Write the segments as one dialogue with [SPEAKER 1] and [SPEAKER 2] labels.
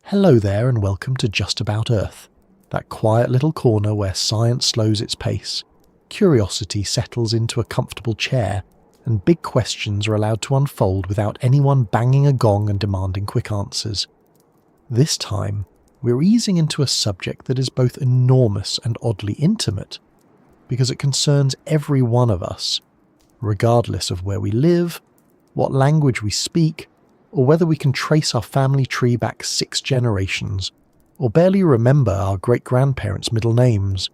[SPEAKER 1] Hello there and welcome to Just About Earth, that quiet little corner where science slows its pace, curiosity settles into a comfortable chair, and big questions are allowed to unfold without anyone banging a gong and demanding quick answers. This time, we're easing into a subject that is both enormous and oddly intimate, because it concerns every one of us, regardless of where we live, what language we speak, or whether we can trace our family tree back 6 generations, or barely remember our great-grandparents' middle names.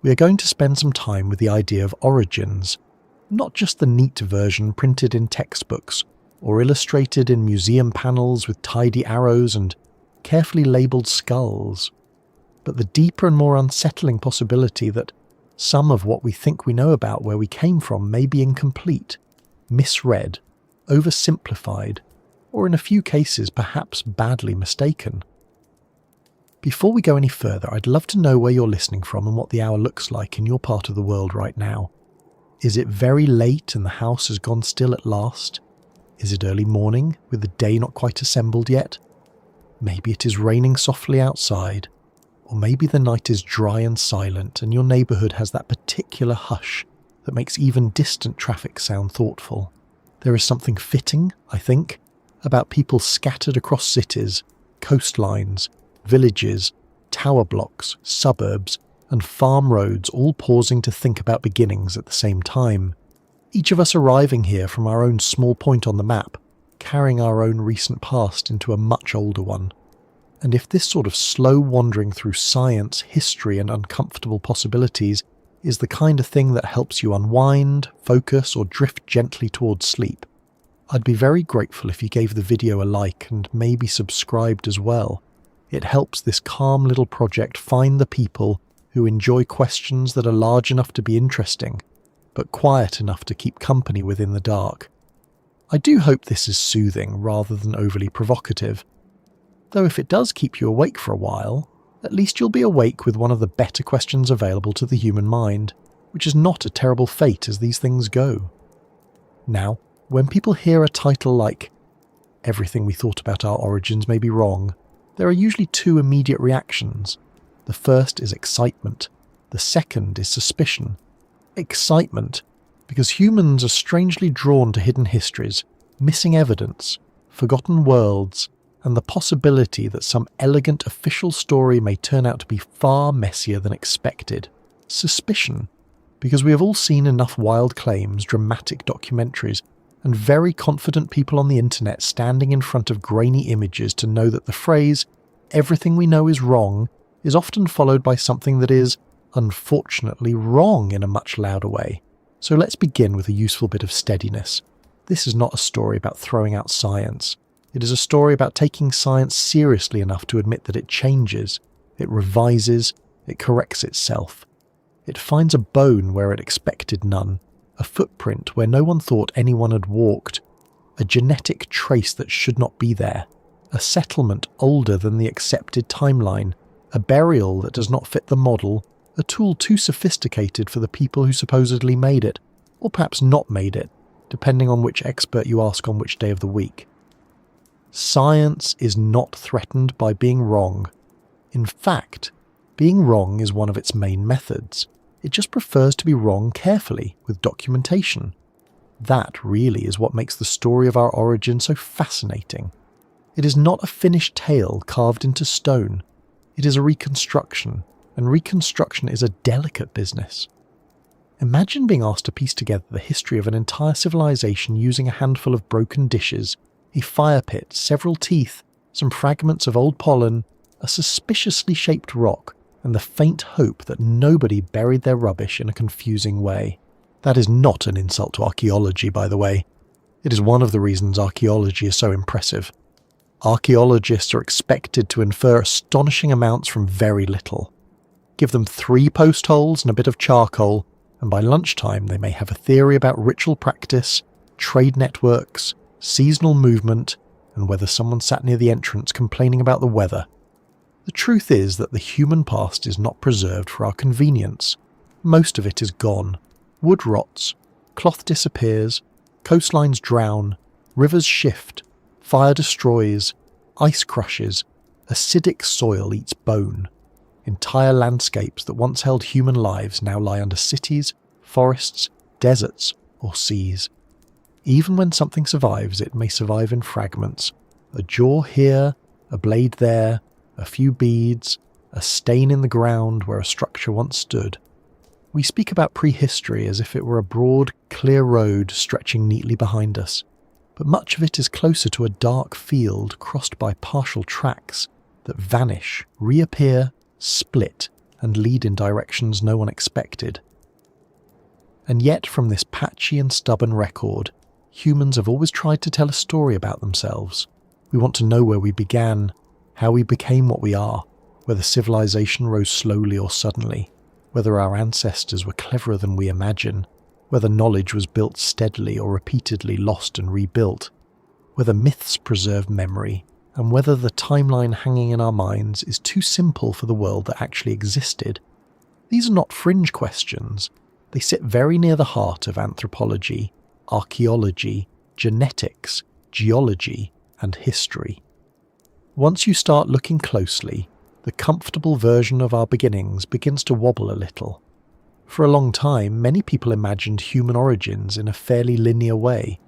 [SPEAKER 1] We are going to spend some time with the idea of origins, not just the neat version printed in textbooks, or illustrated in museum panels with tidy arrows and carefully labelled skulls, but the deeper and more unsettling possibility that some of what we think we know about where we came from may be incomplete, misread, oversimplified, or in a few cases perhaps badly mistaken. Before we go any further, I'd love to know where you're listening from and what the hour looks like in your part of the world right now. Is it very late and the house has gone still at last? Is it early morning with the day not quite assembled yet? Maybe it is raining softly outside, or maybe the night is dry and silent and your neighbourhood has that particular hush that makes even distant traffic sound thoughtful. There is something fitting, I think, about people scattered across cities, coastlines, villages, tower blocks, suburbs, and farm roads all pausing to think about beginnings at the same time. Each of us arriving here from our own small point on the map, carrying our own recent past into a much older one. And if this sort of slow wandering through science, history, and uncomfortable possibilities is the kind of thing that helps you unwind, focus, or drift gently towards sleep, I'd be very grateful if you gave the video a like and maybe subscribed as well. It helps this calm little project find the people who enjoy questions that are large enough to be interesting, but quiet enough to keep company within the dark. I do hope this is soothing rather than overly provocative. Though if it does keep you awake for a while, at least you'll be awake with one of the better questions available to the human mind, which is not a terrible fate as these things go. Now, when people hear a title like "Everything we thought about our origins may be wrong," there are usually 2 immediate reactions. The first is excitement. The second is suspicion. Excitement, because humans are strangely drawn to hidden histories, missing evidence, forgotten worlds, and the possibility that some elegant official story may turn out to be far messier than expected. Suspicion, because we have all seen enough wild claims, dramatic documentaries, and very confident people on the internet standing in front of grainy images to know that the phrase, "everything we know is wrong," is often followed by something that is, unfortunately, wrong in a much louder way. So let's begin with a useful bit of steadiness. This is not a story about throwing out science. It is a story about taking science seriously enough to admit that it changes, it revises, it corrects itself. It finds a bone where it expected none, a footprint where no one thought anyone had walked, a genetic trace that should not be there, a settlement older than the accepted timeline, a burial that does not fit the model, a tool too sophisticated for the people who supposedly made it, or perhaps not made it, depending on which expert you ask on which day of the week. Science is not threatened by being wrong. In fact, being wrong is one of its main methods. It just prefers to be wrong carefully, with documentation. That really is what makes the story of our origin so fascinating. It is not a finished tale carved into stone. It is a reconstruction, and reconstruction is a delicate business. Imagine being asked to piece together the history of an entire civilization using a handful of broken dishes, a fire pit, several teeth, some fragments of old pollen, a suspiciously shaped rock, and the faint hope that nobody buried their rubbish in a confusing way. That is not an insult to archaeology, by the way. It is one of the reasons archaeology is so impressive. Archaeologists are expected to infer astonishing amounts from very little. Give them 3 post holes and a bit of charcoal, and by lunchtime they may have a theory about ritual practice, trade networks, seasonal movement, and whether someone sat near the entrance complaining about the weather. The truth is that the human past is not preserved for our convenience. Most of it is gone. Wood rots, cloth disappears, coastlines drown, rivers shift, fire destroys, ice crushes, Acidic soil eats bone. Entire landscapes that once held human lives now lie under cities, forests, deserts, or seas. Even when something survives, it may survive in fragments. A jaw here, a blade there, a few beads, a stain in the ground where a structure once stood. We speak about prehistory as if it were a broad, clear road stretching neatly behind us, but much of it is closer to a dark field crossed by partial tracks that vanish, reappear, split, and lead in directions no one expected. And yet, from this patchy and stubborn record, humans have always tried to tell a story about themselves. We want to know where we began, how we became what we are, whether civilization rose slowly or suddenly, whether our ancestors were cleverer than we imagine, whether knowledge was built steadily or repeatedly lost and rebuilt, whether myths preserve memory, and whether the timeline hanging in our minds is too simple for the world that actually existed. These are not fringe questions. They sit very near the heart of anthropology, archaeology, genetics, geology, and history. Once you start looking closely, the comfortable version of our beginnings begins to wobble a little. For a long time, many people imagined human origins in a fairly linear way.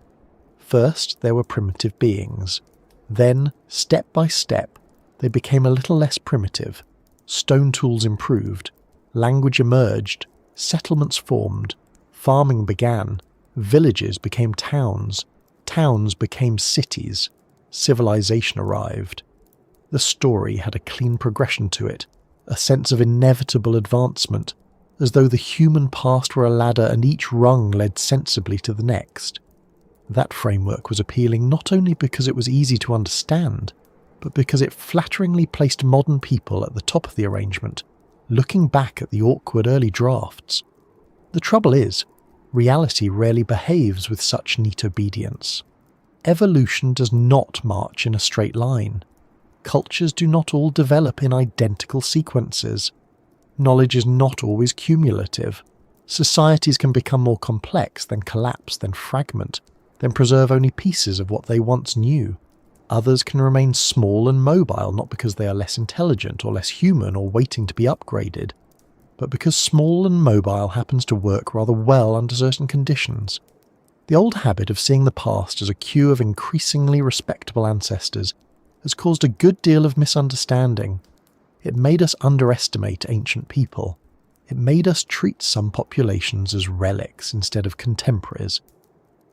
[SPEAKER 1] First, there were primitive beings. Then, step by step, they became a little less primitive. Stone tools improved, language emerged, settlements formed, farming began, villages became towns, towns became cities, civilization arrived. The story had a clean progression to it, a sense of inevitable advancement, as though the human past were a ladder and each rung led sensibly to the next. That framework was appealing not only because it was easy to understand, but because it flatteringly placed modern people at the top of the arrangement, looking back at the awkward early drafts. The trouble is, reality rarely behaves with such neat obedience. Evolution does not march in a straight line. Cultures do not all develop in identical sequences. Knowledge is not always cumulative. Societies can become more complex, then collapse, then fragment, then preserve only pieces of what they once knew. Others can remain small and mobile, not because they are less intelligent or less human or waiting to be upgraded, but because small and mobile happens to work rather well under certain conditions. The old habit of seeing the past as a queue of increasingly respectable ancestors has caused a good deal of misunderstanding. It made us underestimate ancient people. It made us treat some populations as relics instead of contemporaries.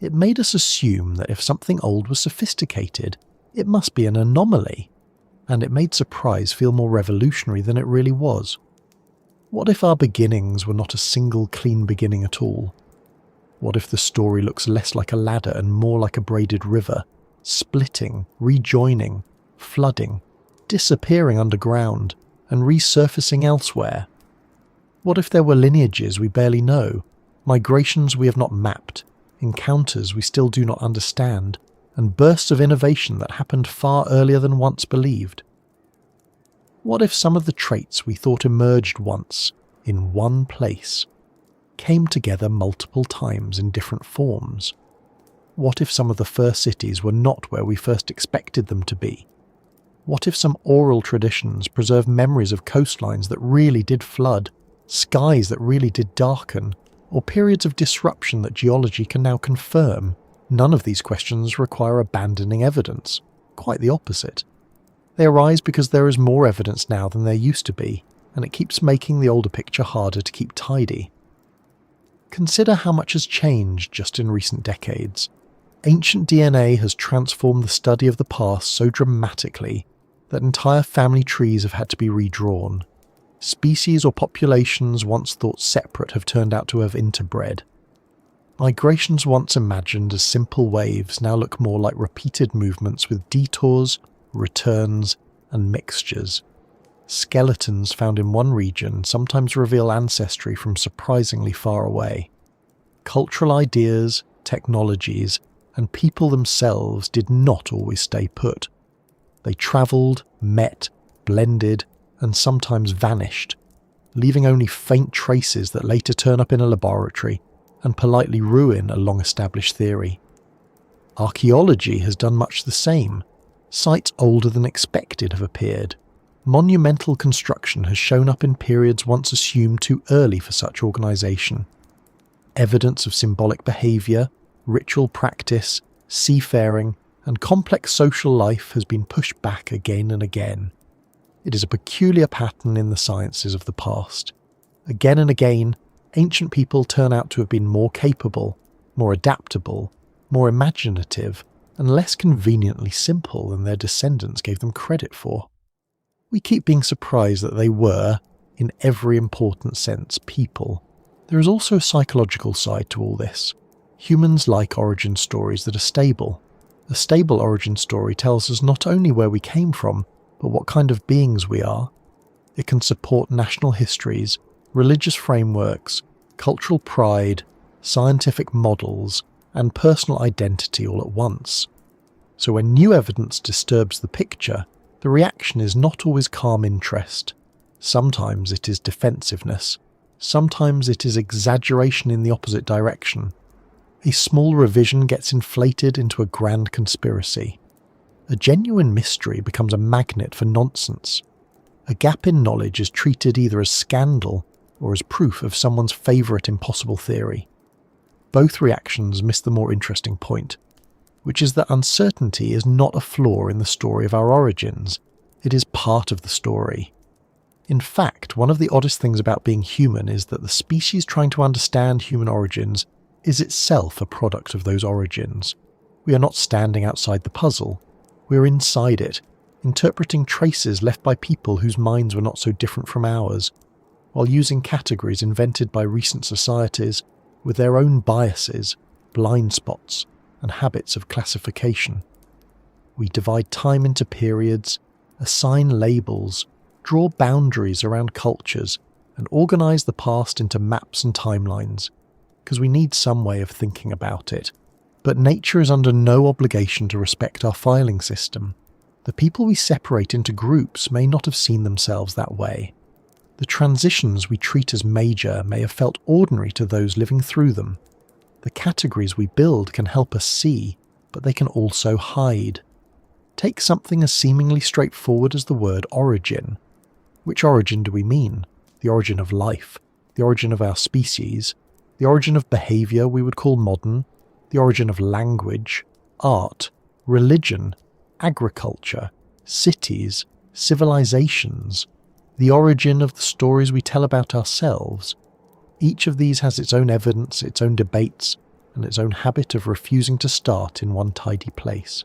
[SPEAKER 1] It made us assume that if something old was sophisticated, it must be an anomaly, and it made surprise feel more revolutionary than it really was. What if our beginnings were not a single clean beginning at all? What if the story looks less like a ladder and more like a braided river, splitting, rejoining, flooding, disappearing underground, and resurfacing elsewhere? What if there were lineages we barely know, migrations we have not mapped, encounters we still do not understand, and bursts of innovation that happened far earlier than once believed? What if some of the traits we thought emerged once, in one place, came together multiple times in different forms? What if some of the first cities were not where we first expected them to be? What if some oral traditions preserve memories of coastlines that really did flood, skies that really did darken, or periods of disruption that geology can now confirm? None of these questions require abandoning evidence. Quite the opposite. They arise because there is more evidence now than there used to be, and it keeps making the older picture harder to keep tidy. Consider how much has changed just in recent decades. Ancient DNA has transformed the study of the past so dramatically that entire family trees have had to be redrawn. Species or populations once thought separate have turned out to have interbred. Migrations once imagined as simple waves now look more like repeated movements with detours, returns, and mixtures. Skeletons found in one region sometimes reveal ancestry from surprisingly far away. Cultural ideas, technologies, and people themselves did not always stay put. They travelled, met, blended, and sometimes vanished, leaving only faint traces that later turn up in a laboratory and politely ruin a long-established theory. Archaeology has done much the same. Sites older than expected have appeared. Monumental construction has shown up in periods once assumed too early for such organisation. Evidence of symbolic behaviour, ritual practice, seafaring, and complex social life has been pushed back again and again. It is a peculiar pattern in the sciences of the past. Again and again, ancient people turn out to have been more capable, more adaptable, more imaginative, and less conveniently simple than their descendants gave them credit for. We keep being surprised that they were, in every important sense, people. There is also a psychological side to all this. Humans like origin stories that are stable. A stable origin story tells us not only where we came from, but what kind of beings we are. It can support national histories, religious frameworks, cultural pride, scientific models, and personal identity all at once. So when new evidence disturbs the picture, the reaction is not always calm interest. Sometimes it is defensiveness. Sometimes it is exaggeration in the opposite direction. A small revision gets inflated into a grand conspiracy. A genuine mystery becomes a magnet for nonsense. A gap in knowledge is treated either as scandal or as proof of someone's favourite impossible theory. Both reactions miss the more interesting point, which is that uncertainty is not a flaw in the story of our origins. It is part of the story. In fact, one of the oddest things about being human is that the species trying to understand human origins is itself a product of those origins. We are not standing outside the puzzle. We are inside it, interpreting traces left by people whose minds were not so different from ours, while using categories invented by recent societies with their own biases, blind spots, and habits of classification. We divide time into periods, assign labels, draw boundaries around cultures, and organise the past into maps and timelines, because we need some way of thinking about it. But nature is under no obligation to respect our filing system. The people we separate into groups may not have seen themselves that way. The transitions we treat as major may have felt ordinary to those living through them. The categories we build can help us see, but they can also hide. Take something as seemingly straightforward as the word origin. Which origin do we mean? The origin of life, the origin of our species, the origin of behaviour we would call modern, the origin of language, art, religion, agriculture, cities, civilizations, the origin of the stories we tell about ourselves. Each of these has its own evidence, its own debates, and its own habit of refusing to start in one tidy place.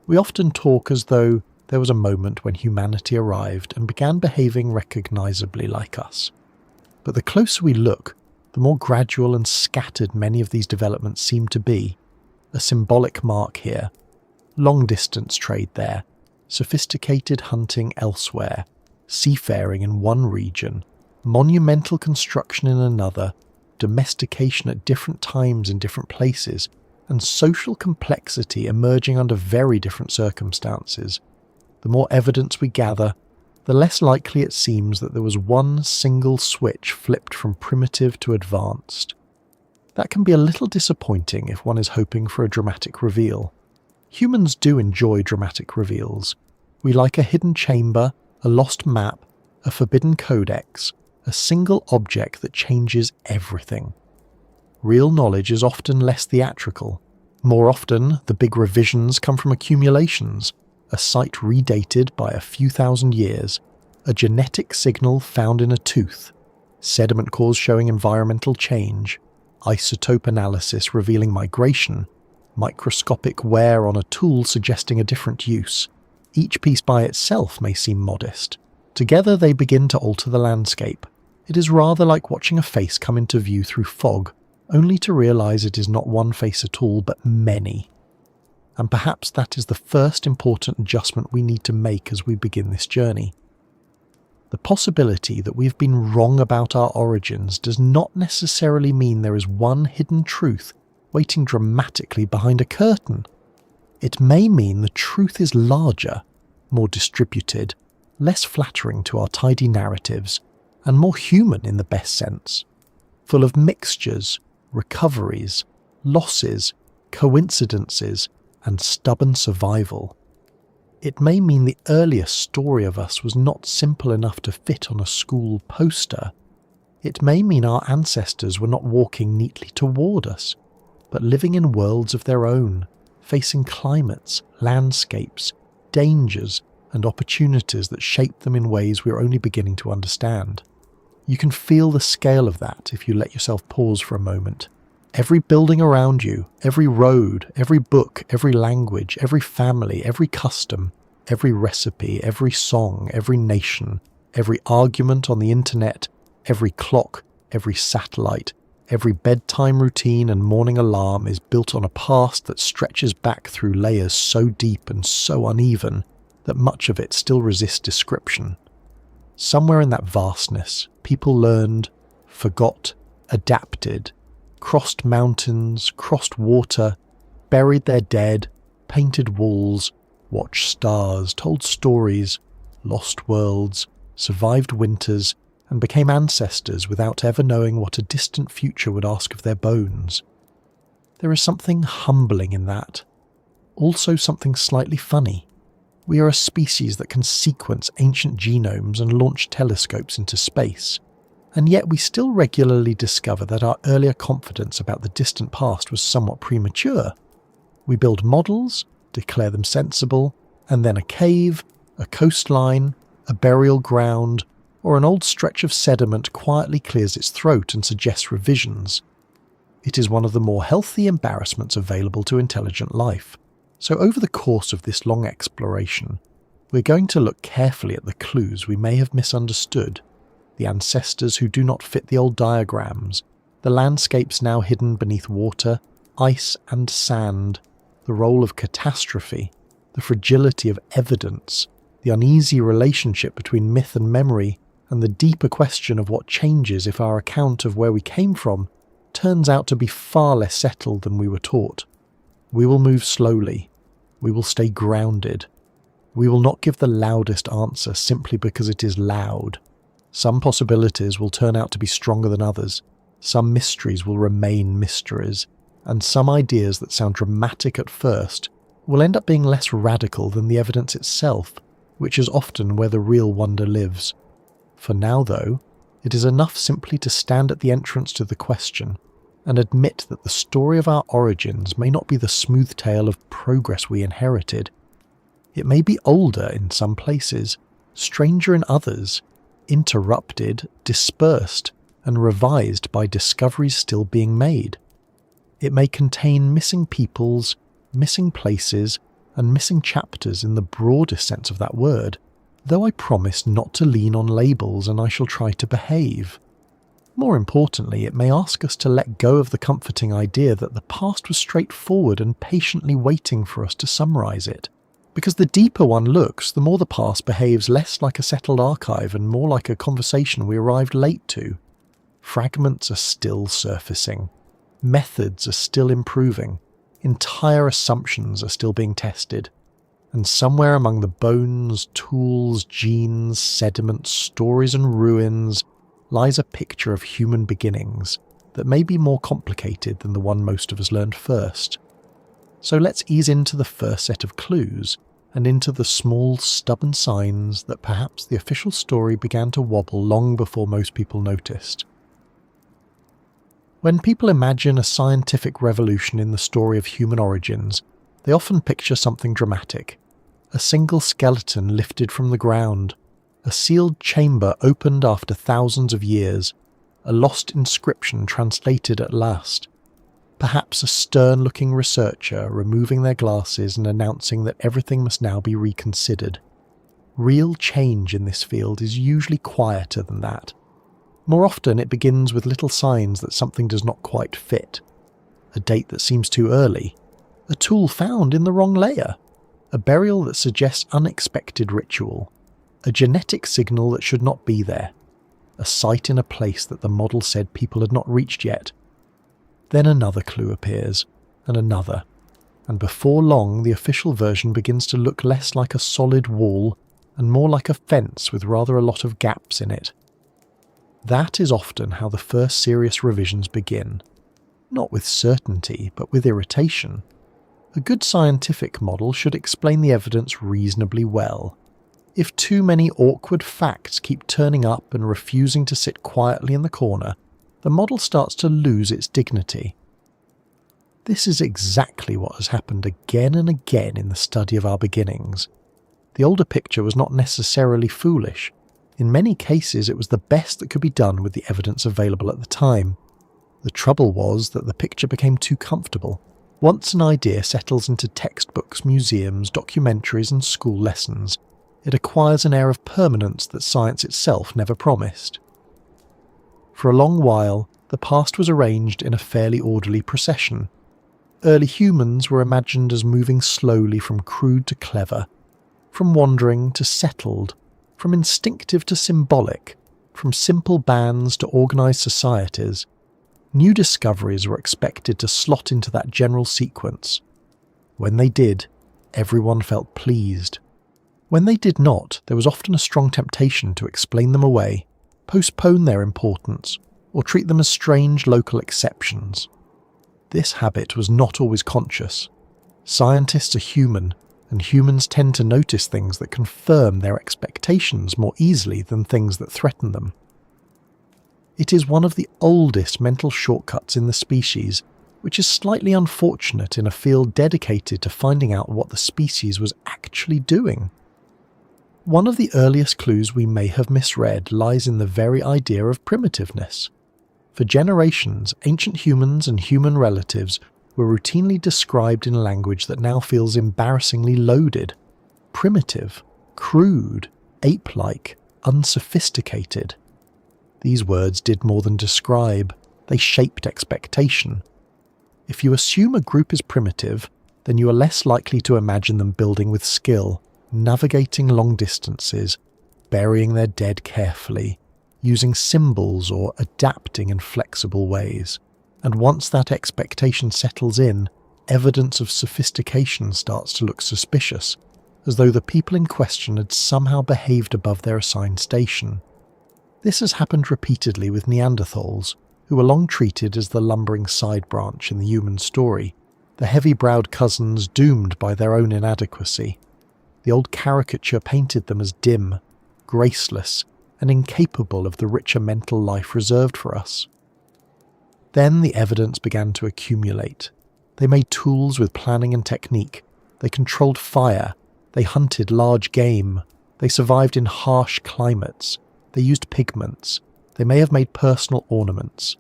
[SPEAKER 1] We often talk as though there was a moment when humanity arrived and began behaving recognisably like us. But the closer we look, the more gradual and scattered many of these developments seem to be. A symbolic mark here, long-distance trade there, sophisticated hunting elsewhere, seafaring in one region, monumental construction in another, domestication at different times in different places, and social complexity emerging under very different circumstances. The more evidence we gather, the less likely it seems that there was one single switch flipped from primitive to advanced. That can be a little disappointing if one is hoping for a dramatic reveal. Humans do enjoy dramatic reveals. We like a hidden chamber, a lost map, a forbidden codex, a single object that changes everything. Real knowledge is often less theatrical. More often, the big revisions come from accumulations, a site redated by a few thousand years, a genetic signal found in a tooth, sediment cores showing environmental change, isotope analysis revealing migration, microscopic wear on a tool suggesting a different use. Each piece by itself may seem modest. Together they begin to alter the landscape. It is rather like watching a face come into view through fog, only to realise it is not one face at all, but many. And perhaps that is the first important adjustment we need to make as we begin this journey. The possibility that we've been wrong about our origins does not necessarily mean there is one hidden truth waiting dramatically behind a curtain. It may mean the truth is larger, more distributed, less flattering to our tidy narratives, and more human in the best sense, full of mixtures, recoveries, losses, coincidences, and stubborn survival. It may mean the earliest story of us was not simple enough to fit on a school poster. It may mean our ancestors were not walking neatly toward us, but living in worlds of their own, facing climates, landscapes, dangers, and opportunities that shaped them in ways we're only beginning to understand. You can feel the scale of that if you let yourself pause for a moment. Every building around you, every road, every book, every language, every family, every custom, every recipe, every song, every nation, every argument on the internet, every clock, every satellite, every bedtime routine and morning alarm is built on a past that stretches back through layers so deep and so uneven that much of it still resists description. Somewhere in that vastness, people learned, forgot, adapted, crossed mountains, crossed water, buried their dead, painted walls, watched stars, told stories, lost worlds, survived winters, and became ancestors without ever knowing what a distant future would ask of their bones. There is something humbling in that. Also something slightly funny. We are a species that can sequence ancient genomes and launch telescopes into space, and yet we still regularly discover that our earlier confidence about the distant past was somewhat premature. We build models, declare them sensible, and then a cave, a coastline, a burial ground, or an old stretch of sediment quietly clears its throat and suggests revisions. It is one of the more healthy embarrassments available to intelligent life. So over the course of this long exploration, we're going to look carefully at the clues we may have misunderstood, the ancestors who do not fit the old diagrams, the landscapes now hidden beneath water, ice and sand, the role of catastrophe, the fragility of evidence, the uneasy relationship between myth and memory, and the deeper question of what changes if our account of where we came from turns out to be far less settled than we were taught. We will move slowly. We will stay grounded. We will not give the loudest answer simply because it is loud. Some possibilities will turn out to be stronger than others. Some mysteries will remain mysteries. And some ideas that sound dramatic at first will end up being less radical than the evidence itself, which is often where the real wonder lives. For now, though, it is enough simply to stand at the entrance to the question and admit that the story of our origins may not be the smooth tale of progress we inherited. It may be older in some places, stranger in others, interrupted, dispersed, and revised by discoveries still being made. It may contain missing peoples, missing places, and missing chapters in the broadest sense of that word, though I promise not to lean on labels and I shall try to behave. More importantly, it may ask us to let go of the comforting idea that the past was straightforward and patiently waiting for us to summarize it. Because the deeper one looks, the more the past behaves less like a settled archive and more like a conversation we arrived late to. Fragments are still surfacing. Methods are still improving. Entire assumptions are still being tested. And somewhere among the bones, tools, genes, sediments, stories and ruins lies a picture of human beginnings that may be more complicated than the one most of us learned first. So let's ease into the first set of clues and into the small, stubborn signs that perhaps the official story began to wobble long before most people noticed. When people imagine a scientific revolution in the story of human origins, they often picture something dramatic. A single skeleton lifted from the ground, a sealed chamber opened after thousands of years, a lost inscription translated at last. Perhaps a stern-looking researcher removing their glasses and announcing that everything must now be reconsidered. Real change in this field is usually quieter than that. More often it begins with little signs that something does not quite fit. A date that seems too early. A tool found in the wrong layer. A burial that suggests unexpected ritual. A genetic signal that should not be there. A site in a place that the model said people had not reached yet. Then another clue appears, and another. And before long the official version begins to look less like a solid wall and more like a fence with rather a lot of gaps in it. That is often how the first serious revisions begin. Not with certainty, but with irritation. A good scientific model should explain the evidence reasonably well. If too many awkward facts keep turning up and refusing to sit quietly in the corner, the model starts to lose its dignity. This is exactly what has happened again and again in the study of our beginnings. The older picture was not necessarily foolish. In many cases, it was the best that could be done with the evidence available at the time. The trouble was that the picture became too comfortable. Once an idea settles into textbooks, museums, documentaries, and school lessons, it acquires an air of permanence that science itself never promised. For a long while, the past was arranged in a fairly orderly procession. Early humans were imagined as moving slowly from crude to clever, from wandering to settled, from instinctive to symbolic, from simple bands to organised societies. New discoveries were expected to slot into that general sequence. When they did, everyone felt pleased. When they did not, there was often a strong temptation to explain them away, postpone their importance, or treat them as strange local exceptions. This habit was not always conscious. Scientists are human, and humans tend to notice things that confirm their expectations more easily than things that threaten them. It is one of the oldest mental shortcuts in the species, which is slightly unfortunate in a field dedicated to finding out what the species was actually doing. One of the earliest clues we may have misread lies in the very idea of primitiveness. For generations, ancient humans and human relatives were routinely described in language that now feels embarrassingly loaded. Primitive, crude, ape-like, unsophisticated. These words did more than describe, they shaped expectation. If you assume a group is primitive, then you are less likely to imagine them building with skill, navigating long distances, burying their dead carefully, using symbols or adapting in flexible ways. And once that expectation settles in, evidence of sophistication starts to look suspicious, as though the people in question had somehow behaved above their assigned station. This has happened repeatedly with Neanderthals, who were long treated as the lumbering side branch in the human story, the heavy-browed cousins doomed by their own inadequacy. The old caricature painted them as dim, graceless, and incapable of the richer mental life reserved for us. Then the evidence began to accumulate. They made tools with planning and technique. They controlled fire. They hunted large game. They survived in harsh climates. They used pigments. They may have made personal ornaments.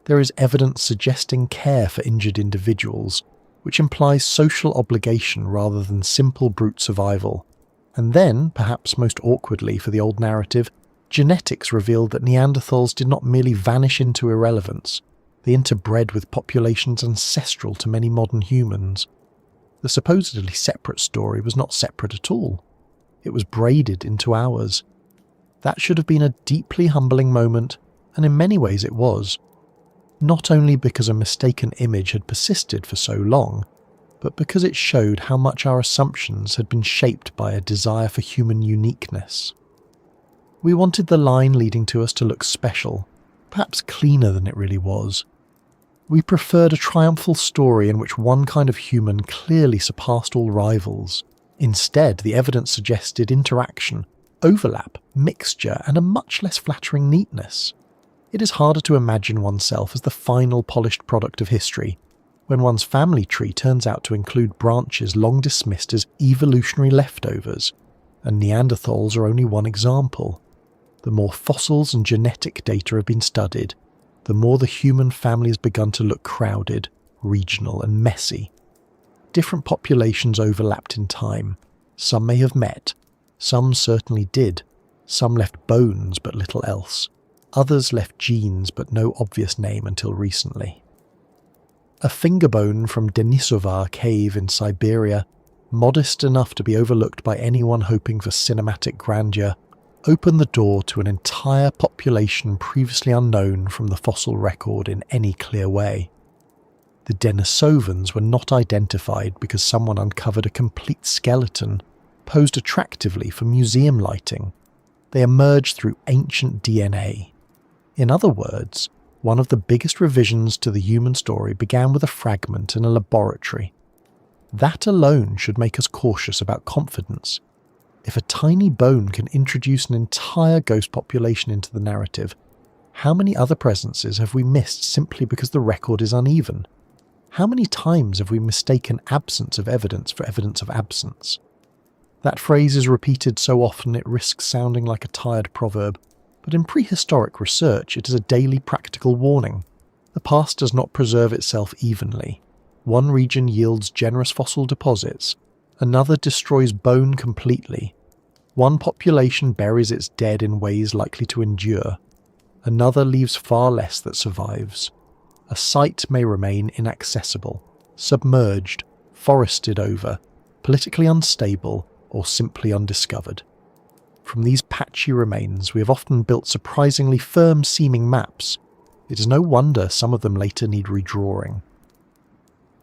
[SPEAKER 1] There is evidence suggesting care for injured individuals, which implies social obligation rather than simple brute survival. And then, perhaps most awkwardly for the old narrative, genetics revealed that Neanderthals did not merely vanish into irrelevance, they interbred with populations ancestral to many modern humans. The supposedly separate story was not separate at all. It was braided into ours. That should have been a deeply humbling moment, and in many ways it was. Not only because a mistaken image had persisted for so long, but because it showed how much our assumptions had been shaped by a desire for human uniqueness. We wanted the line leading to us to look special, perhaps cleaner than it really was. We preferred a triumphal story in which one kind of human clearly surpassed all rivals. Instead, the evidence suggested interaction, overlap, mixture, and a much less flattering neatness. It is harder to imagine oneself as the final polished product of history, when one's family tree turns out to include branches long dismissed as evolutionary leftovers, and Neanderthals are only one example. The more fossils and genetic data have been studied, the more the human family has begun to look crowded, regional, and messy. Different populations overlapped in time. Some may have met. Some certainly did. Some left bones but little else. Others left genes but no obvious name until recently. A fingerbone from Denisova cave in Siberia, modest enough to be overlooked by anyone hoping for cinematic grandeur, opened the door to an entire population previously unknown from the fossil record in any clear way. The Denisovans were not identified because someone uncovered a complete skeleton, posed attractively for museum lighting. They emerged through ancient DNA. In other words, one of the biggest revisions to the human story began with a fragment in a laboratory, That alone should make us cautious about confidence. If a tiny bone can introduce an entire ghost population into the narrative, how many other presences have we missed simply because the record is uneven? How many times have we mistaken absence of evidence for evidence of absence? That phrase is repeated so often it risks sounding like a tired proverb, but in prehistoric research it is a daily practical warning. The past does not preserve itself evenly. One region yields generous fossil deposits, another destroys bone completely. One population buries its dead in ways likely to endure, another leaves far less that survives. A site may remain inaccessible, submerged, forested over, politically unstable, or simply undiscovered. From these patchy remains we have often built surprisingly firm-seeming maps. It is no wonder some of them later need redrawing.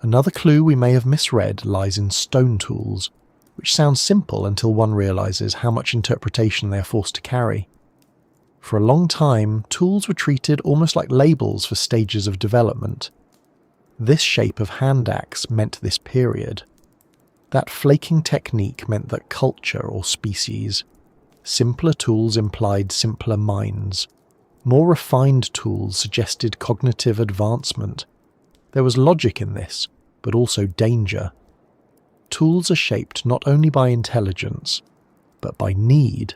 [SPEAKER 1] Another clue we may have misread lies in stone tools, which sounds simple until one realises how much interpretation they are forced to carry. For a long time, tools were treated almost like labels for stages of development. This shape of hand axe meant this period. That flaking technique meant that culture or species. Simpler tools implied simpler minds. More refined tools suggested cognitive advancement. There was logic in this, but also danger. Tools are shaped not only by intelligence, but by need.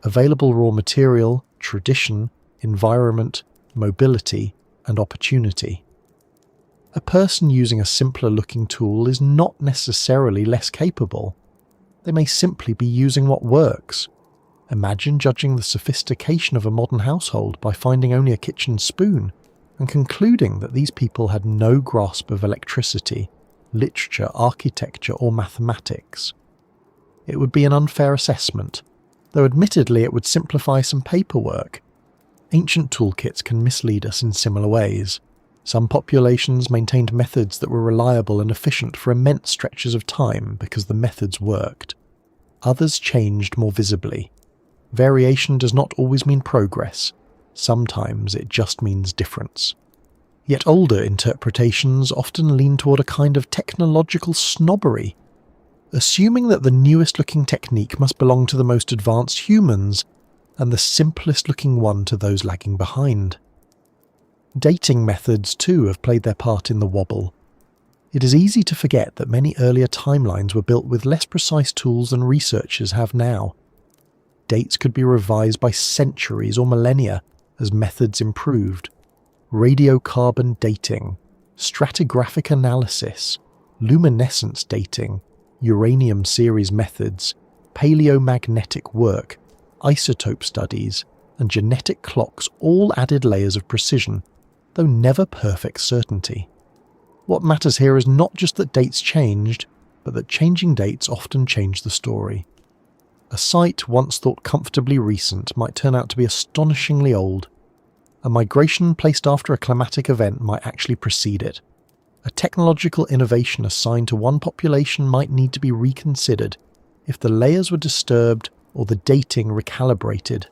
[SPEAKER 1] Available raw material, tradition, environment, mobility, and opportunity. A person using a simpler looking tool is not necessarily less capable. They may simply be using what works. Imagine judging the sophistication of a modern household by finding only a kitchen spoon and concluding that these people had no grasp of electricity, literature, architecture, or mathematics. It would be an unfair assessment, though admittedly it would simplify some paperwork. Ancient toolkits can mislead us in similar ways. Some populations maintained methods that were reliable and efficient for immense stretches of time because the methods worked. Others changed more visibly. Variation does not always mean progress. Sometimes it just means difference. Yet older interpretations often lean toward a kind of technological snobbery, assuming that the newest looking technique must belong to the most advanced humans and the simplest looking one to those lagging behind. Dating methods too have played their part in the wobble. It is easy to forget that many earlier timelines were built with less precise tools than researchers have now. Dates could be revised by centuries or millennia as methods improved. Radiocarbon dating, stratigraphic analysis, luminescence dating, uranium series methods, paleomagnetic work, isotope studies, and genetic clocks all added layers of precision, though never perfect certainty. What matters here is not just that dates changed, but that changing dates often change the story. A site once thought comfortably recent might turn out to be astonishingly old. A migration placed after a climatic event might actually precede it. A technological innovation assigned to one population might need to be reconsidered if the layers were disturbed or the dating recalibrated.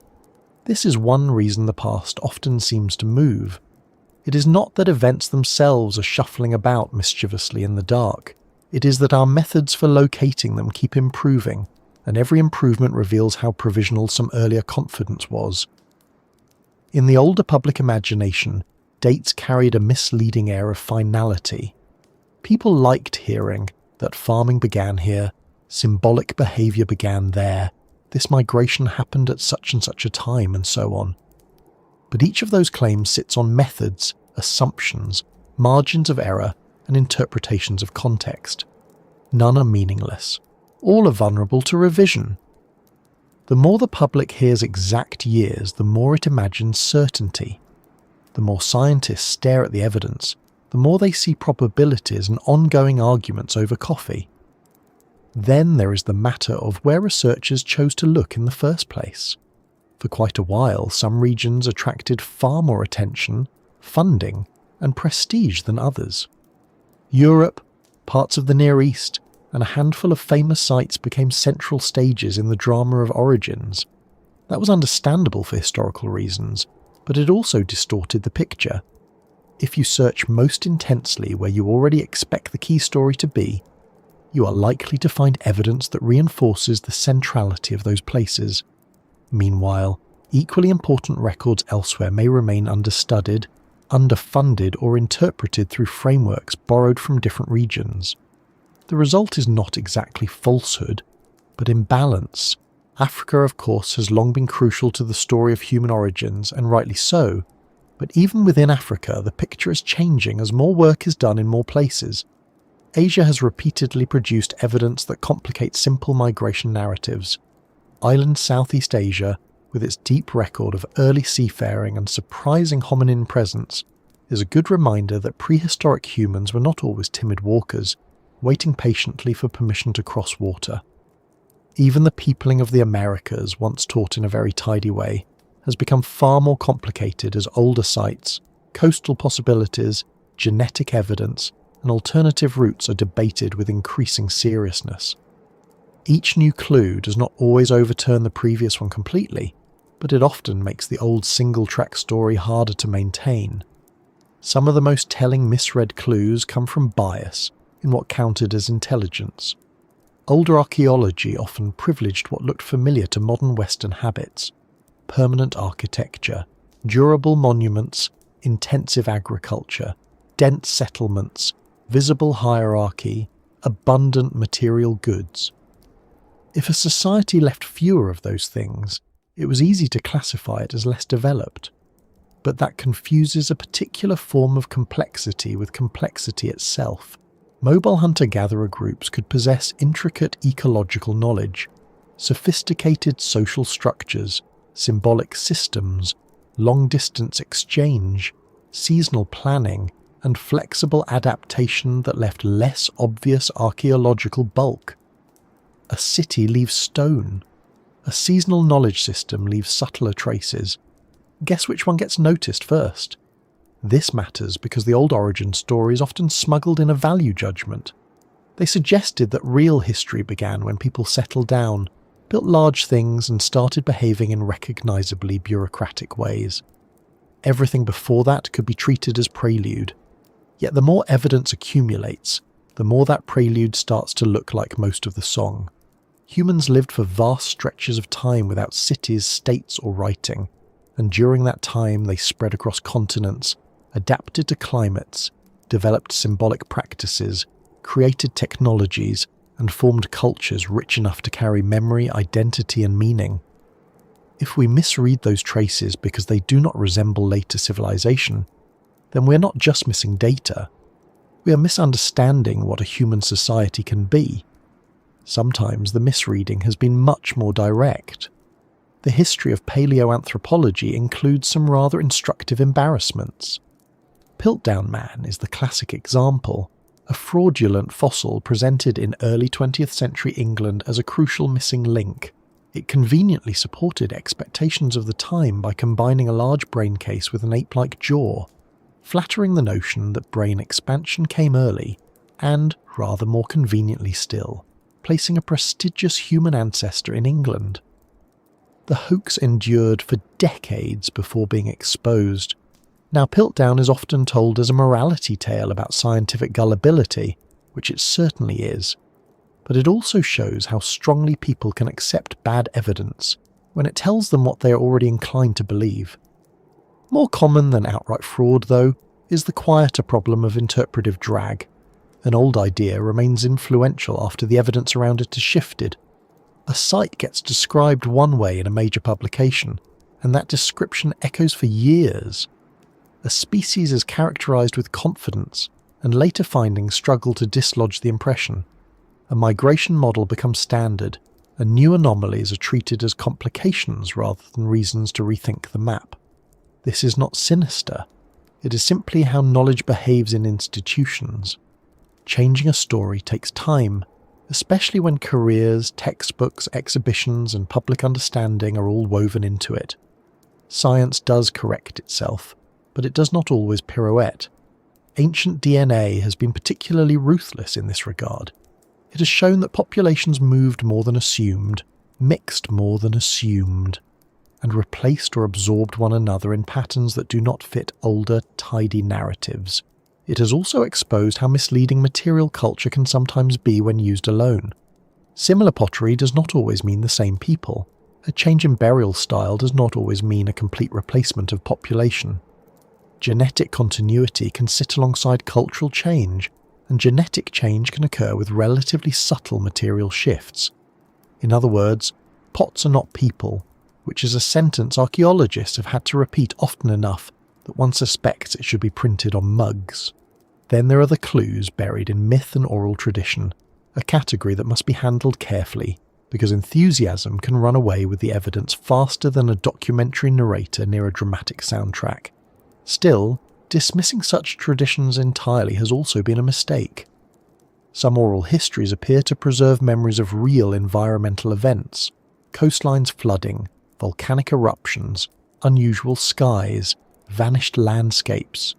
[SPEAKER 1] This is one reason the past often seems to move. It is not that events themselves are shuffling about mischievously in the dark. It is that our methods for locating them keep improving, and every improvement reveals how provisional some earlier confidence was. In the older public imagination, dates carried a misleading air of finality. People liked hearing that farming began here, symbolic behaviour began there, this migration happened at such and such a time, and so on. But each of those claims sits on methods, assumptions, margins of error, and interpretations of context. None are meaningless. All are vulnerable to revision. The more the public hears exact years, the more it imagines certainty. The more scientists stare at the evidence, the more they see probabilities and ongoing arguments over coffee. Then there is the matter of where researchers chose to look in the first place. For quite a while, some regions attracted far more attention, funding, and prestige than others. Europe, parts of the Near East, and a handful of famous sites became central stages in the drama of origins. That was understandable for historical reasons, but it also distorted the picture. If you search most intensely where you already expect the key story to be, you are likely to find evidence that reinforces the centrality of those places. Meanwhile, equally important records elsewhere may remain understudied, underfunded, or interpreted through frameworks borrowed from different regions. The result is not exactly falsehood, but imbalance. Africa, of course, has long been crucial to the story of human origins, and rightly so, but even within Africa, the picture is changing as more work is done in more places. Asia has repeatedly produced evidence that complicates simple migration narratives. Island Southeast Asia, with its deep record of early seafaring and surprising hominin presence, is a good reminder that prehistoric humans were not always timid walkers, waiting patiently for permission to cross water. Even the peopling of the Americas, once taught in a very tidy way, has become far more complicated as older sites, coastal possibilities, genetic evidence, and alternative routes are debated with increasing seriousness. Each new clue does not always overturn the previous one completely, but it often makes the old single-track story harder to maintain. Some of the most telling misread clues come from bias in what counted as intelligence. Older archaeology often privileged what looked familiar to modern Western habits: permanent architecture, durable monuments, intensive agriculture, dense settlements, visible hierarchy, abundant material goods. If a society left fewer of those things, it was easy to classify it as less developed. But that confuses a particular form of complexity with complexity itself. Mobile hunter-gatherer groups could possess intricate ecological knowledge, sophisticated social structures, symbolic systems, long-distance exchange, seasonal planning, and flexible adaptation that left less obvious archaeological bulk. A city leaves stone. A seasonal knowledge system leaves subtler traces. Guess which one gets noticed first? This matters because the old origin story is often smuggled in a value judgment. They suggested that real history began when people settled down, built large things, and started behaving in recognisably bureaucratic ways. Everything before that could be treated as prelude. Yet the more evidence accumulates, the more that prelude starts to look like most of the song. Humans lived for vast stretches of time without cities, states, or writing, and during that time they spread across continents, adapted to climates, developed symbolic practices, created technologies, and formed cultures rich enough to carry memory, identity, and meaning. If we misread those traces because they do not resemble later civilization, then we're not just missing data. We are misunderstanding what a human society can be. Sometimes the misreading has been much more direct. The history of paleoanthropology includes some rather instructive embarrassments. Piltdown Man is the classic example, a fraudulent fossil presented in early 20th century England as a crucial missing link. It conveniently supported expectations of the time by combining a large brain case with an ape-like jaw, flattering the notion that brain expansion came early, and, rather more conveniently still, placing a prestigious human ancestor in England. The hoax endured for decades before being exposed. Now, Piltdown is often told as a morality tale about scientific gullibility, which it certainly is, but it also shows how strongly people can accept bad evidence when it tells them what they are already inclined to believe. More common than outright fraud, though, is the quieter problem of interpretive drag. An old idea remains influential after the evidence around it has shifted. A site gets described one way in a major publication, and that description echoes for years. A species is characterized with confidence, and later findings struggle to dislodge the impression. A migration model becomes standard, and new anomalies are treated as complications rather than reasons to rethink the map. This is not sinister. It is simply how knowledge behaves in institutions. Changing a story takes time, especially when careers, textbooks, exhibitions, and public understanding are all woven into it. Science does correct itself, but it does not always pirouette. Ancient DNA has been particularly ruthless in this regard. It has shown that populations moved more than assumed, mixed more than assumed, and replaced or absorbed one another in patterns that do not fit older, tidy narratives. It has also exposed how misleading material culture can sometimes be when used alone. Similar pottery does not always mean the same people. A change in burial style does not always mean a complete replacement of population. Genetic continuity can sit alongside cultural change, and genetic change can occur with relatively subtle material shifts. In other words, pots are not people, which is a sentence archaeologists have had to repeat often enough that one suspects it should be printed on mugs. Then there are the clues buried in myth and oral tradition, a category that must be handled carefully, because enthusiasm can run away with the evidence faster than a documentary narrator near a dramatic soundtrack. Still, dismissing such traditions entirely has also been a mistake. Some oral histories appear to preserve memories of real environmental events: coastlines flooding, volcanic eruptions, unusual skies, vanished landscapes.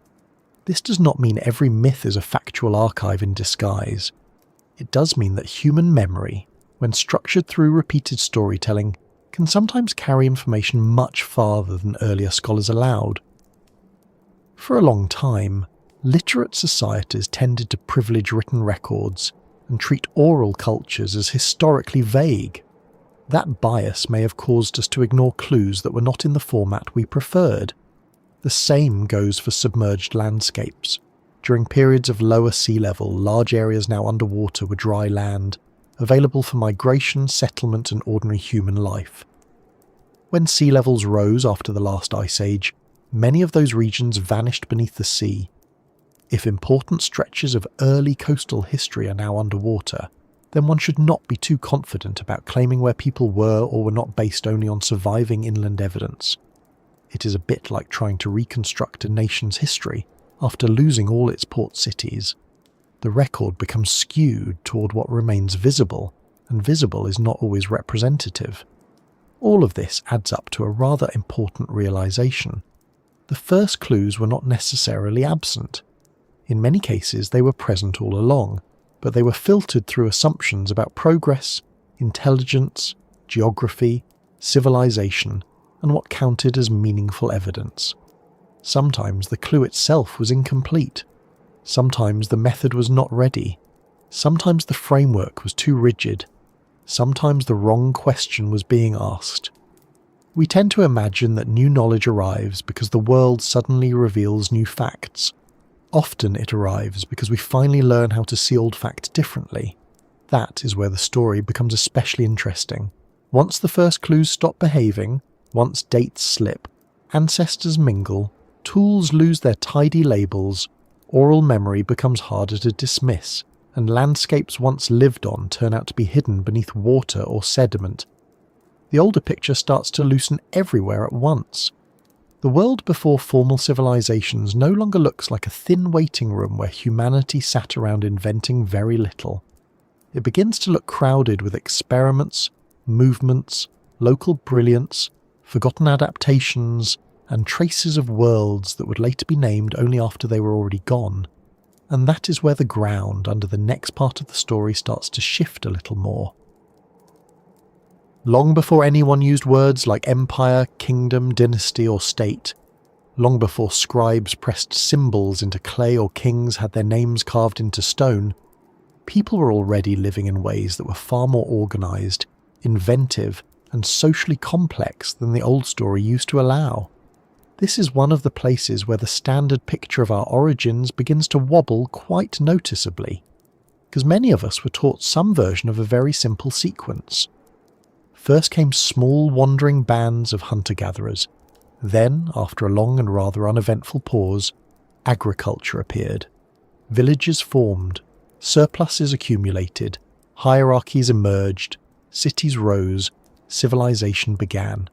[SPEAKER 1] This does not mean every myth is a factual archive in disguise. It does mean that human memory, when structured through repeated storytelling, can sometimes carry information much farther than earlier scholars allowed. For a long time, literate societies tended to privilege written records and treat oral cultures as historically vague. That bias may have caused us to ignore clues that were not in the format we preferred. The same goes for submerged landscapes. During periods of lower sea level, large areas now underwater were dry land, available for migration, settlement and ordinary human life. When sea levels rose after the last ice age, many of those regions vanished beneath the sea. If important stretches of early coastal history are now underwater, then one should not be too confident about claiming where people were or were not based only on surviving inland evidence. It is a bit like trying to reconstruct a nation's history after losing all its port cities. The record becomes skewed toward what remains visible, and visible is not always representative. All of this adds up to a rather important realization. The first clues were not necessarily absent. In many cases they were present all along, but they were filtered through assumptions about progress, intelligence, geography, civilization, and what counted as meaningful evidence. Sometimes the clue itself was incomplete. Sometimes the method was not ready. Sometimes the framework was too rigid. Sometimes the wrong question was being asked. We tend to imagine that new knowledge arrives because the world suddenly reveals new facts. Often it arrives because we finally learn how to see old facts differently. That is where the story becomes especially interesting. Once the first clues stop behaving, once dates slip, ancestors mingle, tools lose their tidy labels, oral memory becomes harder to dismiss, and landscapes once lived on turn out to be hidden beneath water or sediment. The older picture starts to loosen everywhere at once. The world before formal civilizations no longer looks like a thin waiting room where humanity sat around inventing very little. It begins to look crowded with experiments, movements, local brilliance, forgotten adaptations, and traces of worlds that would later be named only after they were already gone. And that is where the ground under the next part of the story starts to shift a little more. Long before anyone used words like empire, kingdom, dynasty or state, long before scribes pressed symbols into clay or kings had their names carved into stone, people were already living in ways that were far more organised, inventive, and socially complex than the old story used to allow. This is one of the places where the standard picture of our origins begins to wobble quite noticeably, because many of us were taught some version of a very simple sequence. First came small wandering bands of hunter-gatherers. Then, after a long and rather uneventful pause, agriculture appeared. Villages formed, surpluses accumulated, hierarchies emerged, cities rose, civilization began.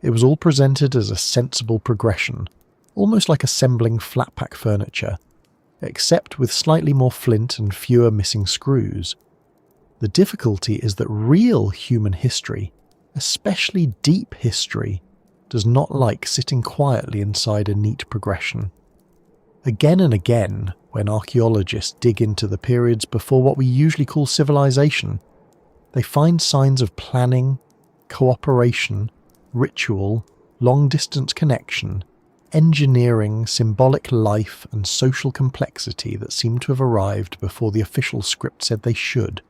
[SPEAKER 1] It was all presented as a sensible progression, almost like assembling flat-pack furniture, except with slightly more flint and fewer missing screws. The difficulty is that real human history, especially deep history, does not like sitting quietly inside a neat progression. Again and again, when archaeologists dig into the periods before what we usually call civilization, they find signs of planning, cooperation, ritual, long-distance connection, engineering symbolic life and social complexity that seem to have arrived before the official script said they should.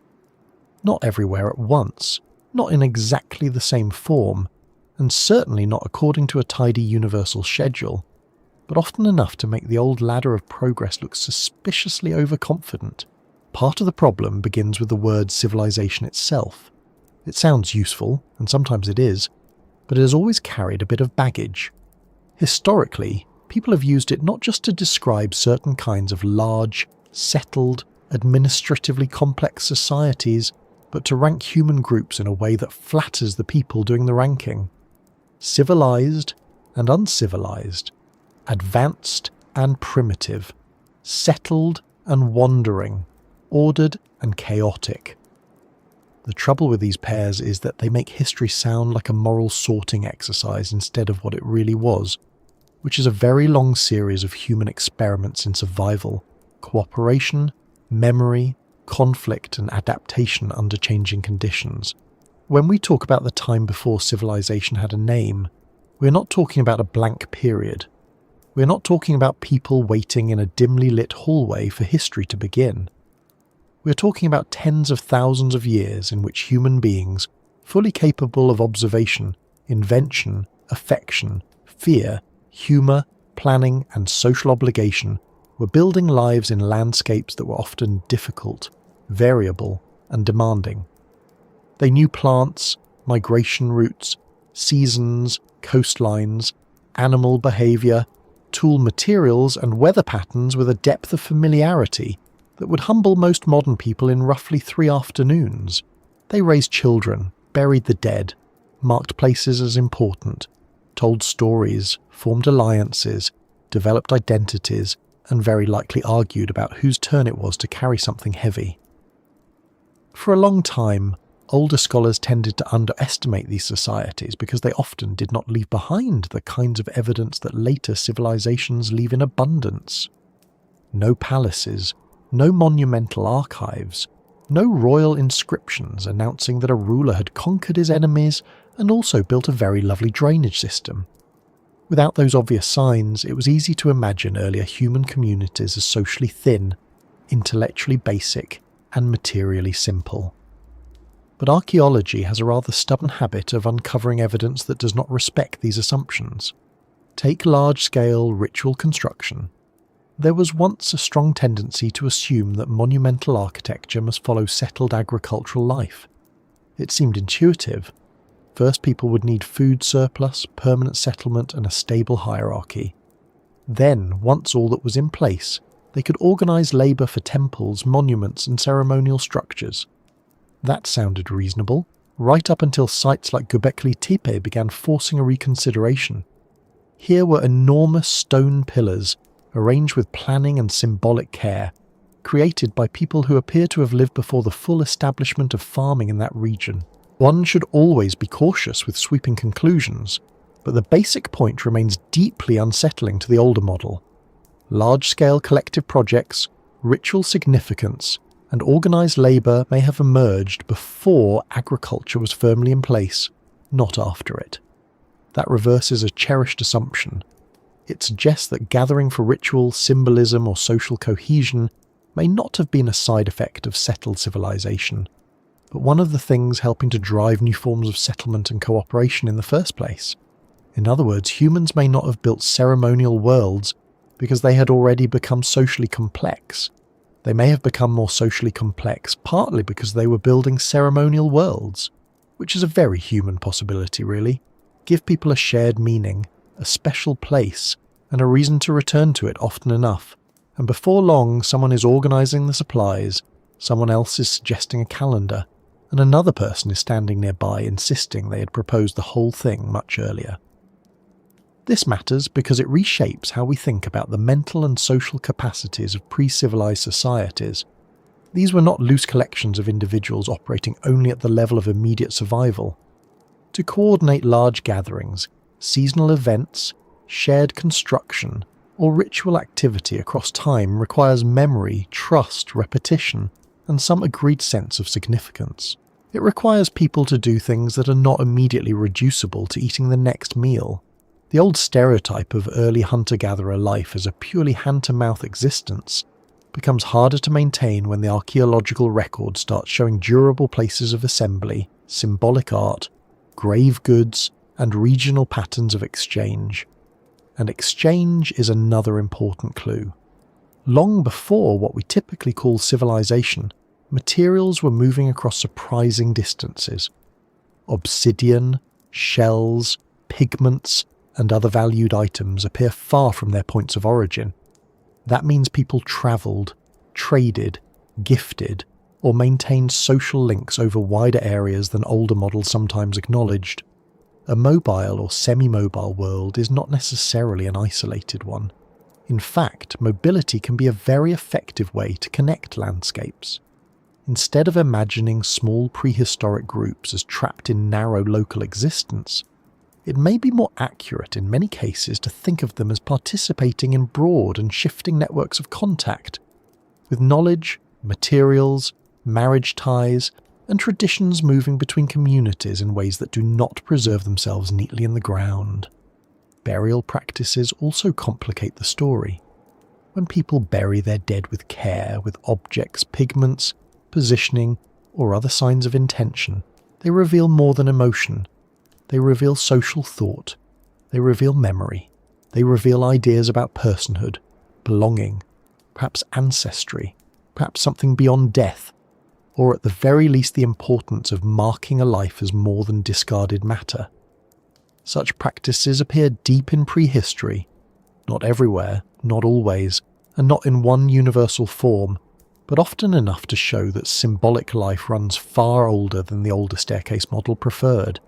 [SPEAKER 1] Not everywhere at once, not in exactly the same form, and certainly not according to a tidy universal schedule, but often enough to make the old ladder of progress look suspiciously overconfident. Part of the problem begins with the word civilization itself. It sounds useful, and sometimes it is, but it has always carried a bit of baggage. Historically, people have used it not just to describe certain kinds of large, settled, administratively complex societies, but to rank human groups in a way that flatters the people doing the ranking. Civilized and uncivilized, advanced and primitive, settled and wandering, ordered and chaotic. The trouble with these pairs is that they make history sound like a moral sorting exercise instead of what it really was, which is a very long series of human experiments in survival, cooperation, memory, conflict and adaptation under changing conditions. When we talk about the time before civilization had a name, we're not talking about a blank period. We're not talking about people waiting in a dimly lit hallway for history to begin. We're talking about tens of thousands of years in which human beings, fully capable of observation, invention, affection, fear, humour, planning and social obligation, were building lives in landscapes that were often difficult, variable and demanding. They knew plants, migration routes, seasons, coastlines, animal behaviour, tool materials and weather patterns with a depth of familiarity that would humble most modern people in roughly 3 afternoons. They raised children, buried the dead, marked places as important, told stories, formed alliances, developed identities, and very likely argued about whose turn it was to carry something heavy. For a long time, older scholars tended to underestimate these societies because they often did not leave behind the kinds of evidence that later civilizations leave in abundance. No palaces, no monumental archives, no royal inscriptions announcing that a ruler had conquered his enemies and also built a very lovely drainage system. Without those obvious signs, it was easy to imagine earlier human communities as socially thin, intellectually basic, and materially simple. But archaeology has a rather stubborn habit of uncovering evidence that does not respect these assumptions. Take large-scale ritual construction. There was once a strong tendency to assume that monumental architecture must follow settled agricultural life. It seemed intuitive. First, people would need food surplus, permanent settlement, and a stable hierarchy. Then, once all that was in place, they could organise labour for temples, monuments, and ceremonial structures. That sounded reasonable, right up until sites like Göbekli Tepe began forcing a reconsideration. Here were enormous stone pillars, arranged with planning and symbolic care, created by people who appear to have lived before the full establishment of farming in that region. One should always be cautious with sweeping conclusions, but the basic point remains deeply unsettling to the older model. Large-scale collective projects, ritual significance, and organised labour may have emerged before agriculture was firmly in place, not after it. That reverses a cherished assumption. It suggests that gathering for ritual, symbolism, or social cohesion may not have been a side effect of settled civilization, but one of the things helping to drive new forms of settlement and cooperation in the first place. In other words, humans may not have built ceremonial worlds because they had already become socially complex. They may have become more socially complex partly because they were building ceremonial worlds, which is a very human possibility, really. Give people a shared meaning, a special place, and a reason to return to it often enough, and before long someone is organising the supplies, someone else is suggesting a calendar, and another person is standing nearby insisting they had proposed the whole thing much earlier. This matters because it reshapes how we think about the mental and social capacities of pre-civilized societies. These were not loose collections of individuals operating only at the level of immediate survival. To coordinate large gatherings, seasonal events, shared construction, or ritual activity across time requires memory, trust, repetition, and some agreed sense of significance. It requires people to do things that are not immediately reducible to eating the next meal. The old stereotype of early hunter-gatherer life as a purely hand-to-mouth existence becomes harder to maintain when the archaeological record starts showing durable places of assembly, symbolic art, grave goods, and regional patterns of exchange. And exchange is another important clue. Long before what we typically call civilization, materials were moving across surprising distances. Obsidian, shells, pigments, and other valued items appear far from their points of origin. That means people travelled, traded, gifted, or maintained social links over wider areas than older models sometimes acknowledged. A mobile or semi-mobile world is not necessarily an isolated one. In fact, mobility can be a very effective way to connect landscapes. Instead of imagining small prehistoric groups as trapped in narrow local existence, it may be more accurate in many cases to think of them as participating in broad and shifting networks of contact, with knowledge, materials, marriage ties, and traditions moving between communities in ways that do not preserve themselves neatly in the ground. Burial practices also complicate the story. When people bury their dead with care, with objects, pigments, positioning, or other signs of intention, they reveal more than emotion. They reveal social thought. They reveal memory. They reveal ideas about personhood, belonging, perhaps ancestry, perhaps something beyond death, or at the very least the importance of marking a life as more than discarded matter. Such practices appear deep in prehistory, not everywhere, not always, and not in one universal form, but often enough to show that symbolic life runs far older than the older staircase model preferred.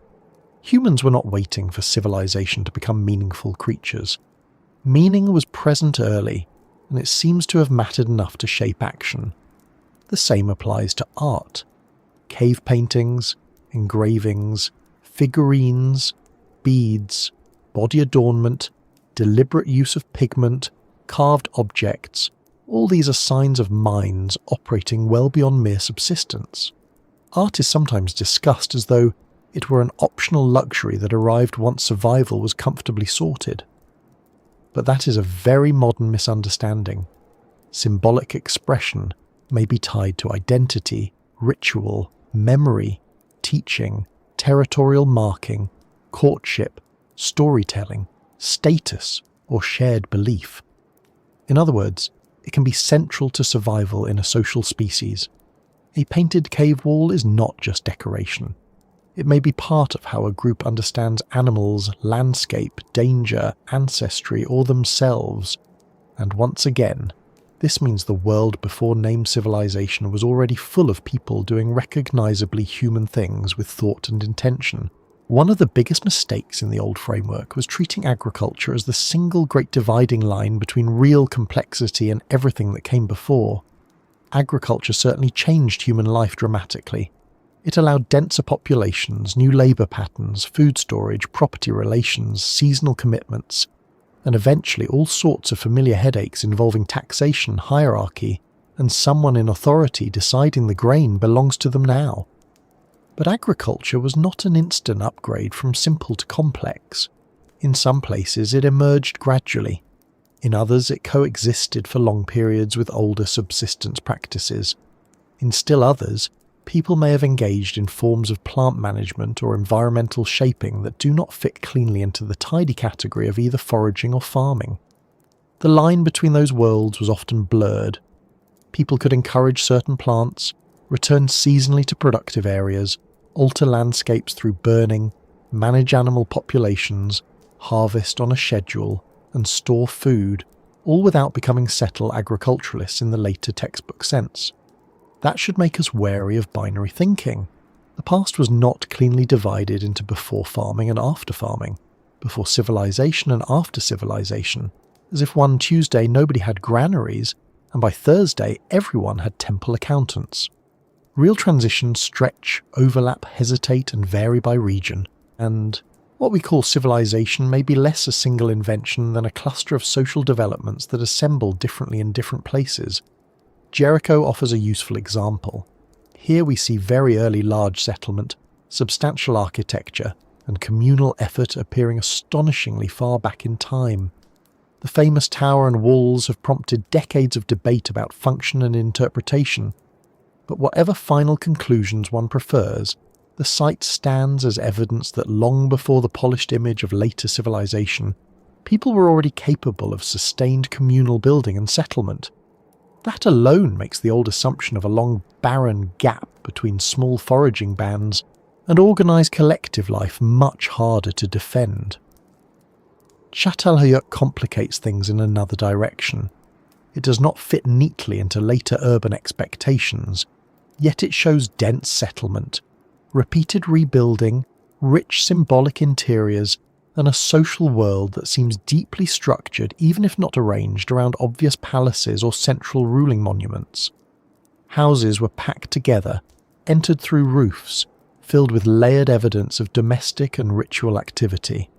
[SPEAKER 1] Humans were not waiting for civilization to become meaningful creatures. Meaning was present early, and it seems to have mattered enough to shape action. The same applies to art. Cave paintings, engravings, figurines, beads, body adornment, deliberate use of pigment, carved objects, all these are signs of minds operating well beyond mere subsistence. Art is sometimes discussed as though it were an optional luxury that arrived once survival was comfortably sorted. But that is a very modern misunderstanding. Symbolic expression may be tied to identity, ritual, memory, teaching, territorial marking, courtship, storytelling, status, or shared belief. In other words, it can be central to survival in a social species. A painted cave wall is not just decoration. It may be part of how a group understands animals, landscape, danger, ancestry, or themselves. And once again, this means the world before named civilization was already full of people doing recognizably human things with thought and intention. One of the biggest mistakes in the old framework was treating agriculture as the single great dividing line between real complexity and everything that came before. Agriculture certainly changed human life dramatically. It allowed denser populations, new labour patterns, food storage, property relations, seasonal commitments, and eventually all sorts of familiar headaches involving taxation, hierarchy, and someone in authority deciding the grain belongs to them now. But agriculture was not an instant upgrade from simple to complex. In some places it emerged gradually. In others it coexisted for long periods with older subsistence practices. In still others, people may have engaged in forms of plant management or environmental shaping that do not fit cleanly into the tidy category of either foraging or farming. The line between those worlds was often blurred. People could encourage certain plants, return seasonally to productive areas, alter landscapes through burning, manage animal populations, harvest on a schedule, and store food, all without becoming settled agriculturalists in the later textbook sense. That should make us wary of binary thinking. The past was not cleanly divided into before farming and after farming, before civilization and after civilization, as if one Tuesday nobody had granaries, and by Thursday everyone had temple accountants. Real transitions stretch, overlap, hesitate, and vary by region, and what we call civilization may be less a single invention than a cluster of social developments that assemble differently in different places. Jericho offers a useful example. Here we see very early large settlement, substantial architecture, and communal effort appearing astonishingly far back in time. The famous tower and walls have prompted decades of debate about function and interpretation, but whatever final conclusions one prefers, the site stands as evidence that long before the polished image of later civilization, people were already capable of sustained communal building and settlement. That alone makes the old assumption of a long barren gap between small foraging bands and organised collective life much harder to defend. Çatalhöyük complicates things in another direction. It does not fit neatly into later urban expectations, yet it shows dense settlement, repeated rebuilding, rich symbolic interiors, and a social world that seems deeply structured even if not arranged around obvious palaces or central ruling monuments. Houses were packed together, entered through roofs, filled with layered evidence of domestic and ritual activity.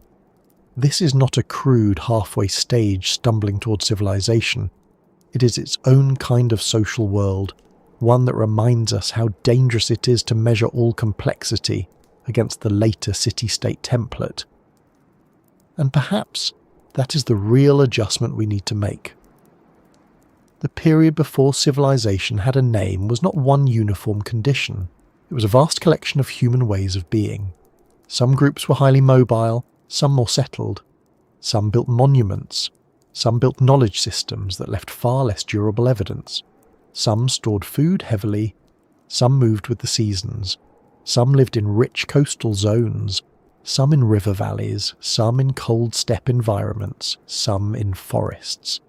[SPEAKER 1] This is not a crude halfway stage stumbling toward civilization. It is its own kind of social world, one that reminds us how dangerous it is to measure all complexity against the later city-state template. And perhaps that is the real adjustment we need to make. The period before civilization had a name was not one uniform condition. It was a vast collection of human ways of being. Some groups were highly mobile, some more settled. Some built monuments. Some built knowledge systems that left far less durable evidence. Some stored food heavily. Some moved with the seasons. Some lived in rich coastal zones. Some in river valleys. Some in cold steppe environments. Some in forests.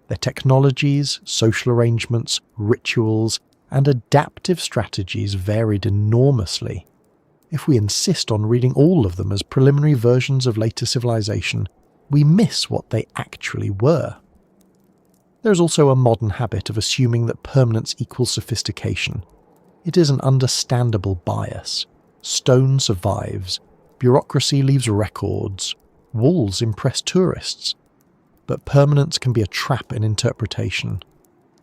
[SPEAKER 1] Their technologies, social arrangements, rituals, and adaptive strategies varied enormously. If we insist on reading all of them as preliminary versions of later civilization, we miss what they actually were. There is also a modern habit of assuming that permanence equals sophistication. It is an understandable bias. Stone survives, bureaucracy leaves records, walls impress tourists. But permanence can be a trap in interpretation.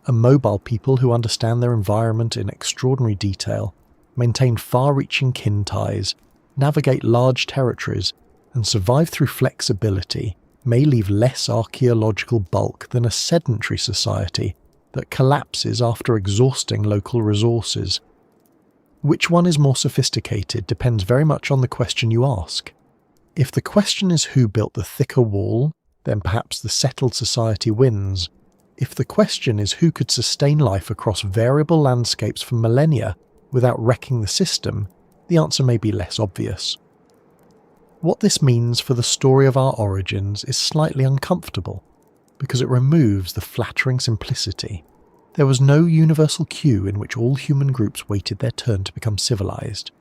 [SPEAKER 1] A mobile people who understand their environment in extraordinary detail, maintain far-reaching kin ties, navigate large territories, and survive through flexibility may leave less archaeological bulk than a sedentary society that collapses after exhausting local resources. Which one is more sophisticated depends very much on the question you ask. If the question is who built the thicker wall, then perhaps the settled society wins. If the question is who could sustain life across variable landscapes for millennia without wrecking the system, the answer may be less obvious. What this means for the story of our origins is slightly uncomfortable, because it removes the flattering simplicity. There was no universal queue in which all human groups waited their turn to become civilized.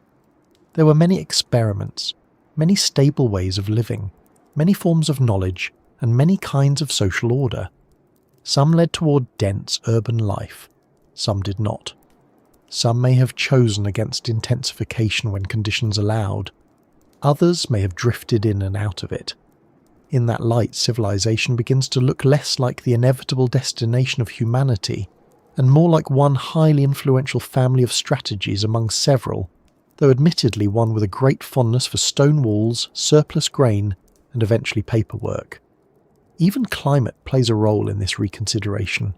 [SPEAKER 1] There were many experiments, many stable ways of living, many forms of knowledge, and many kinds of social order. Some led toward dense urban life, some did not. Some may have chosen against intensification when conditions allowed. Others may have drifted in and out of it. In that light, civilization begins to look less like the inevitable destination of humanity, and more like one highly influential family of strategies among several, though admittedly one with a great fondness for stone walls, surplus grain, and eventually paperwork. Even climate plays a role in this reconsideration.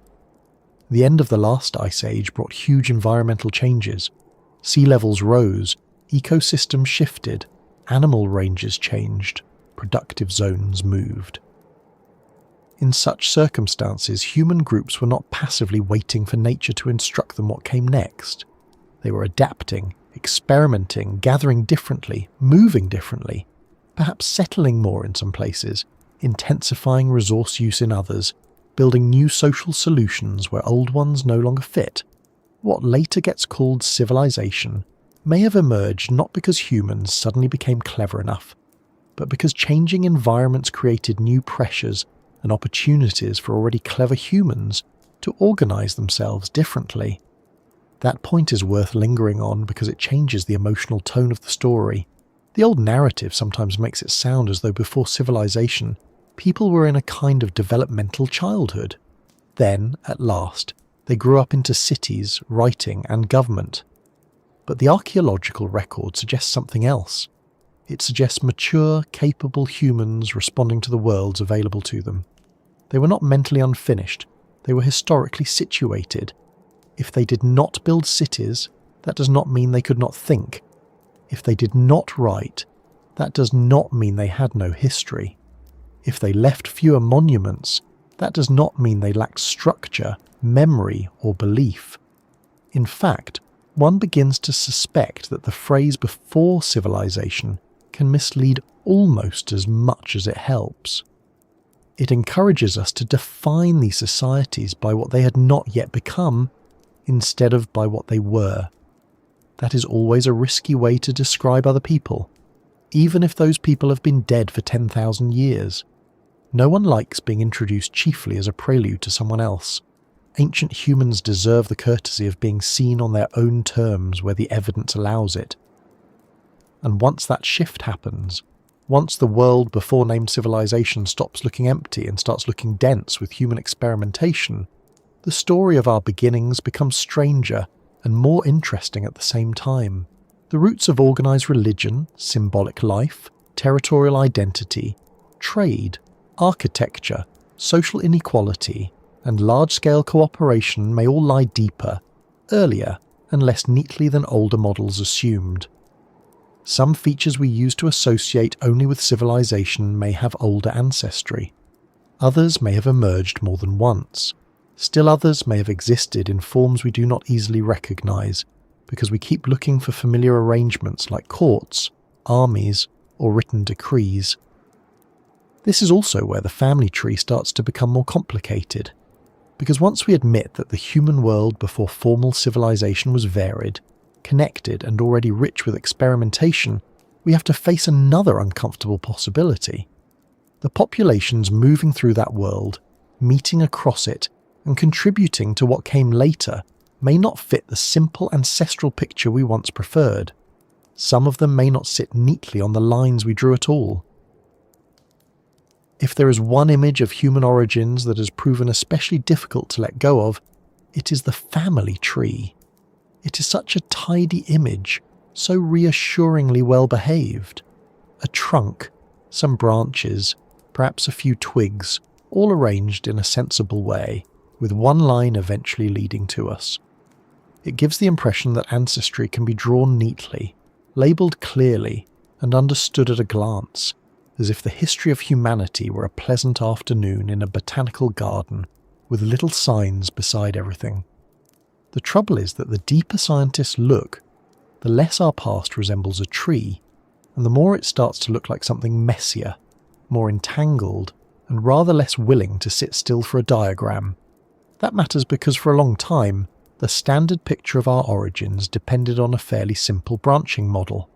[SPEAKER 1] The end of the last ice age brought huge environmental changes. Sea levels rose, ecosystems shifted, animal ranges changed, productive zones moved. In such circumstances, human groups were not passively waiting for nature to instruct them what came next. They were adapting, experimenting, gathering differently, moving differently, perhaps settling more in some places, intensifying resource use in others, building new social solutions where old ones no longer fit. What later gets called civilization may have emerged not because humans suddenly became clever enough, but because changing environments created new pressures and opportunities for already clever humans to organize themselves differently. That point is worth lingering on because it changes the emotional tone of the story. The old narrative sometimes makes it sound as though before civilization, people were in a kind of developmental childhood. Then, at last, they grew up into cities, writing, and government. But the archaeological record suggests something else. It suggests mature, capable humans responding to the worlds available to them. They were not mentally unfinished, they were historically situated. If they did not build cities, that does not mean they could not think. If they did not write, that does not mean they had no history. If they left fewer monuments, that does not mean they lacked structure, memory, or belief. In fact, one begins to suspect that the phrase before civilization can mislead almost as much as it helps. It encourages us to define these societies by what they had not yet become, instead of by what they were. That is always a risky way to describe other people, even if those people have been dead for 10,000 years. No one likes being introduced chiefly as a prelude to someone else. Ancient humans deserve the courtesy of being seen on their own terms where the evidence allows it. And once that shift happens, once the world before named civilization stops looking empty and starts looking dense with human experimentation, the story of our beginnings becomes stranger and more interesting at the same time. The roots of organised religion, symbolic life, territorial identity, trade, architecture, social inequality, and large-scale cooperation may all lie deeper, earlier, and less neatly than older models assumed. Some features we use to associate only with civilization may have older ancestry. Others may have emerged more than once. Still others may have existed in forms we do not easily recognise, because we keep looking for familiar arrangements like courts, armies, or written decrees. This is also where the family tree starts to become more complicated, because once we admit that the human world before formal civilization was varied, connected, and already rich with experimentation, we have to face another uncomfortable possibility. The populations moving through that world, meeting across it, and contributing to what came later may not fit the simple ancestral picture we once preferred. Some of them may not sit neatly on the lines we drew at all. If there is one image of human origins that has proven especially difficult to let go of, it is the family tree. It is such a tidy image, so reassuringly well behaved. A trunk, some branches, perhaps a few twigs, all arranged in a sensible way, with one line eventually leading to us. It gives the impression that ancestry can be drawn neatly, labelled clearly, and understood at a glance, as if the history of humanity were a pleasant afternoon in a botanical garden, with little signs beside everything. The trouble is that the deeper scientists look, the less our past resembles a tree, and the more it starts to look like something messier, more entangled, and rather less willing to sit still for a diagram. That matters because for a long time, the standard picture of our origins depended on a fairly simple branching model.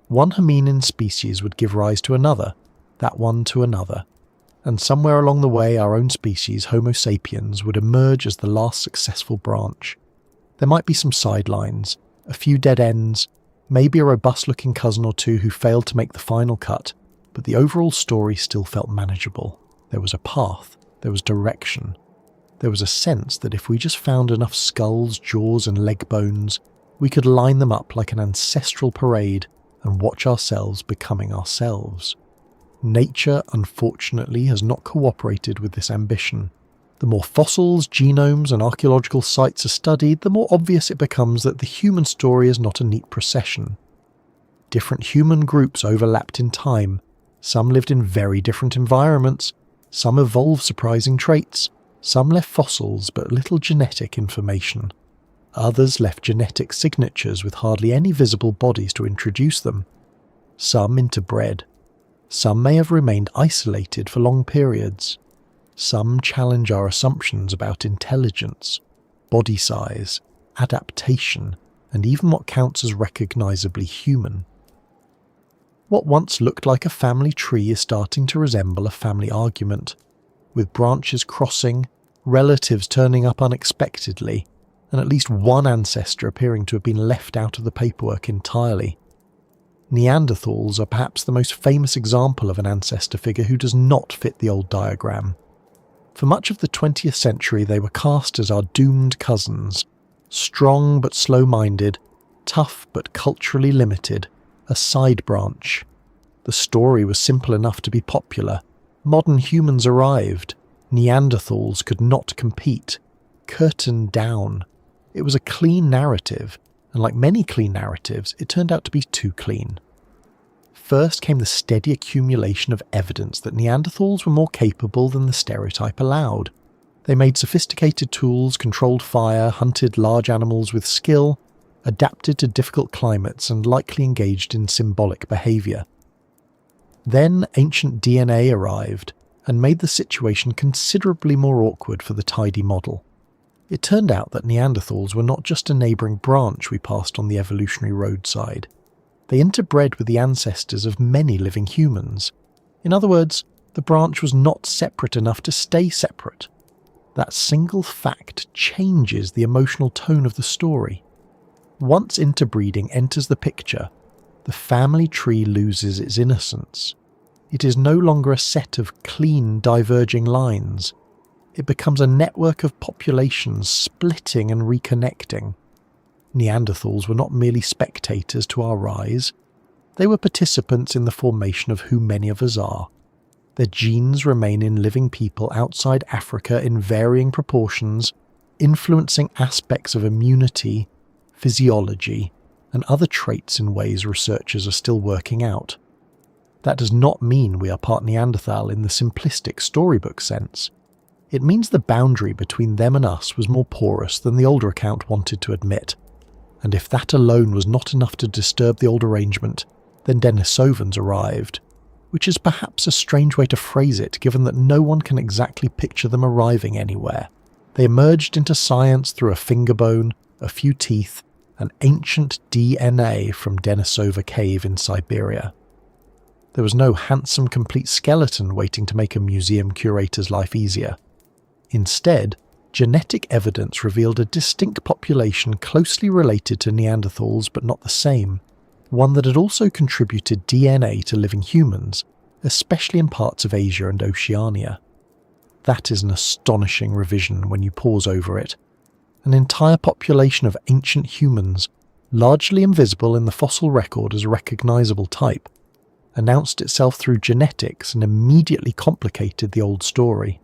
[SPEAKER 1] One hominin species would give rise to another, that one to another, and somewhere along the way our own species, Homo sapiens, would emerge as the last successful branch. There might be some sidelines, a few dead ends, maybe a robust-looking cousin or two who failed to make the final cut, but the overall story still felt manageable. There was a path, there was direction. There was a sense that if we just found enough skulls, jaws and leg bones, we could line them up like an ancestral parade and watch ourselves becoming ourselves. Nature, unfortunately, has not cooperated with this ambition. The more fossils, genomes and archaeological sites are studied, the more obvious it becomes that the human story is not a neat procession. Different human groups overlapped in time. Some lived in very different environments. Some evolved surprising traits. Some left fossils but little genetic information. Others left genetic signatures with hardly any visible bodies to introduce them. Some interbred. Some may have remained isolated for long periods. Some challenge our assumptions about intelligence, body size, adaptation, and even what counts as recognisably human. What once looked like a family tree is starting to resemble a family argument, with branches crossing, relatives turning up unexpectedly, and at least one ancestor appearing to have been left out of the paperwork entirely. Neanderthals are perhaps the most famous example of an ancestor figure who does not fit the old diagram. For much of the 20th century they were cast as our doomed cousins, strong but slow-minded, tough but culturally limited, a side branch, The story was simple enough to be popular. Modern humans arrived. Neanderthals could not compete. Curtain down. It was a clean narrative, and like many clean narratives, it turned out to be too clean. First came the steady accumulation of evidence that Neanderthals were more capable than the stereotype allowed. They made sophisticated tools, controlled fire, hunted large animals with skill, adapted to difficult climates, and likely engaged in symbolic behaviour. Then ancient DNA arrived and made the situation considerably more awkward for the tidy model. It turned out that Neanderthals were not just a neighbouring branch we passed on the evolutionary roadside. They interbred with the ancestors of many living humans. In other words, the branch was not separate enough to stay separate. That single fact changes the emotional tone of the story. Once interbreeding enters the picture, the family tree loses its innocence. It is no longer a set of clean, diverging lines. It becomes a network of populations splitting and reconnecting. Neanderthals were not merely spectators to our rise. They were participants in the formation of who many of us are. Their genes remain in living people outside Africa in varying proportions, influencing aspects of immunity, physiology, and other traits in ways researchers are still working out. That does not mean we are part Neanderthal in the simplistic storybook sense. It means the boundary between them and us was more porous than the older account wanted to admit. And if that alone was not enough to disturb the old arrangement, then Denisovans arrived, which is perhaps a strange way to phrase it given that no one can exactly picture them arriving anywhere. They emerged into science through a finger bone, a few teeth, and ancient DNA from Denisova Cave in Siberia. There was no handsome complete skeleton waiting to make a museum curator's life easier. Instead, genetic evidence revealed a distinct population closely related to Neanderthals but not the same, one that had also contributed DNA to living humans, especially in parts of Asia and Oceania. That is an astonishing revision when you pause over it. An entire population of ancient humans, largely invisible in the fossil record as a recognisable type, announced itself through genetics and immediately complicated the old story.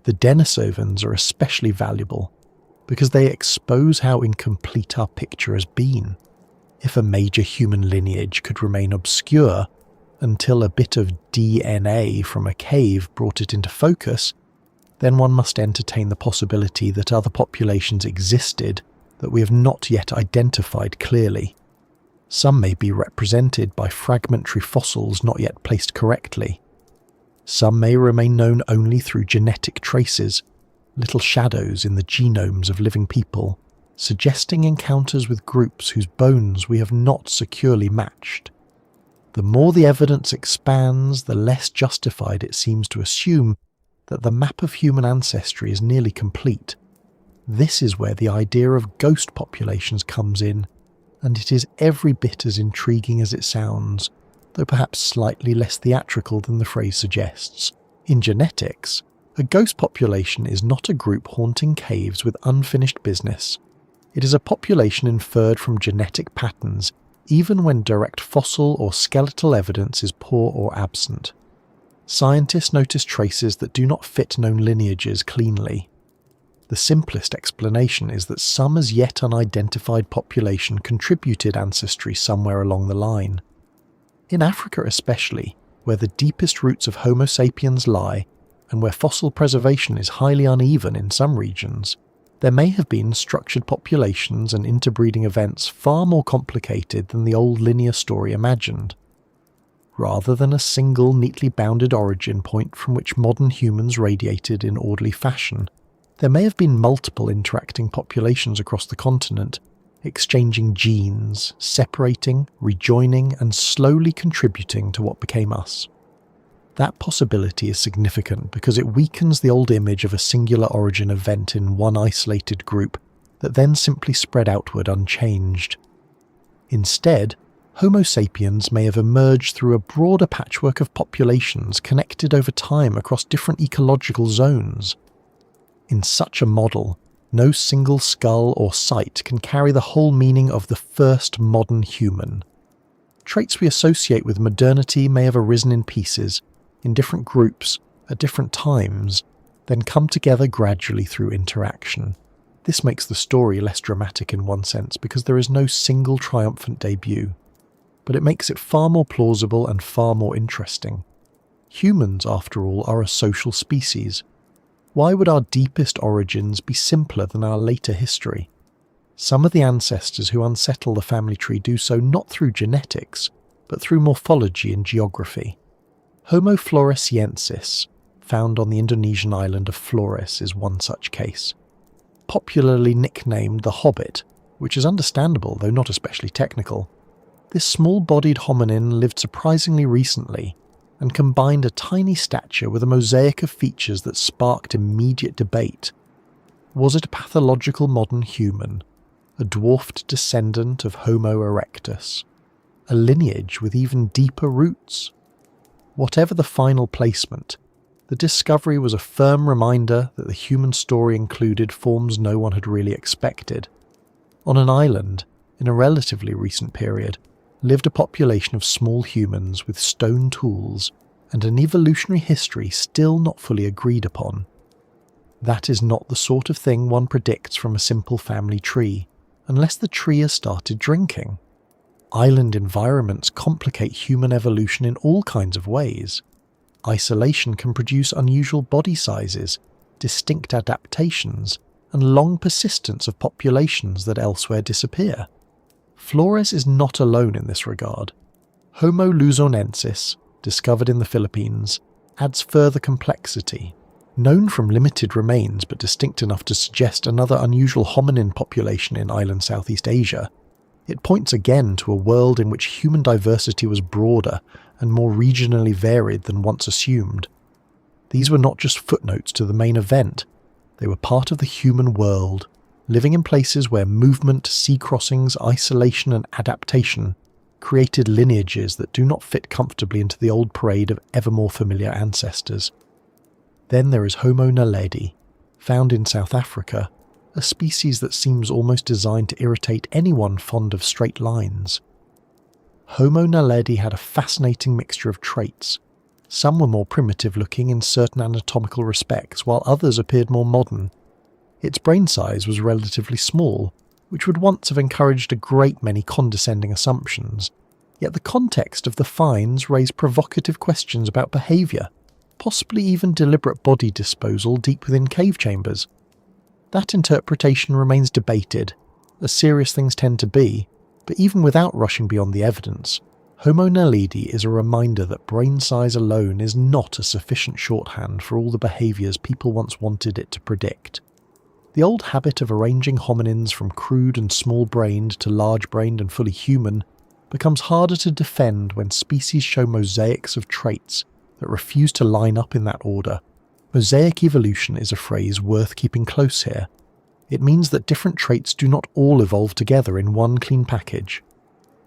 [SPEAKER 1] The Denisovans are especially valuable because they expose how incomplete our picture has been. If a major human lineage could remain obscure until a bit of DNA from a cave brought it into focus, then one must entertain the possibility that other populations existed that we have not yet identified clearly. Some may be represented by fragmentary fossils not yet placed correctly. Some may remain known only through genetic traces, little shadows in the genomes of living people, suggesting encounters with groups whose bones we have not securely matched. The more the evidence expands, the less justified it seems to assume that the map of human ancestry is nearly complete. This is where the idea of ghost populations comes in, and it is every bit as intriguing as it sounds, though perhaps slightly less theatrical than the phrase suggests. In genetics, a ghost population is not a group haunting caves with unfinished business. It is a population inferred from genetic patterns, even when direct fossil or skeletal evidence is poor or absent. Scientists notice traces that do not fit known lineages cleanly. The simplest explanation is that some as yet unidentified population contributed ancestry somewhere along the line. In Africa especially, where the deepest roots of Homo sapiens lie, and where fossil preservation is highly uneven in some regions, there may have been structured populations and interbreeding events far more complicated than the old linear story imagined. Rather than a single neatly bounded origin point from which modern humans radiated in orderly fashion, there may have been multiple interacting populations across the continent, exchanging genes, separating, rejoining, and slowly contributing to what became us. That possibility is significant because it weakens the old image of a singular origin event in one isolated group that then simply spread outward unchanged. Instead, Homo sapiens may have emerged through a broader patchwork of populations connected over time across different ecological zones. In such a model, no single skull or site can carry the whole meaning of the first modern human. Traits we associate with modernity may have arisen in pieces, in different groups, at different times, then come together gradually through interaction. This makes the story less dramatic in one sense because there is no single triumphant debut, but it makes it far more plausible and far more interesting. Humans, after all, are a social species. Why would our deepest origins be simpler than our later history? Some of the ancestors who unsettle the family tree do so not through genetics, but through morphology and geography. Homo floresiensis, found on the Indonesian island of Flores, is one such case. Popularly nicknamed the Hobbit, which is understandable though not especially technical, this small-bodied hominin lived surprisingly recently and combined a tiny stature with a mosaic of features that sparked immediate debate. Was it a pathological modern human, a dwarfed descendant of Homo erectus, a lineage with even deeper roots? Whatever the final placement, the discovery was a firm reminder that the human story included forms no one had really expected. On an island, in a relatively recent period, lived a population of small humans with stone tools and an evolutionary history still not fully agreed upon. That is not the sort of thing one predicts from a simple family tree, unless the tree has started drinking. Island environments complicate human evolution in all kinds of ways. Isolation can produce unusual body sizes, distinct adaptations, and long persistence of populations that elsewhere disappear. Flores is not alone in this regard. Homo luzonensis, discovered in the Philippines, adds further complexity. Known from limited remains but distinct enough to suggest another unusual hominin population in island Southeast Asia, it points again to a world in which human diversity was broader and more regionally varied than once assumed. These were not just footnotes to the main event, they were part of the human world, living in places where movement, sea crossings, isolation and adaptation created lineages that do not fit comfortably into the old parade of ever more familiar ancestors. Then there is Homo naledi, found in South Africa, a species that seems almost designed to irritate anyone fond of straight lines. Homo naledi had a fascinating mixture of traits. Some were more primitive looking in certain anatomical respects, while others appeared more modern. Its brain size was relatively small, which would once have encouraged a great many condescending assumptions, yet the context of the finds raised provocative questions about behaviour, possibly even deliberate body disposal deep within cave chambers. That interpretation remains debated, as serious things tend to be, but even without rushing beyond the evidence, Homo naledi is a reminder that brain size alone is not a sufficient shorthand for all the behaviours people once wanted it to predict. The old habit of arranging hominins from crude and small-brained to large-brained and fully human becomes harder to defend when species show mosaics of traits that refuse to line up in that order. Mosaic evolution is a phrase worth keeping close here. It means that different traits do not all evolve together in one clean package.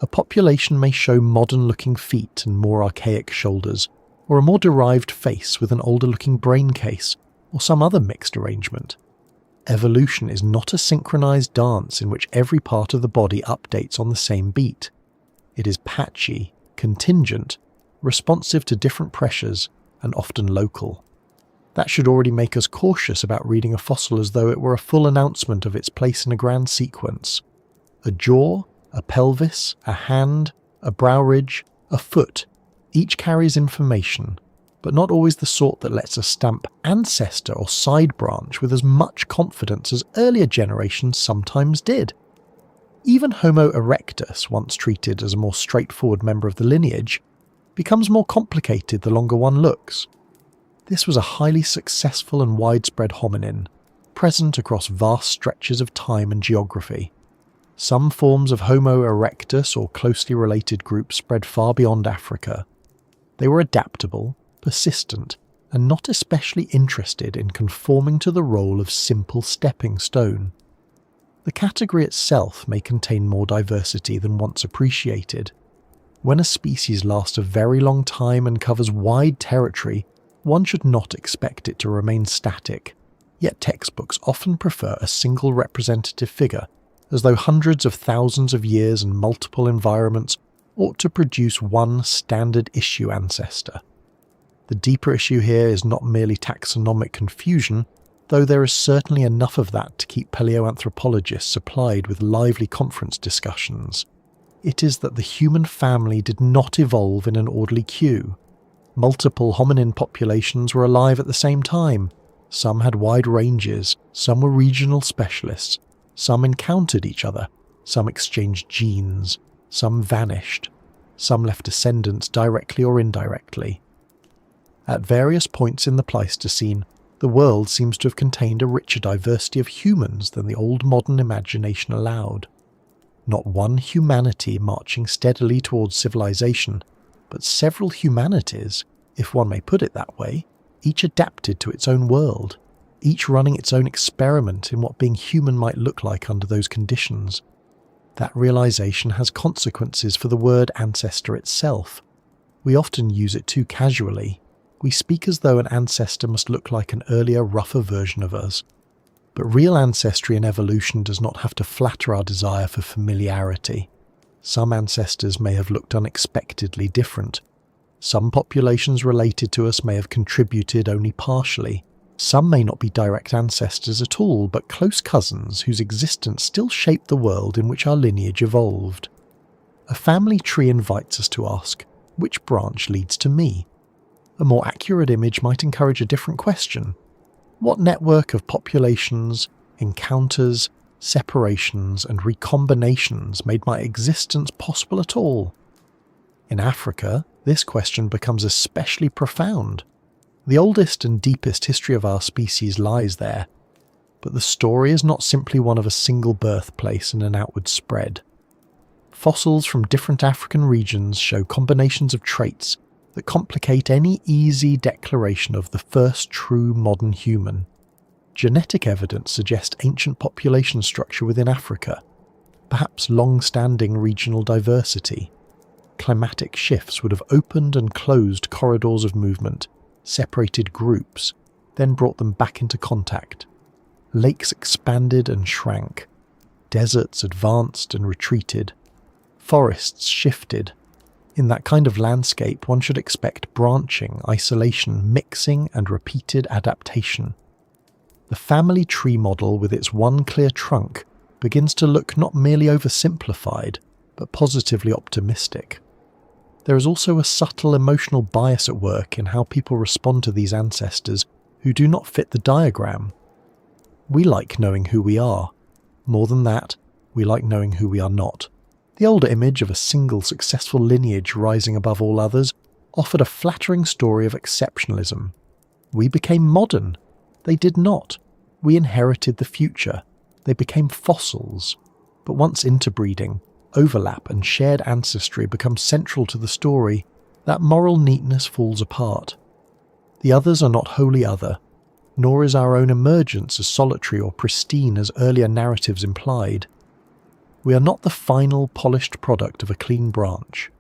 [SPEAKER 1] A population may show modern-looking feet and more archaic shoulders, or a more derived face with an older-looking brain case, or some other mixed arrangement. Evolution is not a synchronized dance in which every part of the body updates on the same beat. It is patchy, contingent, responsive to different pressures, and often local. That should already make us cautious about reading a fossil as though it were a full announcement of its place in a grand sequence. A jaw, a pelvis, a hand, a brow ridge, a foot, each carries information, but not always the sort that lets us stamp ancestor or side branch with as much confidence as earlier generations sometimes did. Even Homo erectus, once treated as a more straightforward member of the lineage, becomes more complicated the longer one looks. This was a highly successful and widespread hominin, present across vast stretches of time and geography. Some forms of Homo erectus or closely related groups spread far beyond Africa. They were adaptable, persistent, and not especially interested in conforming to the role of simple stepping stone. The category itself may contain more diversity than once appreciated. When a species lasts a very long time and covers wide territory, one should not expect it to remain static, yet textbooks often prefer a single representative figure, as though hundreds of thousands of years and multiple environments ought to produce one standard issue ancestor. The deeper issue here is not merely taxonomic confusion, though there is certainly enough of that to keep paleoanthropologists supplied with lively conference discussions. It is that the human family did not evolve in an orderly queue. Multiple hominin populations were alive at the same time. Some had wide ranges, some were regional specialists, some encountered each other, some exchanged genes, some vanished, some left descendants directly or indirectly. At various points in the Pleistocene, the world seems to have contained a richer diversity of humans than the old modern imagination allowed. Not one humanity marching steadily towards civilization, but several humanities, if one may put it that way, each adapted to its own world, each running its own experiment in what being human might look like under those conditions. That realization has consequences for the word ancestor itself. We often use it too casually. We speak as though an ancestor must look like an earlier, rougher version of us. But real ancestry and evolution does not have to flatter our desire for familiarity. Some ancestors may have looked unexpectedly different. Some populations related to us may have contributed only partially. Some may not be direct ancestors at all, but close cousins whose existence still shaped the world in which our lineage evolved. A family tree invites us to ask, which branch leads to me? A more accurate image might encourage a different question. What network of populations, encounters, separations, and recombinations made my existence possible at all? In Africa, this question becomes especially profound. The oldest and deepest history of our species lies there, but the story is not simply one of a single birthplace and an outward spread. Fossils from different African regions show combinations of traits that complicate any easy declaration of the first true modern human. Genetic evidence suggests ancient population structure within Africa, perhaps long-standing regional diversity. Climatic shifts would have opened and closed corridors of movement, separated groups, then brought them back into contact. Lakes expanded and shrank. Deserts advanced and retreated. Forests shifted. In that kind of landscape, one should expect branching, isolation, mixing, and repeated adaptation. The family tree model with its one clear trunk begins to look not merely oversimplified, but positively optimistic. There is also a subtle emotional bias at work in how people respond to these ancestors who do not fit the diagram. We like knowing who we are. More than that, we like knowing who we are not. The older image of a single successful lineage rising above all others offered a flattering story of exceptionalism. We became modern. They did not. We inherited the future. They became fossils. But once interbreeding, overlap and shared ancestry become central to the story, that moral neatness falls apart. The others are not wholly other, nor is our own emergence as solitary or pristine as earlier narratives implied. We are not the final polished product of a clean branch.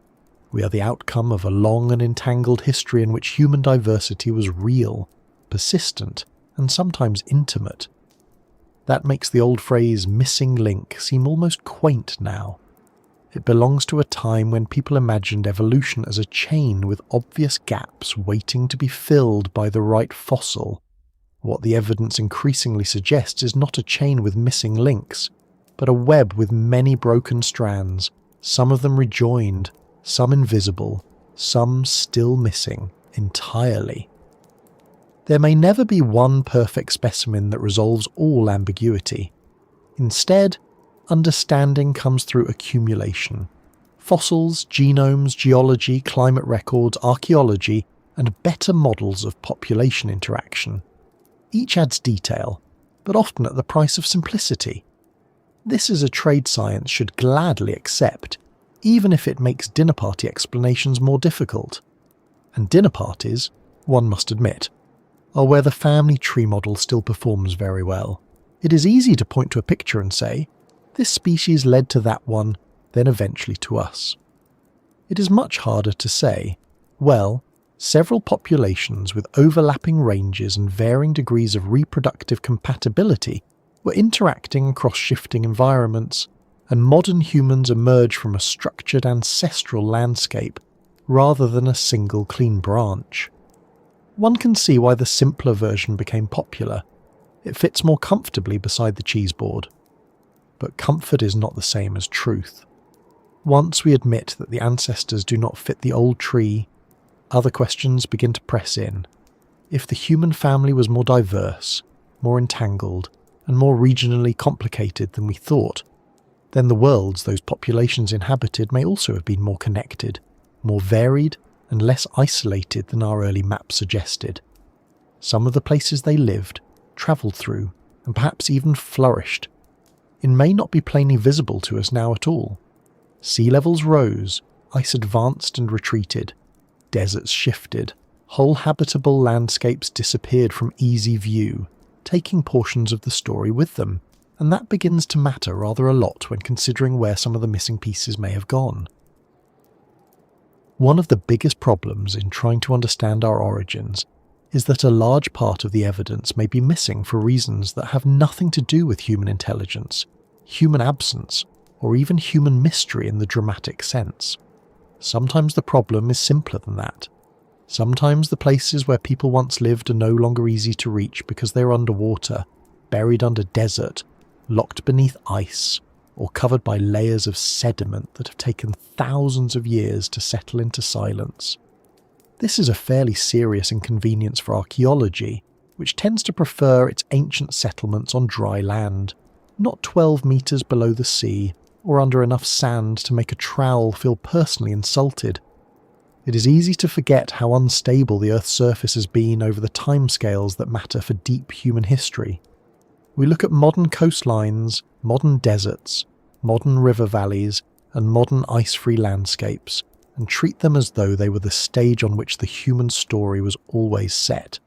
[SPEAKER 1] We are the outcome of a long and entangled history in which human diversity was real, persistent, and sometimes intimate. That makes the old phrase missing link seem almost quaint now. It belongs to a time when people imagined evolution as a chain with obvious gaps waiting to be filled by the right fossil. What the evidence increasingly suggests is not a chain with missing links, but a web with many broken strands, some of them rejoined, some invisible, some still missing entirely. There may never be one perfect specimen that resolves all ambiguity. Instead, understanding comes through accumulation. Fossils, genomes, geology, climate records, archaeology, and better models of population interaction. Each adds detail, but often at the price of simplicity. This is a trade science should gladly accept, even if it makes dinner party explanations more difficult. And dinner parties, one must admit, are where the family tree model still performs very well. It is easy to point to a picture and say, this species led to that one, then eventually to us. It is much harder to say, well, several populations with overlapping ranges and varying degrees of reproductive compatibility were interacting across shifting environments, and modern humans emerge from a structured ancestral landscape rather than a single clean branch. One can see why the simpler version became popular. It fits more comfortably beside the cheese board. But comfort is not the same as truth. Once we admit that the ancestors do not fit the old tree, other questions begin to press in. If the human family was more diverse, more entangled, and more regionally complicated than we thought, then the worlds those populations inhabited may also have been more connected, more varied, and less isolated than our early maps suggested. Some of the places they lived, travelled through, and perhaps even flourished, it may not be plainly visible to us now at all. Sea levels rose, ice advanced and retreated, deserts shifted, whole habitable landscapes disappeared from easy view, taking portions of the story with them, and that begins to matter rather a lot when considering where some of the missing pieces may have gone. One of the biggest problems in trying to understand our origins is that a large part of the evidence may be missing for reasons that have nothing to do with human intelligence, human absence, or even human mystery in the dramatic sense. Sometimes the problem is simpler than that. Sometimes the places where people once lived are no longer easy to reach because they are underwater, buried under desert, locked beneath ice, or covered by layers of sediment that have taken thousands of years to settle into silence. This is a fairly serious inconvenience for archaeology, which tends to prefer its ancient settlements on dry land, not 12 metres below the sea, or under enough sand to make a trowel feel personally insulted. It is easy to forget how unstable the Earth's surface has been over the timescales that matter for deep human history. We look at modern coastlines, modern deserts, modern river valleys, and modern ice-free landscapes, and treat them as though they were the stage on which the human story was always set.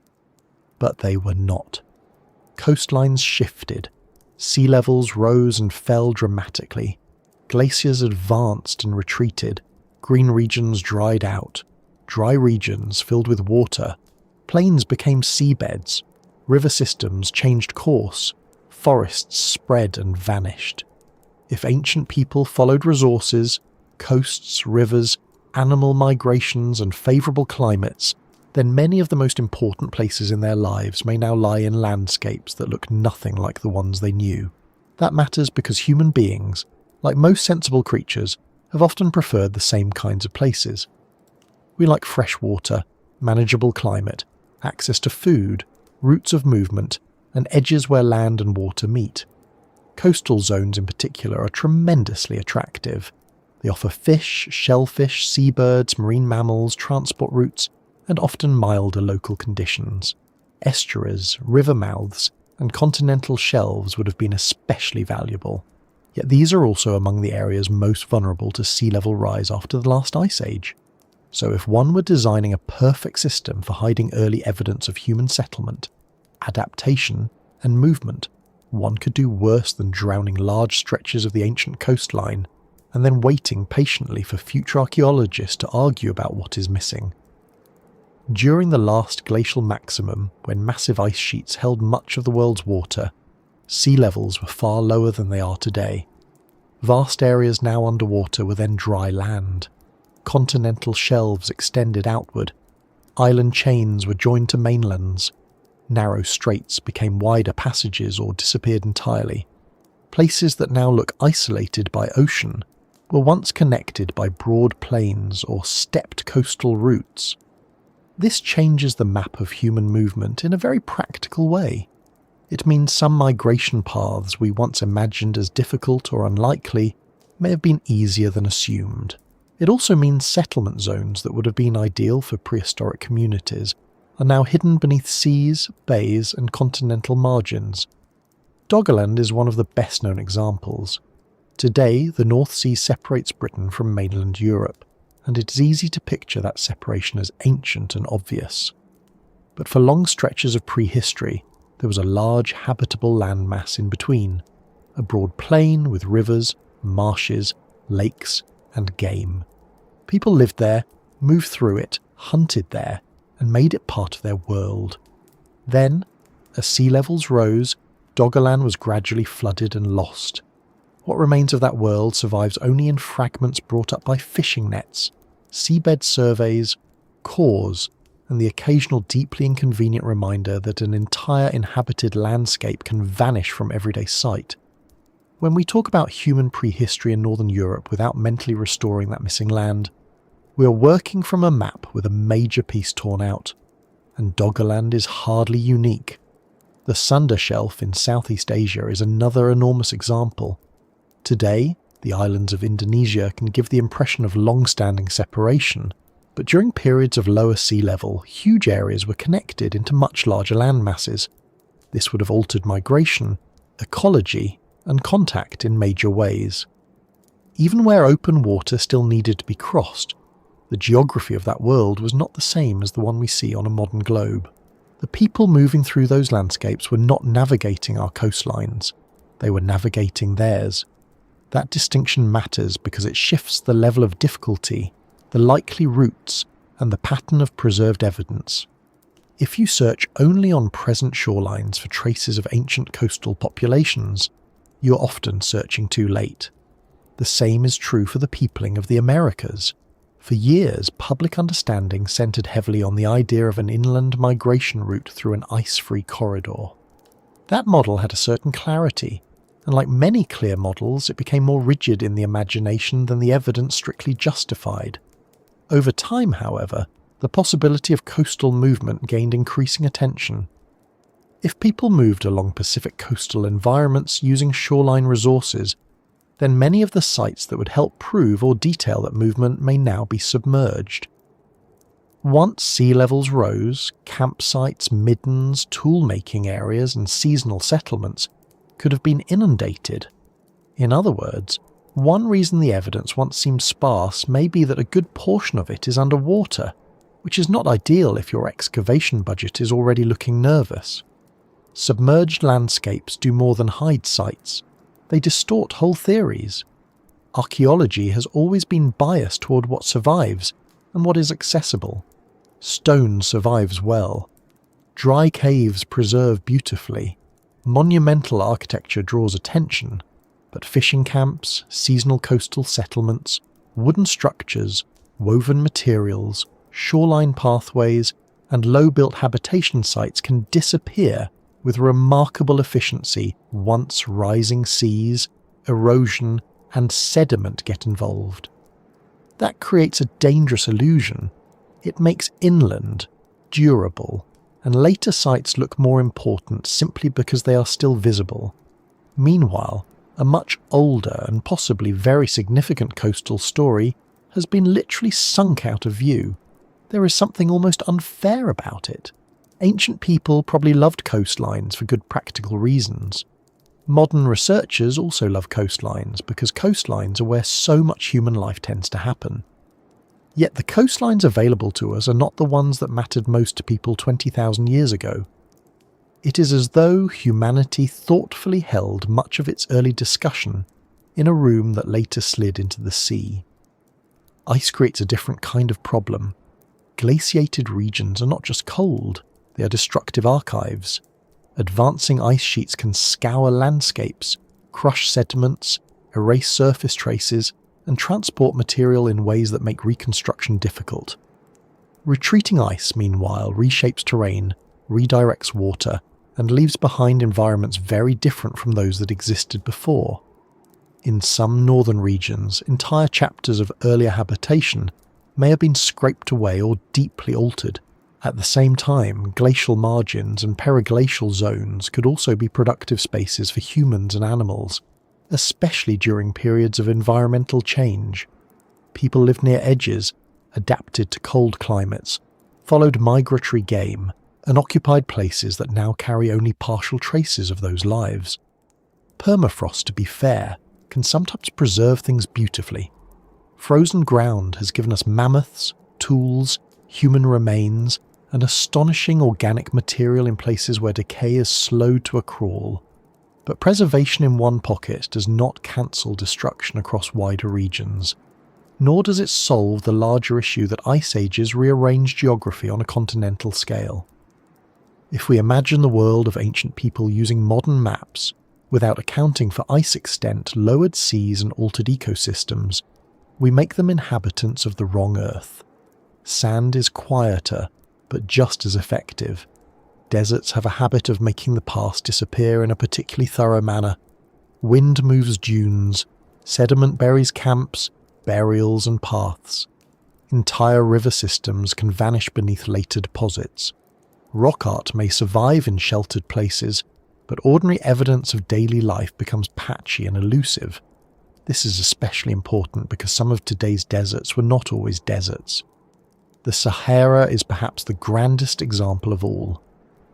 [SPEAKER 1] But they were not. Coastlines shifted. Sea levels rose and fell dramatically. Glaciers advanced and retreated. Green regions dried out. Dry regions filled with water. Plains became seabeds. River systems changed course. Forests spread and vanished. If ancient people followed resources, coasts, rivers, animal migrations, and favourable climates, then many of the most important places in their lives may now lie in landscapes that look nothing like the ones they knew. That matters because human beings, like most sensible creatures, have often preferred the same kinds of places. We like fresh water, manageable climate, access to food, routes of movement, and edges where land and water meet. Coastal zones in particular are tremendously attractive. They offer fish, shellfish, seabirds, marine mammals, transport routes, and often milder local conditions. Estuaries, river mouths, and continental shelves would have been especially valuable. Yet these are also among the areas most vulnerable to sea level rise after the last ice age. So if one were designing a perfect system for hiding early evidence of human settlement, adaptation, and movement, one could do worse than drowning large stretches of the ancient coastline and then waiting patiently for future archaeologists to argue about what is missing. During the last glacial maximum, when massive ice sheets held much of the world's water, sea levels were far lower than they are today. Vast areas now underwater were then dry land. Continental shelves extended outward. Island chains were joined to mainlands. Narrow straits became wider passages or disappeared entirely. Places that now look isolated by ocean were once connected by broad plains or stepped coastal routes. This changes the map of human movement in a very practical way. It means some migration paths we once imagined as difficult or unlikely may have been easier than assumed. It also means settlement zones that would have been ideal for prehistoric communities are now hidden beneath seas, bays, and continental margins. Doggerland is one of the best-known examples. Today, the North Sea separates Britain from mainland Europe, and it is easy to picture that separation as ancient and obvious. But for long stretches of prehistory, there was a large habitable landmass in between, a broad plain with rivers, marshes, lakes, and game. People lived there, moved through it, hunted there, and made it part of their world. Then, as sea levels rose, Doggerland was gradually flooded and lost. What remains of that world survives only in fragments brought up by fishing nets, seabed surveys, cores, and the occasional deeply inconvenient reminder that an entire inhabited landscape can vanish from everyday sight. When we talk about human prehistory in Northern Europe without mentally restoring that missing land, we are working from a map with a major piece torn out, and Doggerland is hardly unique. The Sunda Shelf in Southeast Asia is another enormous example. Today, the islands of Indonesia can give the impression of long-standing separation, but during periods of lower sea level, huge areas were connected into much larger land masses. This would have altered migration, ecology, and contact in major ways. Even where open water still needed to be crossed, the geography of that world was not the same as the one we see on a modern globe. The people moving through those landscapes were not navigating our coastlines, they were navigating theirs. That distinction matters because it shifts the level of difficulty, the likely routes, and the pattern of preserved evidence. If you search only on present shorelines for traces of ancient coastal populations, you're often searching too late. The same is true for the peopling of the Americas. For years, public understanding centered heavily on the idea of an inland migration route through an ice-free corridor. That model had a certain clarity, and like many clear models, it became more rigid in the imagination than the evidence strictly justified. Over time, however, the possibility of coastal movement gained increasing attention. If people moved along Pacific coastal environments using shoreline resources, then many of the sites that would help prove or detail that movement may now be submerged. Once sea levels rose, campsites, middens, tool-making areas, and seasonal settlements could have been inundated. In other words, one reason the evidence once seemed sparse may be that a good portion of it is underwater, which is not ideal if your excavation budget is already looking nervous. Submerged landscapes do more than hide sites. They distort whole theories. Archaeology has always been biased toward what survives and what is accessible. Stone survives well. Dry caves preserve beautifully. Monumental architecture draws attention, but fishing camps, seasonal coastal settlements, wooden structures, woven materials, shoreline pathways, and low-built habitation sites can disappear with remarkable efficiency once rising seas, erosion, and sediment get involved. That creates a dangerous illusion. It makes inland durable, and later sites look more important simply because they are still visible. Meanwhile, a much older and possibly very significant coastal story has been literally sunk out of view. There is something almost unfair about it. Ancient people probably loved coastlines for good practical reasons. Modern researchers also love coastlines because coastlines are where so much human life tends to happen. Yet the coastlines available to us are not the ones that mattered most to people 20,000 years ago. It is as though humanity thoughtfully held much of its early discussion in a room that later slid into the sea. Ice creates a different kind of problem. Glaciated regions are not just cold, they are destructive archives. Advancing ice sheets can scour landscapes, crush sediments, erase surface traces, and transport material in ways that make reconstruction difficult. Retreating ice, meanwhile, reshapes terrain, redirects water, and leaves behind environments very different from those that existed before. In some northern regions, entire chapters of earlier habitation may have been scraped away or deeply altered. At the same time, glacial margins and periglacial zones could also be productive spaces for humans and animals, especially during periods of environmental change. People lived near edges, adapted to cold climates, followed migratory game, and occupied places that now carry only partial traces of those lives. Permafrost, to be fair, can sometimes preserve things beautifully. Frozen ground has given us mammoths, tools, human remains, and astonishing organic material in places where decay is slowed to a crawl. But preservation in one pocket does not cancel destruction across wider regions, nor does it solve the larger issue that ice ages rearrange geography on a continental scale. If we imagine the world of ancient people using modern maps, Without accounting for ice extent, lowered seas and altered ecosystems, we make them inhabitants of the wrong Earth. Sand is quieter, but just as effective. Deserts have a habit of making the past disappear in a particularly thorough manner. Wind moves dunes, sediment buries camps, burials and paths. Entire river systems can vanish beneath later deposits. Rock art may survive in sheltered places, but ordinary evidence of daily life becomes patchy and elusive. This is especially important because some of today's deserts were not always deserts. The Sahara is perhaps the grandest example of all.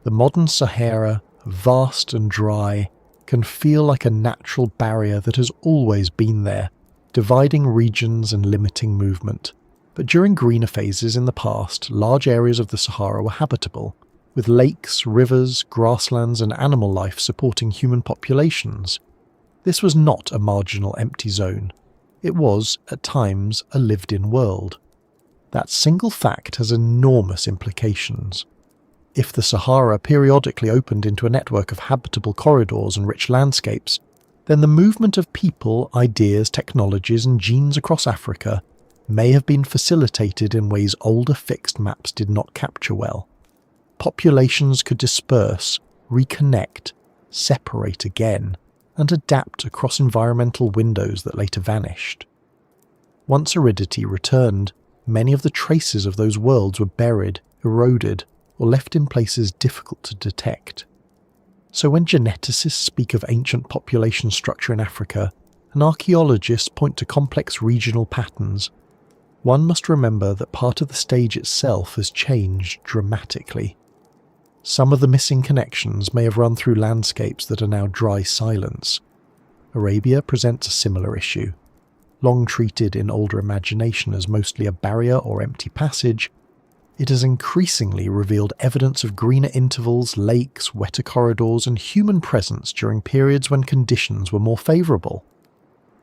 [SPEAKER 1] The modern Sahara, vast and dry, can feel like a natural barrier that has always been there, dividing regions and limiting movement. But during greener phases in the past, large areas of the Sahara were habitable, with lakes, rivers, grasslands and animal life supporting human populations. This was not a marginal empty zone. It was, at times, a lived-in world. That single fact has enormous implications. If the Sahara periodically opened into a network of habitable corridors and rich landscapes, then the movement of people, ideas, technologies and genes across Africa may have been facilitated in ways older fixed maps did not capture well. Populations could disperse, reconnect, separate again, and adapt across environmental windows that later vanished. Once aridity returned, many of the traces of those worlds were buried, eroded, or left in places difficult to detect. So when geneticists speak of ancient population structure in Africa, and archaeologists point to complex regional patterns, one must remember that part of the stage itself has changed dramatically. Some of the missing connections may have run through landscapes that are now dry silence. Arabia presents a similar issue. Long treated in older imagination as mostly a barrier or empty passage, it has increasingly revealed evidence of greener intervals, lakes, wetter corridors, and human presence during periods when conditions were more favourable.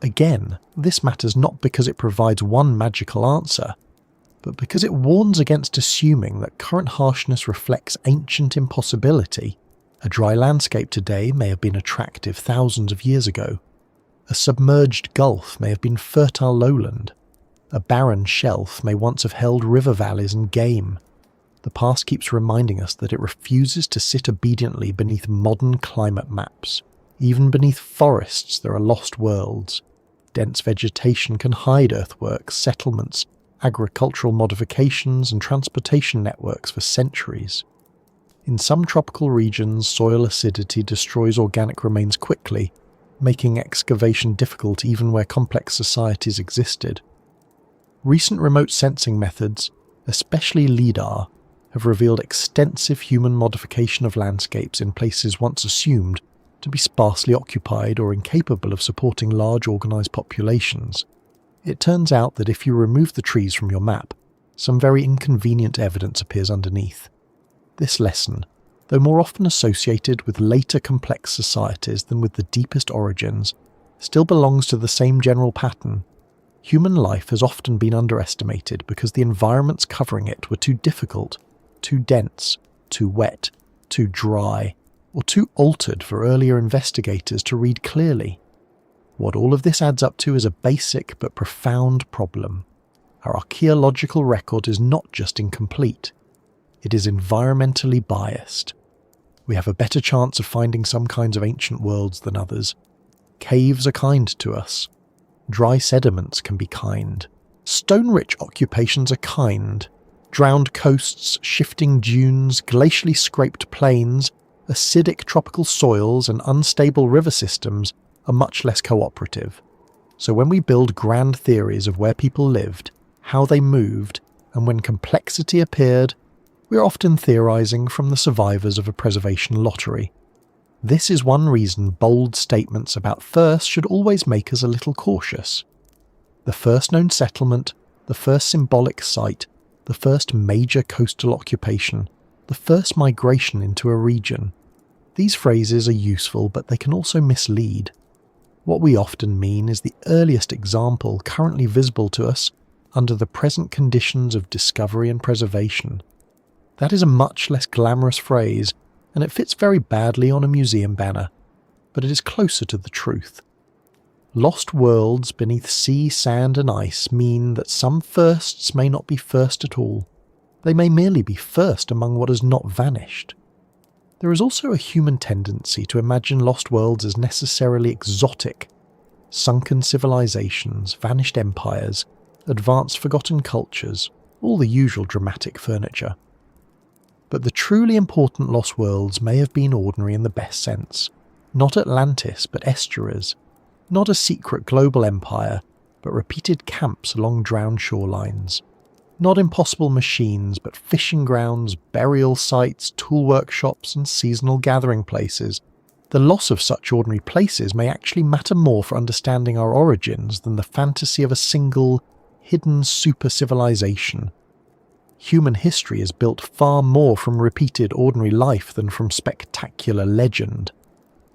[SPEAKER 1] Again, this matters not because it provides one magical answer, but because it warns against assuming that current harshness reflects ancient impossibility. A dry landscape today may have been attractive thousands of years ago. A submerged gulf may have been fertile lowland. A barren shelf may once have held river valleys and game. The past keeps reminding us that it refuses to sit obediently beneath modern climate maps. Even beneath forests there are lost worlds. Dense vegetation can hide earthworks, settlements, agricultural modifications and transportation networks for centuries. In some tropical regions, soil acidity destroys organic remains quickly, making excavation difficult even where complex societies existed. Recent remote sensing methods, especially LIDAR, have revealed extensive human modification of landscapes in places once assumed to be sparsely occupied or incapable of supporting large organised populations. It turns out that if you remove the trees from your map, some very inconvenient evidence appears underneath. This lesson, though more often associated with later complex societies than with the deepest origins, still belongs to the same general pattern. Human life has often been underestimated because the environments covering it were too difficult, too dense, too wet, too dry, or too altered for earlier investigators to read clearly. What all of this adds up to is a basic but profound problem. Our archaeological record is not just incomplete, it is environmentally biased. We have a better chance of finding some kinds of ancient worlds than others. Caves are kind to us. Dry sediments can be kind. Stone-rich occupations are kind. Drowned coasts, shifting dunes, glacially scraped plains, acidic tropical soils and unstable river systems are much less cooperative. So when we build grand theories of where people lived, how they moved, and when complexity appeared, we're often theorizing from the survivors of a preservation lottery. This is one reason bold statements about first should always make us a little cautious. The first known settlement, the first symbolic site, the first major coastal occupation, the first migration into a region. These phrases are useful, but they can also mislead. What we often mean is the earliest example currently visible to us under the present conditions of discovery and preservation. That is a much less glamorous phrase, and it fits very badly on a museum banner. but it is closer to the truth. Lost worlds beneath sea, sand and ice mean that some firsts may not be first at all. They may merely be first among what has not vanished. There is also a human tendency to imagine lost worlds as necessarily exotic. Sunken civilizations, vanished empires, advanced forgotten cultures, all the usual dramatic furniture. But the truly important lost worlds may have been ordinary in the best sense. Not Atlantis, but estuaries. Not a secret global empire, but repeated camps along drowned shorelines. Not impossible machines, but fishing grounds, burial sites, tool workshops, and seasonal gathering places. The loss of such ordinary places may actually matter more for understanding our origins than the fantasy of a single, hidden super-civilization. Human history is built far more from repeated ordinary life than from spectacular legend.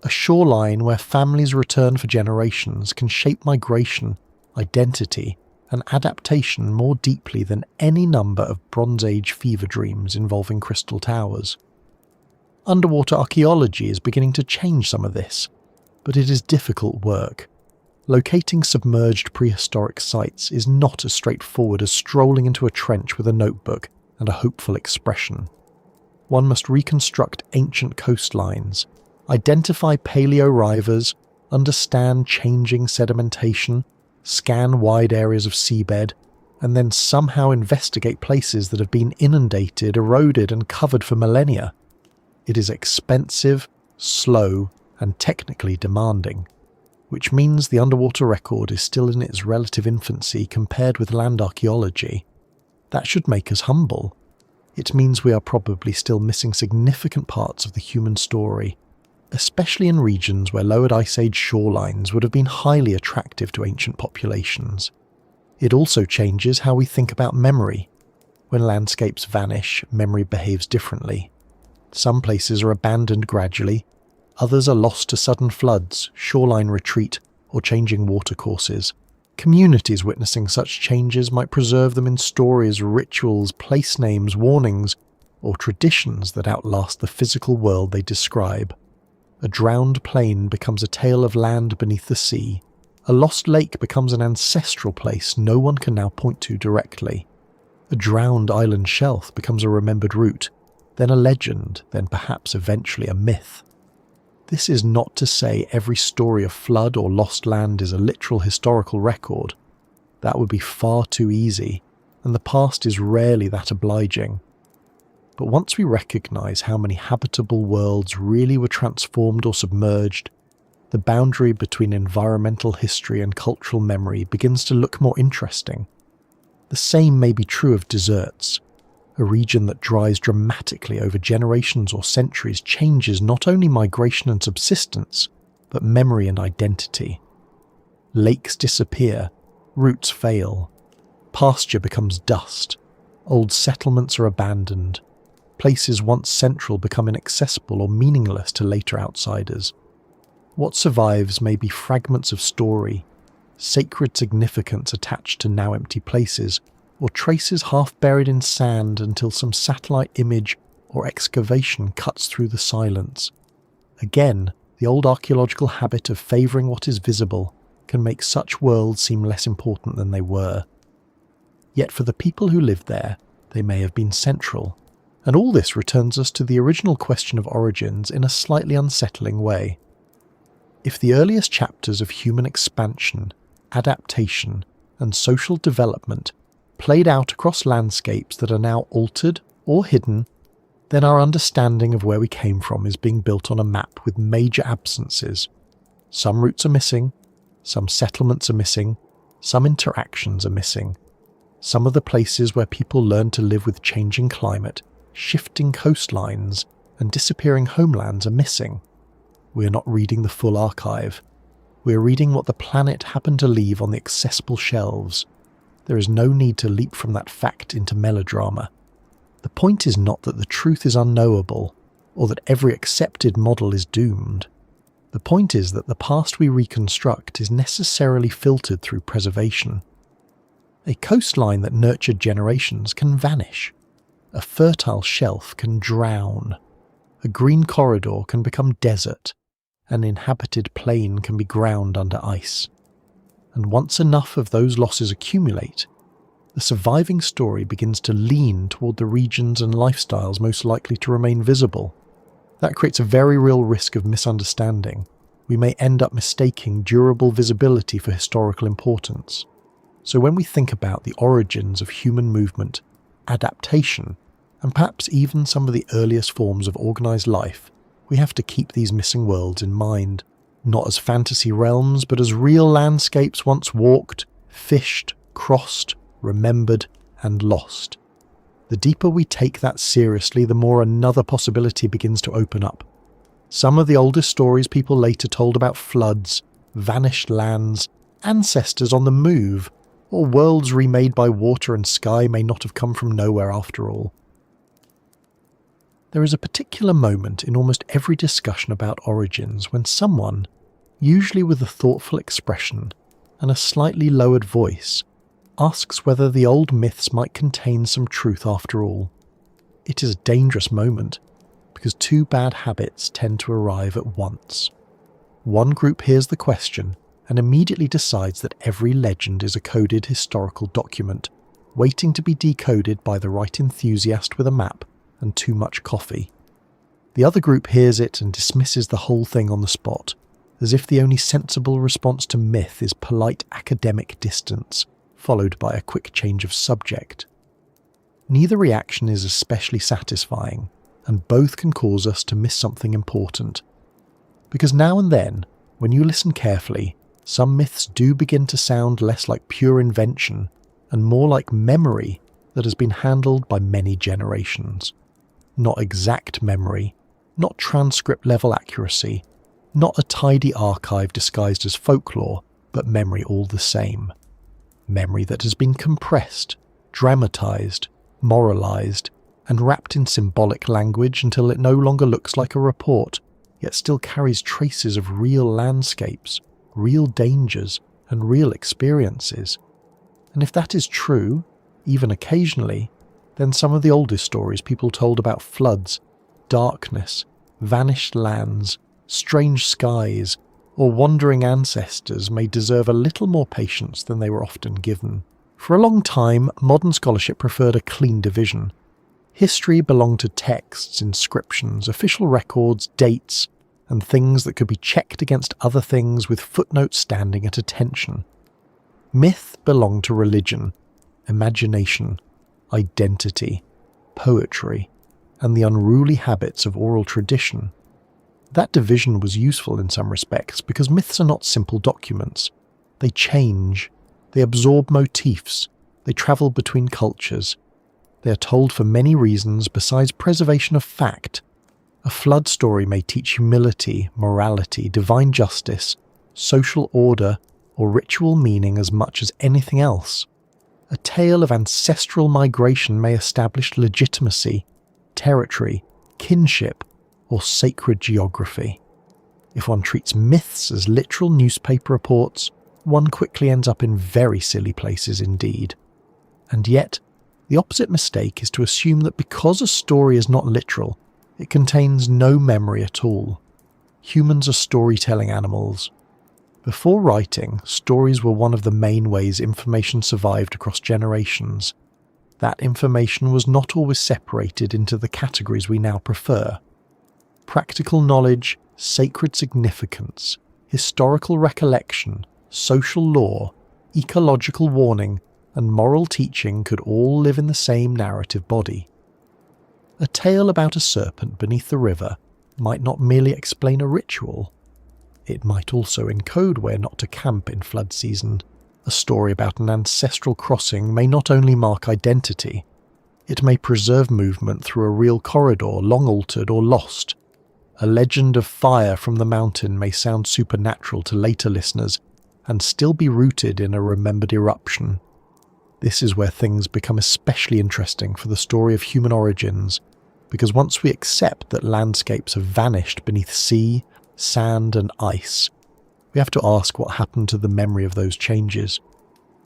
[SPEAKER 1] A shoreline where families return for generations can shape migration, identity, and adaptation more deeply than any number of Bronze Age fever dreams involving crystal towers. Underwater archaeology is beginning to change some of this, but it is difficult work. Locating submerged prehistoric sites is not as straightforward as strolling into a trench with a notebook and a hopeful expression. One must reconstruct ancient coastlines, identify paleo-rivers, understand changing sedimentation, scan wide areas of seabed, and then somehow investigate places that have been inundated, eroded, and covered for millennia. It is expensive, slow, and technically demanding, which means the underwater record is still in its relative infancy compared with land archaeology. That should make us humble. It means we are probably still missing significant parts of the human story, especially in regions where lowered Ice Age shorelines would have been highly attractive to ancient populations. It also changes how we think about memory. When landscapes vanish, memory behaves differently. Some places are abandoned gradually, others are lost to sudden floods, shoreline retreat, or changing watercourses. Communities witnessing such changes might preserve them in stories, rituals, place names, warnings, or traditions that outlast the physical world they describe. A drowned plain becomes a tale of land beneath the sea. A lost lake becomes an ancestral place no one can now point to directly. A drowned island shelf becomes a remembered route, then a legend, then perhaps eventually a myth. This is not to say every story of flood or lost land is a literal historical record. That would be far too easy, and the past is rarely that obliging. But once we recognise how many habitable worlds really were transformed or submerged, the boundary between environmental history and cultural memory begins to look more interesting. The same may be true of deserts. A region that dries dramatically over generations or centuries changes not only migration and subsistence, but memory and identity. Lakes disappear, roots fail, pasture becomes dust, old settlements are abandoned, places once central become inaccessible or meaningless to later outsiders. What survives may be fragments of story, sacred significance attached to now empty places, or traces half buried in sand until some satellite image or excavation cuts through the silence. Again, the old archaeological habit of favouring what is visible can make such worlds seem less important than they were. Yet for the people who lived there, they may have been central, and all this returns us to the original question of origins in a slightly unsettling way. If the earliest chapters of human expansion, adaptation, and social development played out across landscapes that are now altered or hidden, then our understanding of where we came from is being built on a map with major absences. Some routes are missing, some settlements are missing, some interactions are missing. Some of the places where people learn to live with changing climate, shifting coastlines, and disappearing homelands are missing. We are not reading the full archive. We are reading what the planet happened to leave on the accessible shelves. There is no need to leap from that fact into melodrama. The point is not that the truth is unknowable, or that every accepted model is doomed. The point is that the past we reconstruct is necessarily filtered through preservation. A coastline that nurtured generations can vanish. A fertile shelf can drown. A green corridor can become desert. an inhabited plain can be ground under ice. And once enough of those losses accumulate, the surviving story begins to lean toward the regions and lifestyles most likely to remain visible. That creates a very real risk of misunderstanding. We may end up mistaking durable visibility for historical importance. So when we think about the origins of human movement, adaptation, and perhaps even some of the earliest forms of organised life, we have to keep these missing worlds in mind, not as fantasy realms, but as real landscapes once walked, fished, crossed, remembered, and lost. The deeper we take that seriously, the more another possibility begins to open up. Some of the oldest stories people later told about floods, vanished lands, ancestors on the move, or worlds remade by water and sky may not have come from nowhere after all. There is a particular moment in almost every discussion about origins when someone, usually with a thoughtful expression and a slightly lowered voice, asks whether the old myths might contain some truth after all. It is a dangerous moment, because two bad habits tend to arrive at once. One group hears the question and immediately decides that every legend is a coded historical document, waiting to be decoded by the right enthusiast with a map and too much coffee. The other group hears it and dismisses the whole thing on the spot, as if the only sensible response to myth is polite academic distance, followed by a quick change of subject. Neither reaction is especially satisfying, and both can cause us to miss something important. Because now and then, when you listen carefully, some myths do begin to sound less like pure invention and more like memory that has been handled by many generations. Not exact memory, not transcript-level accuracy, not a tidy archive disguised as folklore, but memory all the same. Memory that has been compressed, dramatized, moralized, and wrapped in symbolic language until it no longer looks like a report, yet still carries traces of real landscapes, real dangers, and real experiences. And if that is true, even occasionally, then some of the oldest stories people told about floods, darkness, vanished lands, strange skies, or wandering ancestors may deserve a little more patience than they were often given. For a long time, modern scholarship preferred a clean division. History belonged to texts, inscriptions, official records, dates, and things that could be checked against other things with footnotes standing at attention. Myth belonged to religion, imagination, identity, poetry, and the unruly habits of oral tradition. That division was useful in some respects because myths are not simple documents. They change, they absorb motifs, they travel between cultures. They are told for many reasons besides preservation of fact. A flood story may teach humility, morality, divine justice, social order, or ritual meaning as much as anything else. A tale of ancestral migration may establish legitimacy, territory, kinship, or sacred geography. If one treats myths as literal newspaper reports, one quickly ends up in very silly places indeed. And yet, the opposite mistake is to assume that because a story is not literal, it contains no memory at all. Humans are storytelling animals. Before writing, stories were one of the main ways information survived across generations. That information was not always separated into the categories we now prefer. Practical knowledge, sacred significance, historical recollection, social law, ecological warning, and moral teaching could all live in the same narrative body. A tale about a serpent beneath the river might not merely explain a ritual. It might also encode where not to camp in flood season. A story about an ancestral crossing may not only mark identity, it may preserve movement through a real corridor long altered or lost. A legend of fire from the mountain may sound supernatural to later listeners and still be rooted in a remembered eruption. This is where things become especially interesting for the story of human origins, because once we accept that landscapes have vanished beneath sea, sand and ice, we have to ask what happened to the memory of those changes.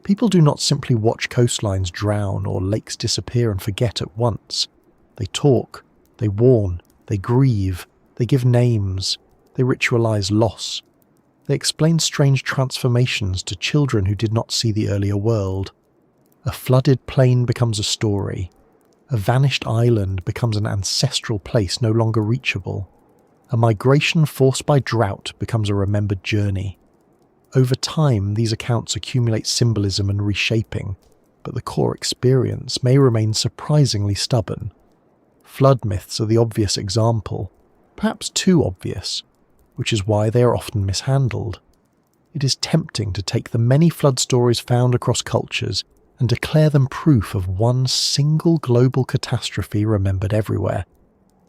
[SPEAKER 1] People do not simply watch coastlines drown or lakes disappear and forget at once. They talk, they warn, they grieve, they give names, They ritualize loss. They explain strange transformations to children who did not see the earlier world. A flooded plain becomes a story. A vanished island becomes an ancestral place no longer reachable. A migration forced by drought becomes a remembered journey. Over time, these accounts accumulate symbolism and reshaping, but the core experience may remain surprisingly stubborn. Flood myths are the obvious example, perhaps too obvious, which is why they are often mishandled. It is tempting to take the many flood stories found across cultures and declare them proof of one single global catastrophe remembered everywhere.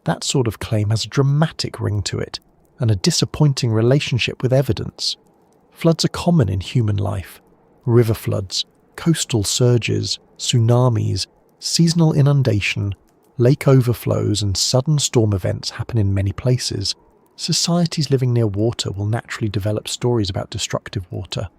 [SPEAKER 1] That sort of claim has a dramatic ring to it, and a disappointing relationship with evidence. Floods are common in human life. River floods, coastal surges, tsunamis, seasonal inundation, lake overflows and sudden storm events happen in many places. Societies living near water will naturally develop stories about destructive water.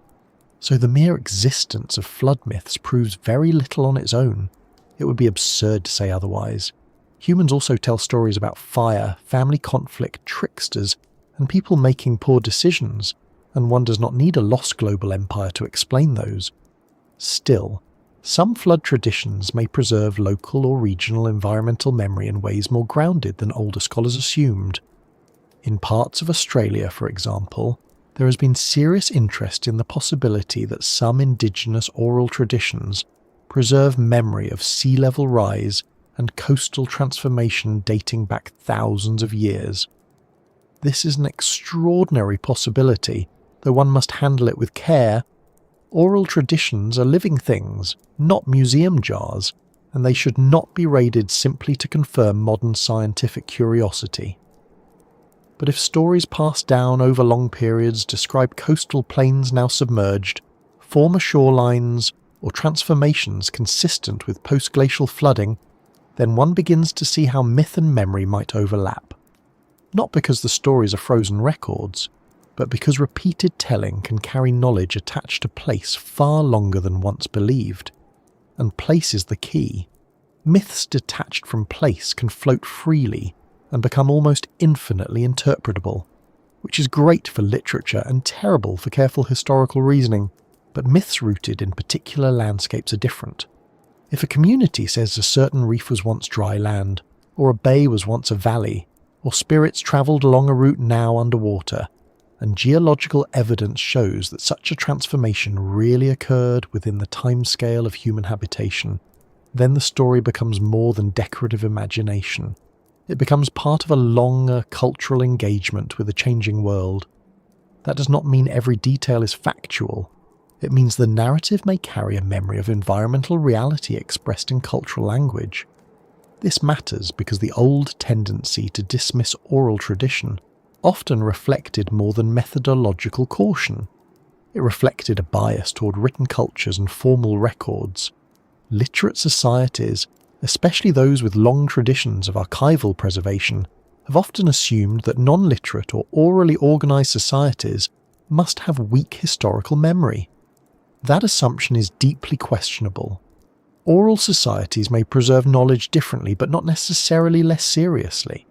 [SPEAKER 1] So the mere existence of flood myths proves very little on its own. It would be absurd to say otherwise. Humans also tell stories about fire, family conflict, tricksters, and people making poor decisions, and one does not need a lost global empire to explain those. Still, some flood traditions may preserve local or regional environmental memory in ways more grounded than older scholars assumed. In parts of Australia, for example, there has been serious interest in the possibility that some indigenous oral traditions preserve memory of sea level rise and coastal transformation dating back thousands of years. This is an extraordinary possibility, though one must handle it with care. Oral traditions are living things, not museum jars, and they should not be raided simply to confirm modern scientific curiosity. But if stories passed down over long periods describe coastal plains now submerged, former shorelines, or transformations consistent with post-glacial flooding, then one begins to see how myth and memory might overlap. Not because the stories are frozen records, but because repeated telling can carry knowledge attached to place far longer than once believed. And place is the key. Myths detached from place can float freely and become almost infinitely interpretable, which is great for literature and terrible for careful historical reasoning, but myths rooted in particular landscapes are different. If a community says a certain reef was once dry land, or a bay was once a valley, or spirits travelled along a route now underwater, and geological evidence shows that such a transformation really occurred within the timescale of human habitation, then the story becomes more than decorative imagination. It becomes part of a longer cultural engagement with a changing world. That does not mean every detail is factual. It means the narrative may carry a memory of environmental reality expressed in cultural language. This matters because the old tendency to dismiss oral tradition often reflected more than methodological caution. It reflected a bias toward written cultures and formal records. Literate societies, especially those with long traditions of archival preservation, have often assumed that non-literate or orally organised societies must have weak historical memory. That assumption is deeply questionable. Oral societies may preserve knowledge differently, but not necessarily less seriously.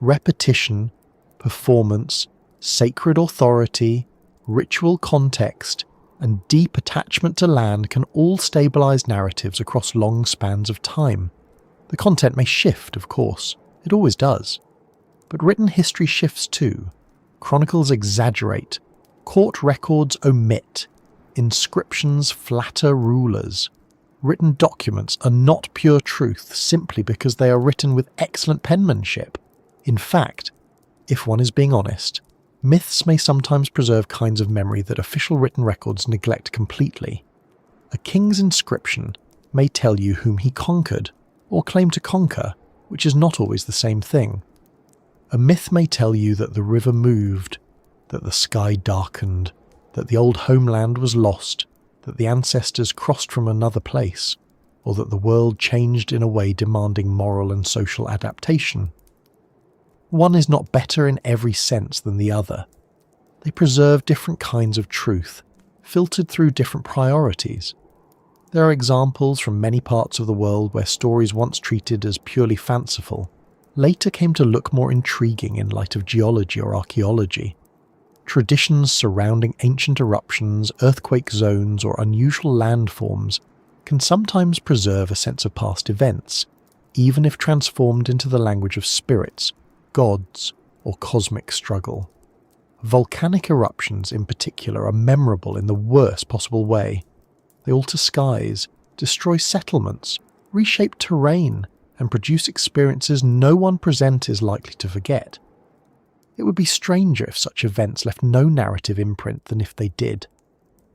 [SPEAKER 1] Repetition, performance, sacred authority, ritual context, and deep attachment to land can all stabilise narratives across long spans of time. The content may shift, of course. It always does. But written history shifts too. Chronicles exaggerate. Court records omit. Inscriptions flatter rulers. Written documents are not pure truth simply because they are written with excellent penmanship. In fact, if one is being honest, myths may sometimes preserve kinds of memory that official written records neglect completely. A king's inscription may tell you whom he conquered, or claim to conquer, which is not always the same thing. A myth may tell you that the river moved, that the sky darkened, that the old homeland was lost, that the ancestors crossed from another place, or that the world changed in a way demanding moral and social adaptation. One is not better in every sense than the other. They preserve different kinds of truth, filtered through different priorities. There are examples from many parts of the world where stories once treated as purely fanciful later came to look more intriguing in light of geology or archaeology. Traditions surrounding ancient eruptions, earthquake zones, or unusual landforms can sometimes preserve a sense of past events, even if transformed into the language of spirits, gods, or cosmic struggle. Volcanic eruptions in particular are memorable in the worst possible way. They alter skies, destroy settlements, reshape terrain, and produce experiences no one present is likely to forget. It would be stranger if such events left no narrative imprint than if they did.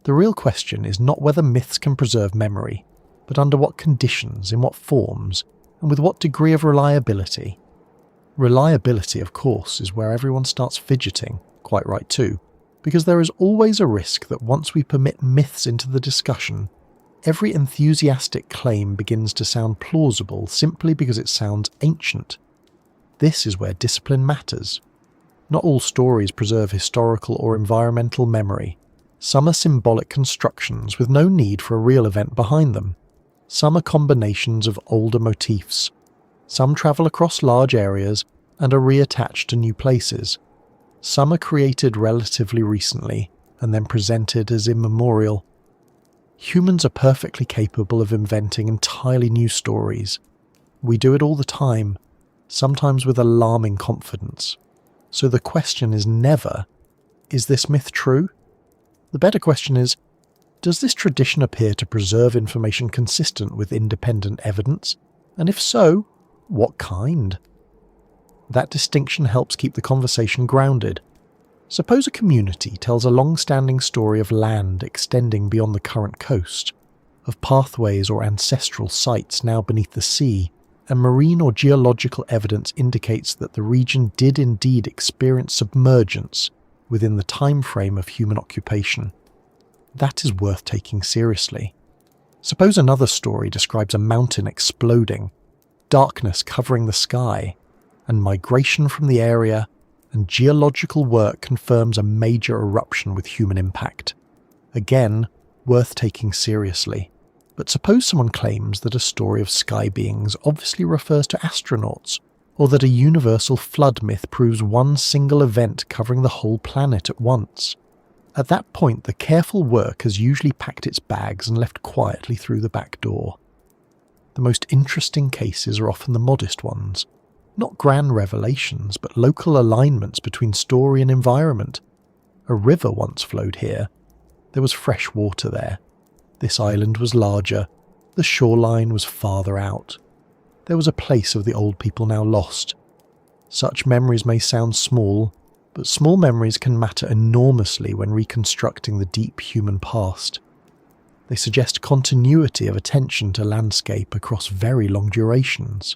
[SPEAKER 1] The real question is not whether myths can preserve memory, but under what conditions, in what forms, and with what degree of reliability. Reliability, of course, is where everyone starts fidgeting, quite right too, because there is always a risk that once we permit myths into the discussion, every enthusiastic claim begins to sound plausible simply because it sounds ancient. This is where discipline matters. Not all stories preserve historical or environmental memory. Some are symbolic constructions with no need for a real event behind them. Some are combinations of older motifs. Some travel across large areas and are reattached to new places. Some are created relatively recently and then presented as immemorial. Humans are perfectly capable of inventing entirely new stories. We do it all the time, sometimes with alarming confidence. So the question is never, is this myth true? The better question is, does this tradition appear to preserve information consistent with independent evidence? And if so, what kind? That distinction helps keep the conversation grounded. Suppose a community tells a long-standing story of land extending beyond the current coast, of pathways or ancestral sites now beneath the sea, and marine or geological evidence indicates that the region did indeed experience submergence within the time frame of human occupation. That is worth taking seriously. Suppose another story describes a mountain exploding, darkness covering the sky, and migration from the area, and geological work confirms a major eruption with human impact. Again, worth taking seriously. But suppose someone claims that a story of sky beings obviously refers to astronauts, or that a universal flood myth proves one single event covering the whole planet at once. At that point, the careful work has usually packed its bags and left quietly through the back door. The most interesting cases are often the modest ones. Not grand revelations, but local alignments between story and environment. A river once flowed here. There was fresh water there. This island was larger. The shoreline was farther out. There was a place of the old people now lost. Such memories may sound small, but small memories can matter enormously when reconstructing the deep human past. They suggest continuity of attention to landscape across very long durations.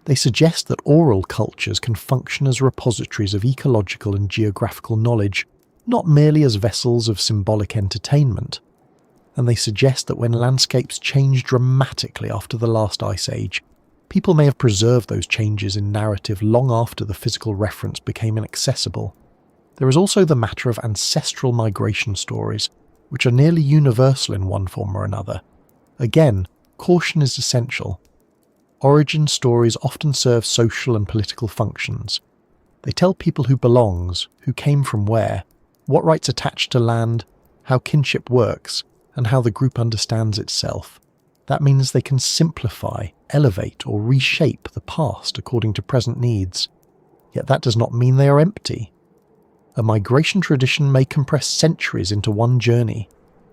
[SPEAKER 1] They suggest that oral cultures can function as repositories of ecological and geographical knowledge, not merely as vessels of symbolic entertainment. And they suggest that when landscapes change dramatically after the last ice age, people may have preserved those changes in narrative long after the physical reference became inaccessible. There is also the matter of ancestral migration stories, which are nearly universal in one form or another. Again, caution is essential. Origin stories often serve social and political functions. They tell people who belongs, who came from where, what rights attach to land, how kinship works, and how the group understands itself. That means they can simplify, elevate, or reshape the past according to present needs. Yet that does not mean they are empty. A migration tradition may compress centuries into one journey,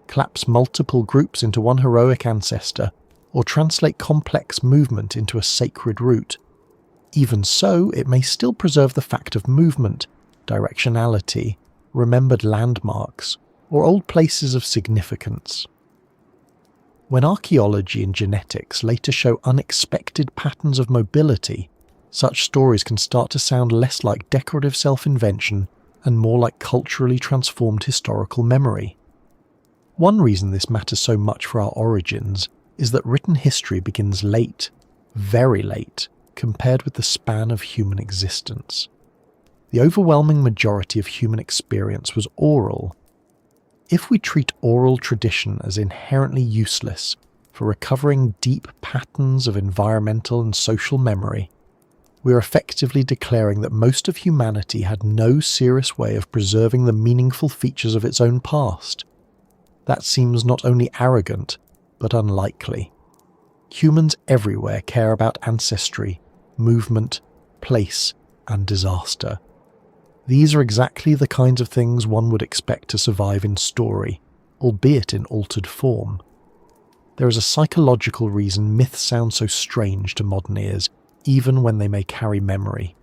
[SPEAKER 1] collapse multiple groups into one heroic ancestor, or translate complex movement into a sacred route. Even so, it may still preserve the fact of movement, directionality, remembered landmarks, or old places of significance. When archaeology and genetics later show unexpected patterns of mobility, such stories can start to sound less like decorative self-invention and more like culturally transformed historical memory. One reason this matters so much for our origins is that written history begins late, very late, compared with the span of human existence. The overwhelming majority of human experience was oral. If we treat oral tradition as inherently useless for recovering deep patterns of environmental and social memory, we're effectively declaring that most of humanity had no serious way of preserving the meaningful features of its own past. That seems not only arrogant, but unlikely. Humans everywhere care about ancestry, movement, place, and disaster. These are exactly the kinds of things one would expect to survive in story, albeit in altered form. There is a psychological reason myths sound so strange to modern ears, even when they may carry memory.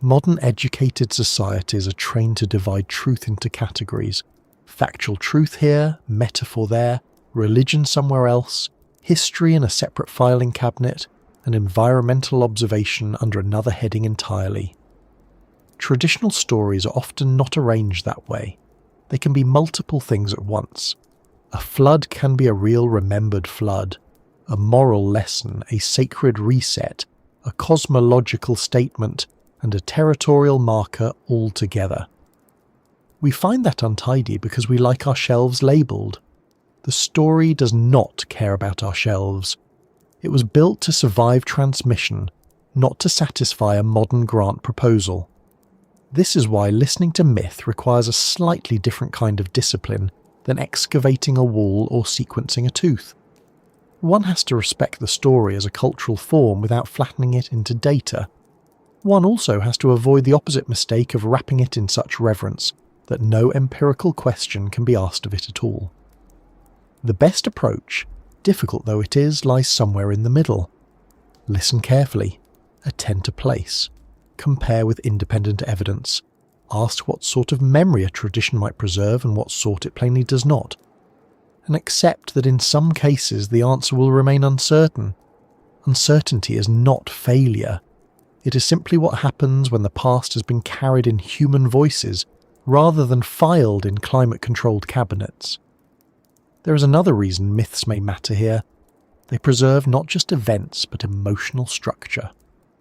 [SPEAKER 1] Modern educated societies are trained to divide truth into categories: factual truth here, metaphor there, religion somewhere else, history in a separate filing cabinet, and environmental observation under another heading entirely. Traditional stories are often not arranged that way. They can be multiple things at once. A flood can be a real remembered flood, a moral lesson, a sacred reset, a cosmological statement, and a territorial marker all together. We find that untidy because we like our shelves labelled. The story does not care about our shelves. It was built to survive transmission, not to satisfy a modern grant proposal. This is why listening to myth requires a slightly different kind of discipline than excavating a wall or sequencing a tooth. One has to respect the story as a cultural form without flattening it into data. One also has to avoid the opposite mistake of wrapping it in such reverence that no empirical question can be asked of it at all. The best approach, difficult though it is, lies somewhere in the middle. Listen carefully, attend to place, compare with independent evidence, ask what sort of memory a tradition might preserve and what sort it plainly does not, and accept that in some cases the answer will remain uncertain. Uncertainty is not failure. It is simply what happens when the past has been carried in human voices rather than filed in climate-controlled cabinets. There is another reason myths may matter here. They preserve not just events but emotional structure.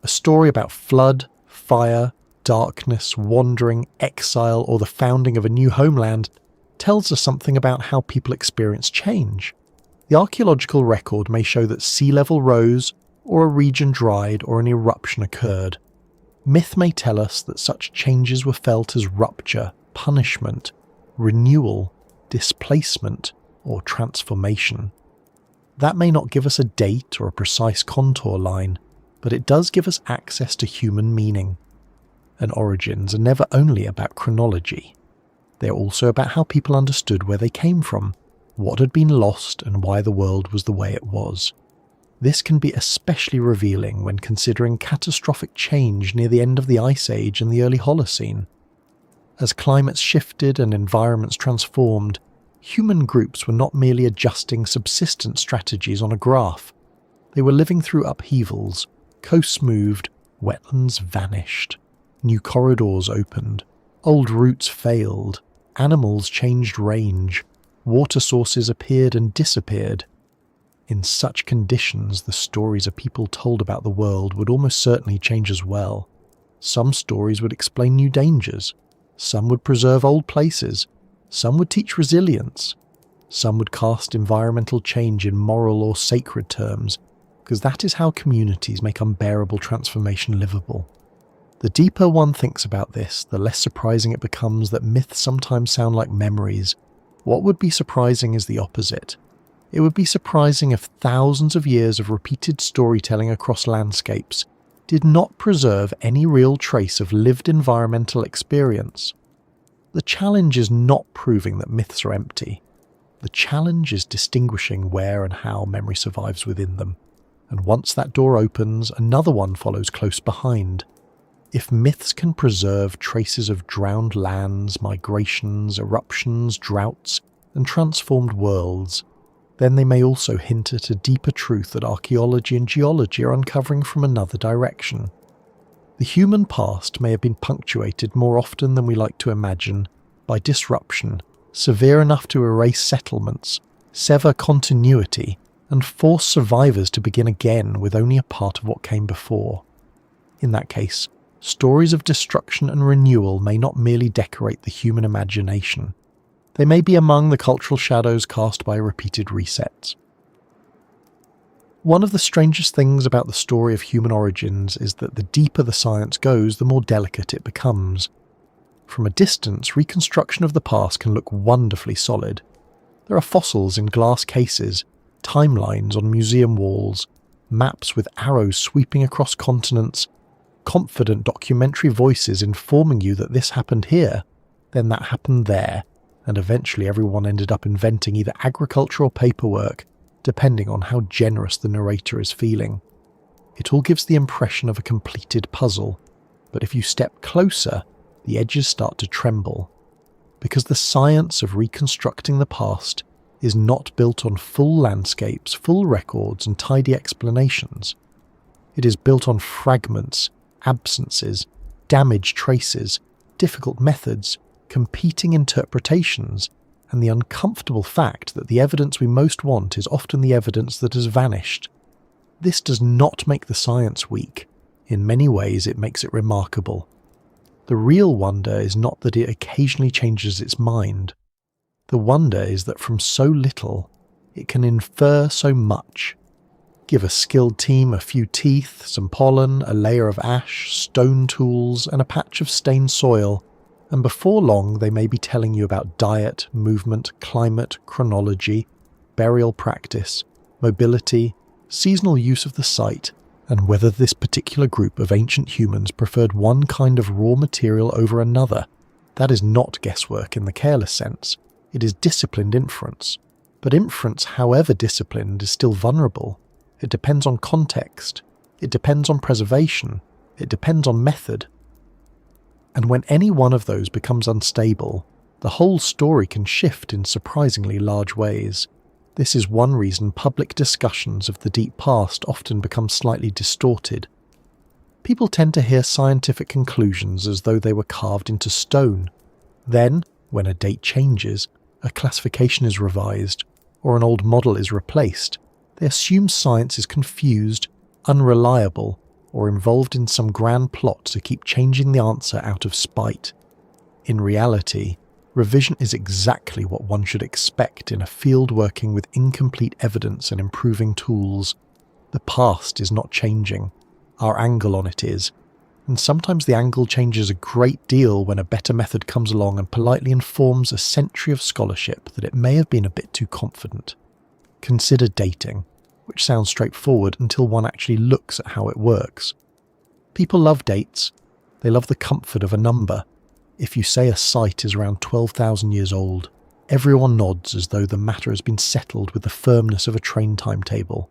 [SPEAKER 1] A story about flood, fire, darkness, wandering, exile, or the founding of a new homeland tells us something about how people experience change. The archaeological record may show that sea level rose, or a region dried, or an eruption occurred. Myth may tell us that such changes were felt as rupture, punishment, renewal, displacement, or transformation. That may not give us a date or a precise contour line, but it does give us access to human meaning. And origins are never only about chronology. They're also about how people understood where they came from, what had been lost, and why the world was the way it was. This can be especially revealing when considering catastrophic change near the end of the Ice Age and the early Holocene. As climates shifted and environments transformed, human groups were not merely adjusting subsistence strategies on a graph. They were living through upheavals, coasts moved, wetlands vanished, new corridors opened, old routes failed, animals changed range, water sources appeared and disappeared. In such conditions, the stories a people told about the world would almost certainly change as well. Some stories would explain new dangers, some would preserve old places, some would teach resilience, some would cast environmental change in moral or sacred terms, because that is how communities make unbearable transformation livable. The deeper one thinks about this, the less surprising it becomes that myths sometimes sound like memories. What would be surprising is the opposite. It would be surprising if thousands of years of repeated storytelling across landscapes did not preserve any real trace of lived environmental experience. The challenge is not proving that myths are empty. The challenge is distinguishing where and how memory survives within them. And once that door opens, another one follows close behind. If myths can preserve traces of drowned lands, migrations, eruptions, droughts, and transformed worlds, then they may also hint at a deeper truth that archaeology and geology are uncovering from another direction. The human past may have been punctuated more often than we like to imagine by disruption, severe enough to erase settlements, sever continuity, and force survivors to begin again with only a part of what came before. In that case, stories of destruction and renewal may not merely decorate the human imagination. They may be among the cultural shadows cast by repeated resets. One of the strangest things about the story of human origins is that the deeper the science goes, the more delicate it becomes. From a distance, reconstruction of the past can look wonderfully solid. There are fossils in glass cases, timelines on museum walls, maps with arrows sweeping across continents, confident documentary voices informing you that this happened here, then that happened there, and eventually everyone ended up inventing either agriculture or paperwork, depending on how generous the narrator is feeling. It all gives the impression of a completed puzzle, but if you step closer, the edges start to tremble. Because the science of reconstructing the past is not built on full landscapes, full records, and tidy explanations. It is built on fragments, absences, damaged traces, difficult methods, competing interpretations, and the uncomfortable fact that the evidence we most want is often the evidence that has vanished. This does not make the science weak. In many ways, it makes it remarkable. The real wonder is not that it occasionally changes its mind. The wonder is that from so little, it can infer so much. Give a skilled team a few teeth, some pollen, a layer of ash, stone tools, and a patch of stained soil, and before long they may be telling you about diet, movement, climate, chronology, burial practice, mobility, seasonal use of the site, and whether this particular group of ancient humans preferred one kind of raw material over another. That is not guesswork in the careless sense. It is disciplined inference. But inference, however disciplined, is still vulnerable. It depends on context. It depends on preservation. It depends on method. And when any one of those becomes unstable, the whole story can shift in surprisingly large ways. This is one reason public discussions of the deep past often become slightly distorted. People tend to hear scientific conclusions as though they were carved into stone. Then, when a date changes, a classification is revised, or an old model is replaced, they assume science is confused, unreliable, or involved in some grand plot to keep changing the answer out of spite. In reality, revision is exactly what one should expect in a field working with incomplete evidence and improving tools. The past is not changing. Our angle on it is. And sometimes the angle changes a great deal when a better method comes along and politely informs a century of scholarship that it may have been a bit too confident. Consider dating, which sounds straightforward until one actually looks at how it works. People love dates. They love the comfort of a number. If you say a site is around 12,000 years old, everyone nods as though the matter has been settled with the firmness of a train timetable.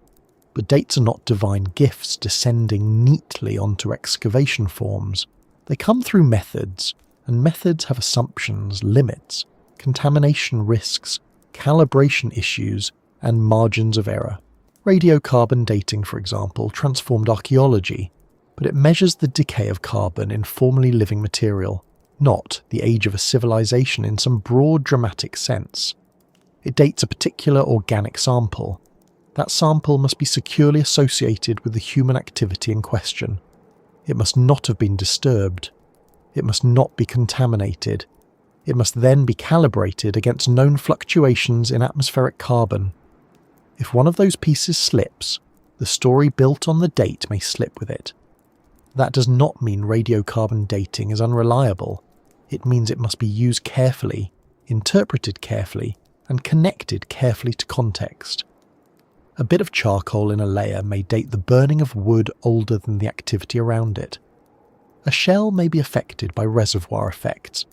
[SPEAKER 1] But dates are not divine gifts descending neatly onto excavation forms. They come through methods, and methods have assumptions, limits, contamination risks, calibration issues, and margins of error. Radiocarbon dating, for example, transformed archaeology, but it measures the decay of carbon in formerly living material, not the age of a civilization in some broad dramatic sense. It dates a particular organic sample. That sample must be securely associated with the human activity in question. It must not have been disturbed. It must not be contaminated. It must then be calibrated against known fluctuations in atmospheric carbon. If one of those pieces slips, the story built on the date may slip with it. That does not mean radiocarbon dating is unreliable. It means it must be used carefully, interpreted carefully, and connected carefully to context. A bit of charcoal in a layer may date the burning of wood older than the activity around it. A shell may be affected by reservoir effects.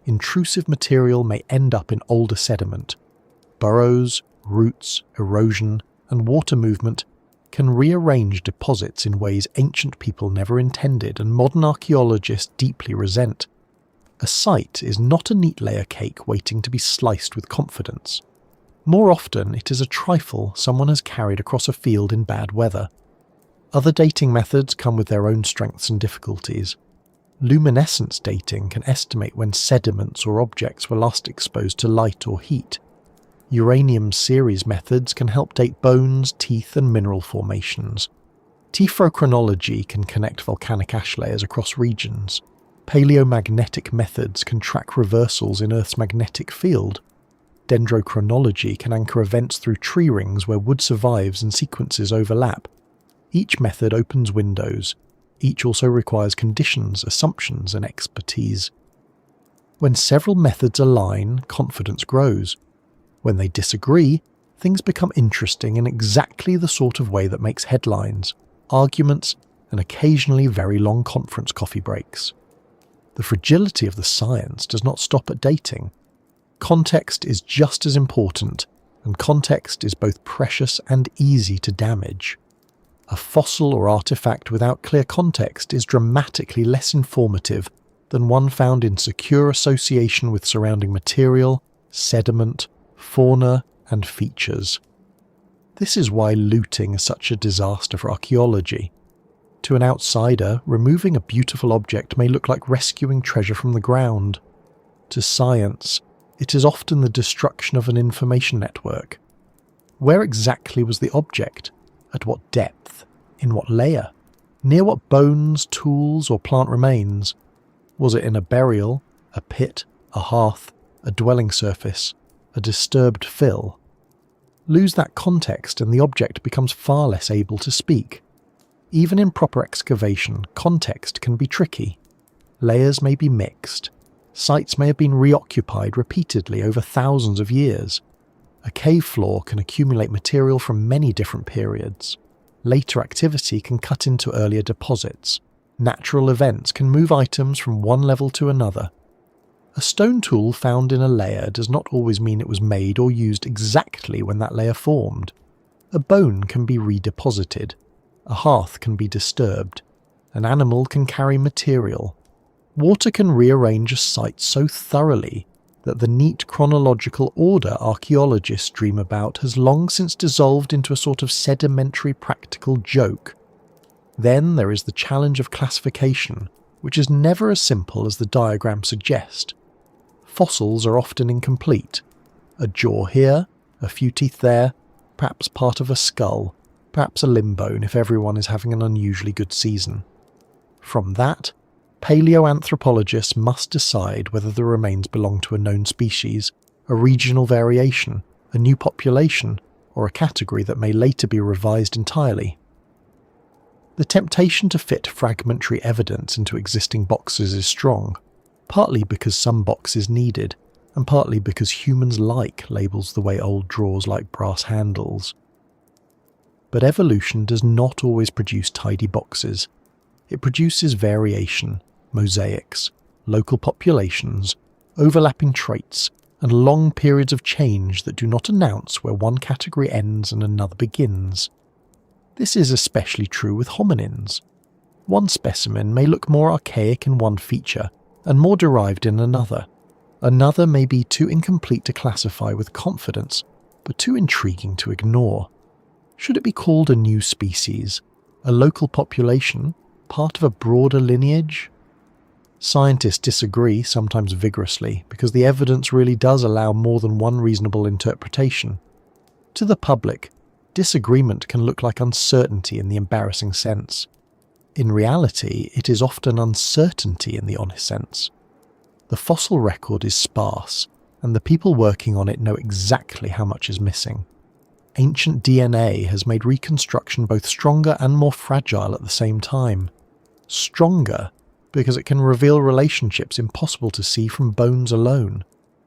[SPEAKER 1] Intrusive material may end up in older sediment. Burrows, roots, erosion, and water movement can rearrange deposits in ways ancient people never intended and modern archaeologists deeply resent. A site is not a neat layer cake waiting to be sliced with confidence. More often, it is a trifle someone has carried across a field in bad weather. Other dating methods come with their own strengths and difficulties. Luminescence dating can estimate when sediments or objects were last exposed to light or heat. Uranium series methods can help date bones, teeth, and mineral formations. Tephrochronology can connect volcanic ash layers across regions. Paleomagnetic methods can track reversals in Earth's magnetic field. Dendrochronology can anchor events through tree rings where wood survives and sequences overlap. Each method opens windows. Each also requires conditions, assumptions, and expertise. When several methods align, confidence grows. When they disagree, things become interesting in exactly the sort of way that makes headlines, arguments, and occasionally very long conference coffee breaks. The fragility of the science does not stop at dating. Context is just as important, and context is both precious and easy to damage. A fossil or artifact without clear context is dramatically less informative than one found in secure association with surrounding material, sediment, fauna, and features. This is why looting is such a disaster for archaeology. To an outsider, removing a beautiful object may look like rescuing treasure from the ground. To science, it is often the destruction of an information network. Where exactly was the object? At what depth? In what layer? Near what bones, tools, or plant remains? Was it in a burial, a pit, a hearth, a dwelling surface, a disturbed fill? Lose that context and the object becomes far less able to speak. Even in proper excavation, context can be tricky. Layers may be mixed. Sites may have been reoccupied repeatedly over thousands of years. A cave floor can accumulate material from many different periods. Later activity can cut into earlier deposits. Natural events can move items from one level to another. A stone tool found in a layer does not always mean it was made or used exactly when that layer formed. A bone can be redeposited. A hearth can be disturbed. An animal can carry material. Water can rearrange a site so thoroughly that the neat chronological order archaeologists dream about has long since dissolved into a sort of sedimentary practical joke. Then there is the challenge of classification, which is never as simple as the diagram suggests. Fossils are often incomplete. A jaw here, a few teeth there, perhaps part of a skull, perhaps a limb bone if everyone is having an unusually good season. From that, paleoanthropologists must decide whether the remains belong to a known species, a regional variation, a new population, or a category that may later be revised entirely. The temptation to fit fragmentary evidence into existing boxes is strong, partly because some box is needed, and partly because humans like labels the way old drawers like brass handles. But evolution does not always produce tidy boxes. It produces variation, mosaics, local populations, overlapping traits, and long periods of change that do not announce where one category ends and another begins. This is especially true with hominins. One specimen may look more archaic in one feature and more derived in another. Another may be too incomplete to classify with confidence, but too intriguing to ignore. Should it be called a new species, a local population, part of a broader lineage? Scientists disagree, sometimes vigorously, because the evidence really does allow more than one reasonable interpretation. To the public, disagreement can look like uncertainty in the embarrassing sense. In reality, it is often uncertainty in the honest sense. The fossil record is sparse, and the people working on it know exactly how much is missing. Ancient DNA has made reconstruction both stronger and more fragile at the same time. Stronger, because it can reveal relationships impossible to see from bones alone.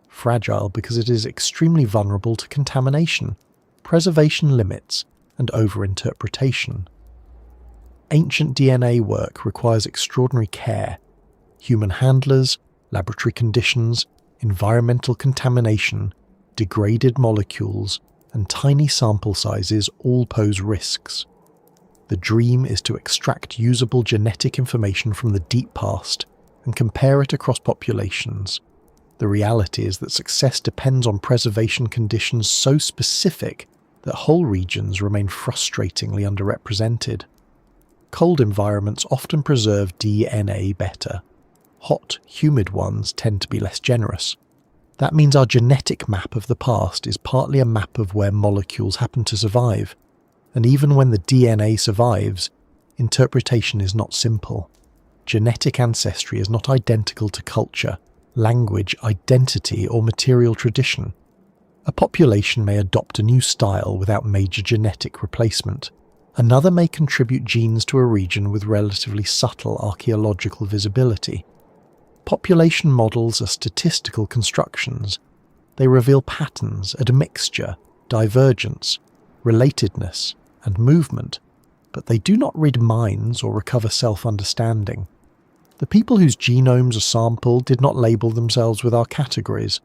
[SPEAKER 1] Fragile, because it is extremely vulnerable to contamination, preservation limits, and overinterpretation. Ancient DNA work requires extraordinary care. Human handlers, laboratory conditions, environmental contamination, degraded molecules, and tiny sample sizes all pose risks. The dream is to extract usable genetic information from the deep past and compare it across populations. The reality is that success depends on preservation conditions so specific that whole regions remain frustratingly underrepresented. Cold environments often preserve DNA better. Hot, humid ones tend to be less generous. That means our genetic map of the past is partly a map of where molecules happen to survive. And even when the DNA survives, interpretation is not simple. Genetic ancestry is not identical to culture, language, identity, or material tradition. A population may adopt a new style without major genetic replacement. Another may contribute genes to a region with relatively subtle archaeological visibility. Population models are statistical constructions. They reveal patterns, admixture, divergence, relatedness, and movement, but they do not read minds or recover self-understanding. The people whose genomes are sampled did not label themselves with our categories,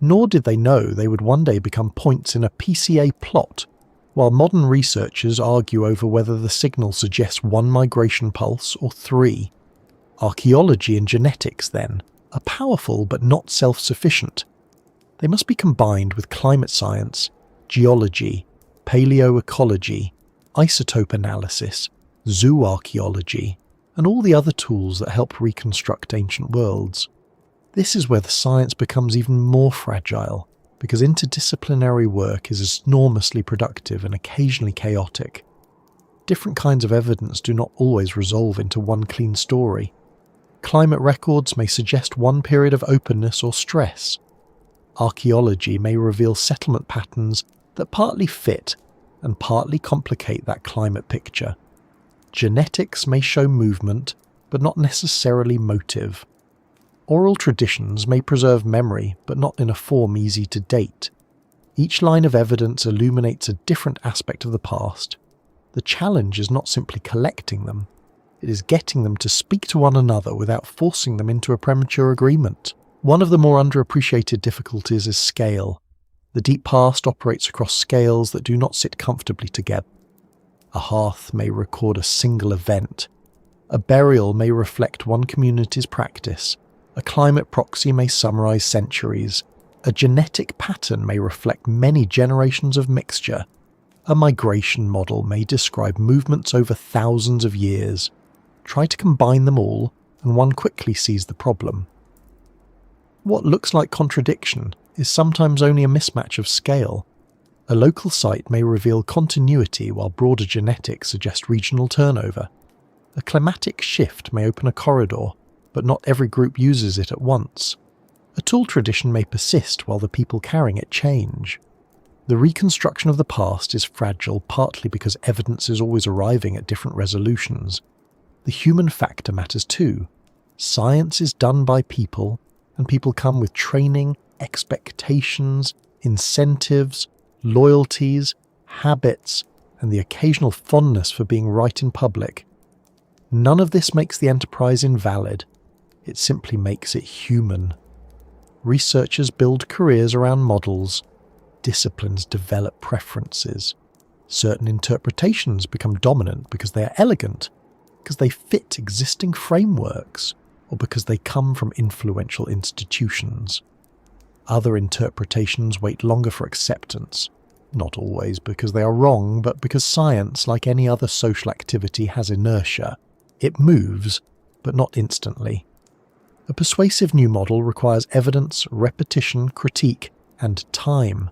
[SPEAKER 1] nor did they know they would one day become points in a PCA plot, while modern researchers argue over whether the signal suggests one migration pulse or three. Archaeology and genetics, then, are powerful but not self-sufficient. They must be combined with climate science, geology, paleoecology, isotope analysis, zooarchaeology, and all the other tools that help reconstruct ancient worlds. This is where the science becomes even more fragile, because interdisciplinary work is enormously productive and occasionally chaotic. Different kinds of evidence do not always resolve into one clean story. Climate records may suggest one period of openness or stress. Archaeology may reveal settlement patterns that partly fit and partly complicate that climate picture. Genetics may show movement, but not necessarily motive. Oral traditions may preserve memory, but not in a form easy to date. Each line of evidence illuminates a different aspect of the past. The challenge is not simply collecting them, it is getting them to speak to one another without forcing them into a premature agreement. One of the more underappreciated difficulties is scale. The deep past operates across scales that do not sit comfortably together. A hearth may record a single event. A burial may reflect one community's practice. A climate proxy may summarize centuries. A genetic pattern may reflect many generations of mixture. A migration model may describe movements over thousands of years. Try to combine them all, and one quickly sees the problem. What looks like contradiction is sometimes only a mismatch of scale. A local site may reveal continuity while broader genetics suggest regional turnover. A climatic shift may open a corridor, but not every group uses it at once. A tool tradition may persist while the people carrying it change. The reconstruction of the past is fragile partly because evidence is always arriving at different resolutions. The human factor matters too. Science is done by people, and people come with training, expectations, incentives, loyalties, habits, and the occasional fondness for being right in public. None of this makes the enterprise invalid. It simply makes it human. Researchers build careers around models. Disciplines develop preferences. Certain interpretations become dominant because they are elegant, because they fit existing frameworks, or because they come from influential institutions. Other interpretations wait longer for acceptance, not always because they are wrong, but because science, like any other social activity, has inertia. It moves, but not instantly. A persuasive new model requires evidence, repetition, critique, and time.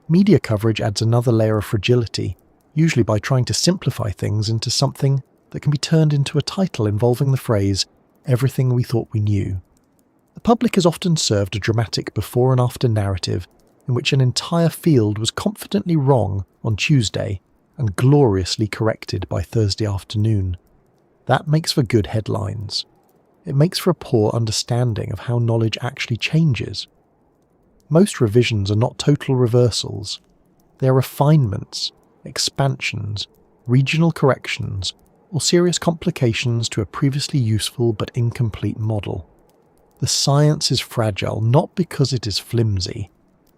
[SPEAKER 1] Media coverage adds another layer of fragility, usually by trying to simplify things into something that can be turned into a title involving the phrase, "everything we thought we knew." The public is often served a dramatic before and after narrative in which an entire field was confidently wrong on Tuesday and gloriously corrected by Thursday afternoon. That makes for good headlines. It makes for a poor understanding of how knowledge actually changes. Most revisions are not total reversals. They are refinements, expansions, regional corrections, or serious complications to a previously useful but incomplete model. The science is fragile not because it is flimsy,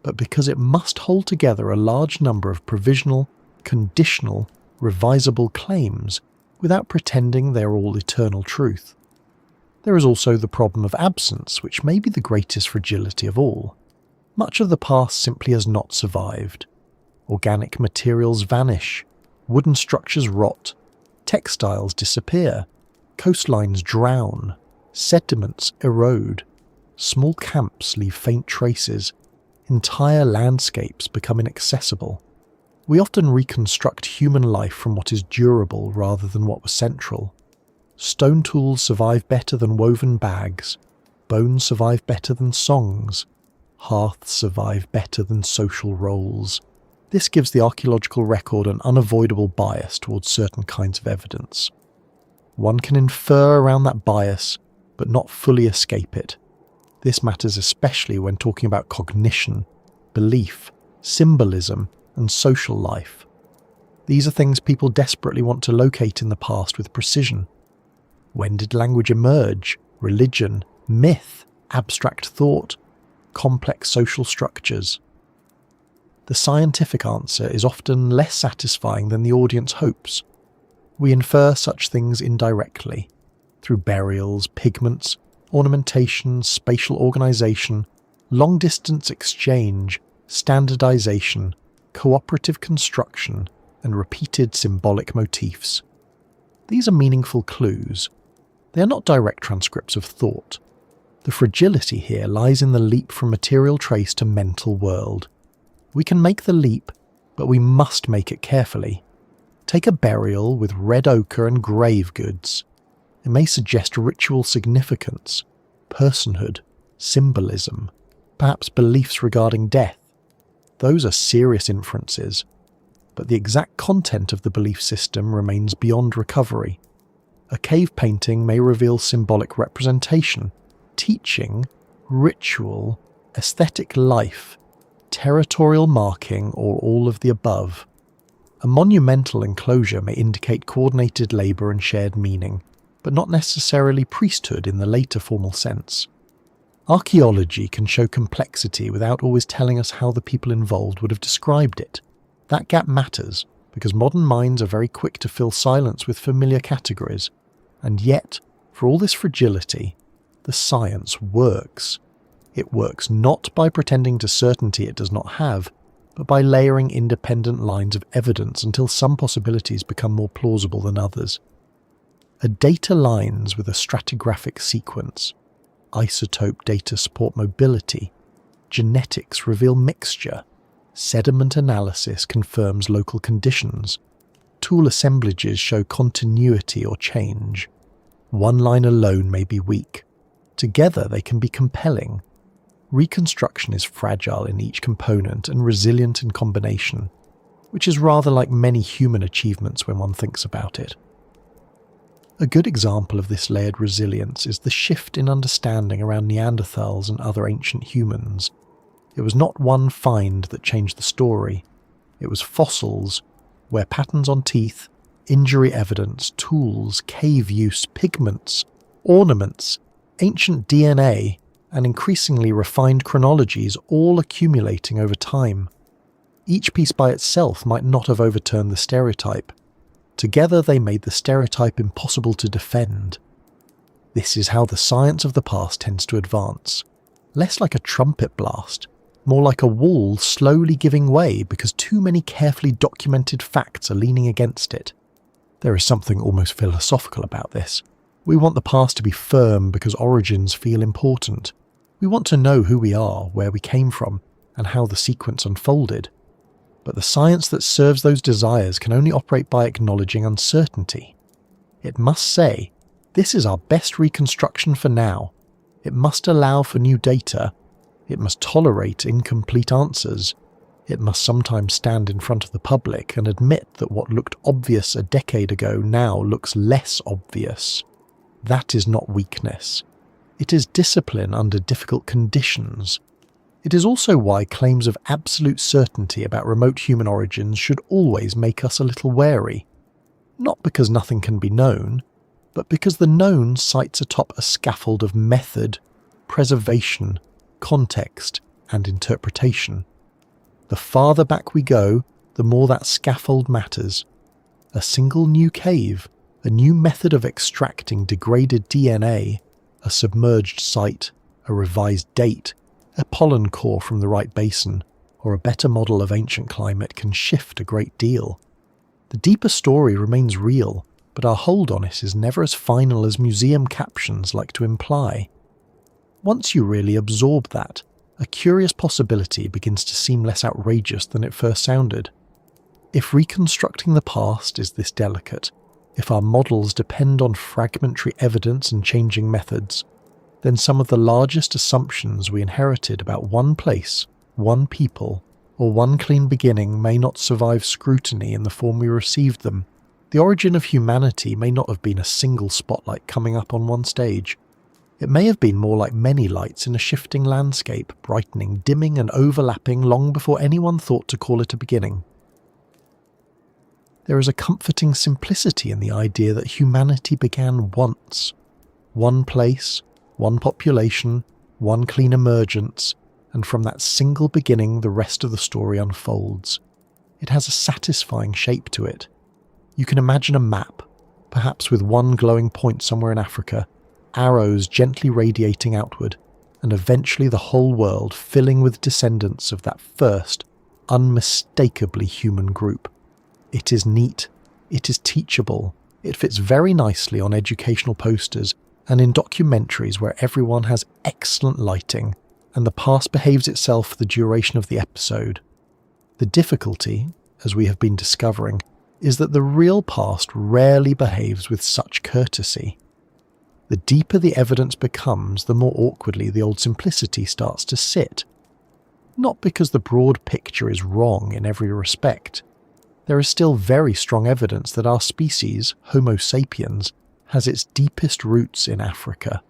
[SPEAKER 1] but because it must hold together a large number of provisional, conditional, revisable claims without pretending they are all eternal truth. There is also the problem of absence, which may be the greatest fragility of all. Much of the past simply has not survived. Organic materials vanish, wooden structures rot, textiles disappear, coastlines drown, sediments erode, small camps leave faint traces, entire landscapes become inaccessible. We often reconstruct human life from what is durable rather than what was central. Stone tools survive better than woven bags, bones survive better than songs, Hearths survive better than social roles. This gives the archaeological record an unavoidable bias towards certain kinds of evidence. One can infer around that bias, but not fully escape it. This matters especially when talking about cognition, belief, symbolism, and social life. These are things people desperately want to locate in the past with precision. When did language emerge? Religion, myth, abstract thought, complex social structures? The scientific answer is often less satisfying than the audience hopes. We infer such things indirectly, through burials, pigments, ornamentation, spatial organisation, long-distance exchange, standardisation, cooperative construction, and repeated symbolic motifs. These are meaningful clues. They are not direct transcripts of thought. The fragility here lies in the leap from material trace to mental world. We can make the leap, but we must make it carefully. Take a burial with red ochre and grave goods. It may suggest ritual significance, personhood, symbolism, perhaps beliefs regarding death. Those are serious inferences, but the exact content of the belief system remains beyond recovery. A cave painting may reveal symbolic representation, teaching, ritual, aesthetic life, territorial marking, or all of the above. A monumental enclosure may indicate coordinated labour and shared meaning, but not necessarily priesthood in the later formal sense. Archaeology can show complexity without always telling us how the people involved would have described it. That gap matters, because modern minds are very quick to fill silence with familiar categories, and yet, for all this fragility, the science works. It works not by pretending to certainty it does not have, but by layering independent lines of evidence until some possibilities become more plausible than others. A data lines with a stratigraphic sequence. Isotope data support mobility. Genetics reveal mixture. Sediment analysis confirms local conditions. Tool assemblages show continuity or change. One line alone may be weak. Together they can be compelling. Reconstruction is fragile in each component and resilient in combination, which is rather like many human achievements when one thinks about it. A good example of this layered resilience is the shift in understanding around Neanderthals and other ancient humans. It was not one find that changed the story. It was fossils, where patterns on teeth, injury evidence, tools, cave use, pigments, ornaments, ancient DNA, and increasingly refined chronologies all accumulating over time. Each piece by itself might not have overturned the stereotype. Together they made the stereotype impossible to defend. This is how the science of the past tends to advance. Less like a trumpet blast, more like a wall slowly giving way because too many carefully documented facts are leaning against it. There is something almost philosophical about this. We want the past to be firm because origins feel important. We want to know who we are, where we came from, and how the sequence unfolded. But the science that serves those desires can only operate by acknowledging uncertainty. It must say, this is our best reconstruction for now. It must allow for new data. It must tolerate incomplete answers. It must sometimes stand in front of the public and admit that what looked obvious a decade ago now looks less obvious. That is not weakness. It is discipline under difficult conditions. It is also why claims of absolute certainty about remote human origins should always make us a little wary. Not because nothing can be known, but because the known sites atop a scaffold of method, preservation, context, and interpretation. The farther back we go, the more that scaffold matters. A single new cave, a new method of extracting degraded DNA, a submerged site, a revised date, a pollen core from the right basin, or a better model of ancient climate can shift a great deal. The deeper story remains real, but our hold on it is never as final as museum captions like to imply. Once you really absorb that, a curious possibility begins to seem less outrageous than it first sounded. If reconstructing the past is this delicate, if our models depend on fragmentary evidence and changing methods, then some of the largest assumptions we inherited about one place, one people, or one clean beginning may not survive scrutiny in the form we received them. The origin of humanity may not have been a single spotlight coming up on one stage. It may have been more like many lights in a shifting landscape, brightening, dimming and overlapping long before anyone thought to call it a beginning. There is a comforting simplicity in the idea that humanity began once. One place, one population, one clean emergence, and from that single beginning the rest of the story unfolds. It has a satisfying shape to it. You can imagine a map, perhaps with one glowing point somewhere in Africa, arrows gently radiating outward, and eventually the whole world filling with descendants of that first, unmistakably human group. It is neat, it is teachable, it fits very nicely on educational posters and in documentaries where everyone has excellent lighting and the past behaves itself for the duration of the episode. The difficulty, as we have been discovering, is that the real past rarely behaves with such courtesy. The deeper the evidence becomes, the more awkwardly the old simplicity starts to sit. Not because the broad picture is wrong in every respect. There is still very strong evidence that our species, Homo sapiens, has its deepest roots in Africa.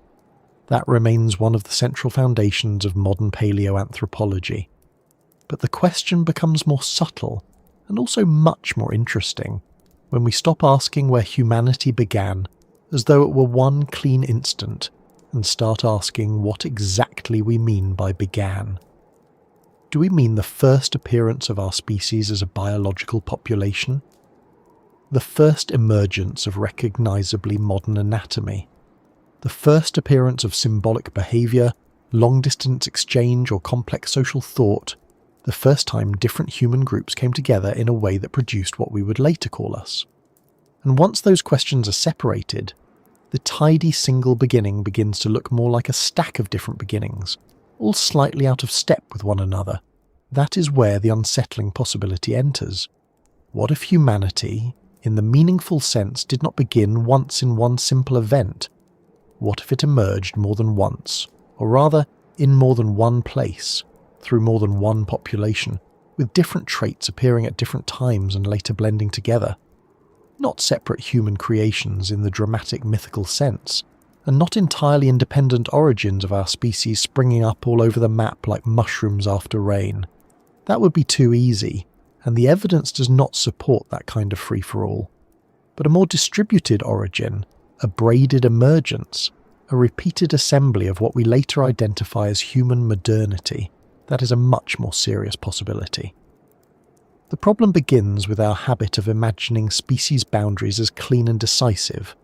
[SPEAKER 1] That remains one of the central foundations of modern paleoanthropology. But the question becomes more subtle, and also much more interesting, when we stop asking where humanity began, as though it were one clean instant, and start asking what exactly we mean by began. Do we mean the first appearance of our species as a biological population? The first emergence of recognisably modern anatomy? The first appearance of symbolic behaviour, long-distance exchange or complex social thought? The first time different human groups came together in a way that produced what we would later call us? And once those questions are separated, the tidy single beginning begins to look more like a stack of different beginnings, all slightly out of step with one another. That is where the unsettling possibility enters. What if humanity, in the meaningful sense, did not begin once in one simple event? What if it emerged more than once, or rather, in more than one place, through more than one population, with different traits appearing at different times and later blending together? Not separate human creations in the dramatic mythical sense, and not entirely independent origins of our species springing up all over the map like mushrooms after rain. That would be too easy, and the evidence does not support that kind of free-for-all. But a more distributed origin, a braided emergence, a repeated assembly of what we later identify as human modernity, that is a much more serious possibility. The problem begins with our habit of imagining species boundaries as clean and decisive.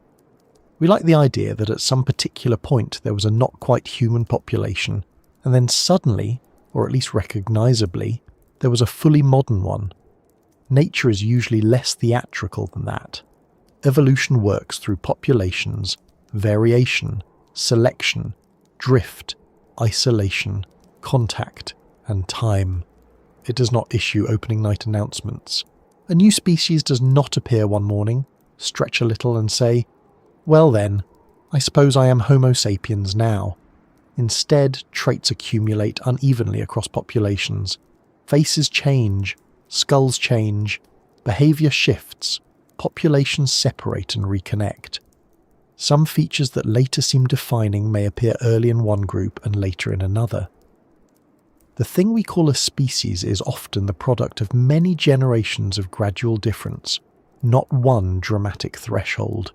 [SPEAKER 1] We like the idea that at some particular point there was a not quite human population, and then suddenly, or at least recognisably, there was a fully modern one. Nature is usually less theatrical than that. Evolution works through populations, variation, selection, drift, isolation, contact, and time. It does not issue opening night announcements. A new species does not appear one morning, stretch a little and say, "Well then, I suppose I am Homo sapiens now." Instead, traits accumulate unevenly across populations. Faces change, skulls change, behaviour shifts, populations separate and reconnect. Some features that later seem defining may appear early in one group and later in another. The thing we call a species is often the product of many generations of gradual difference, not one dramatic threshold.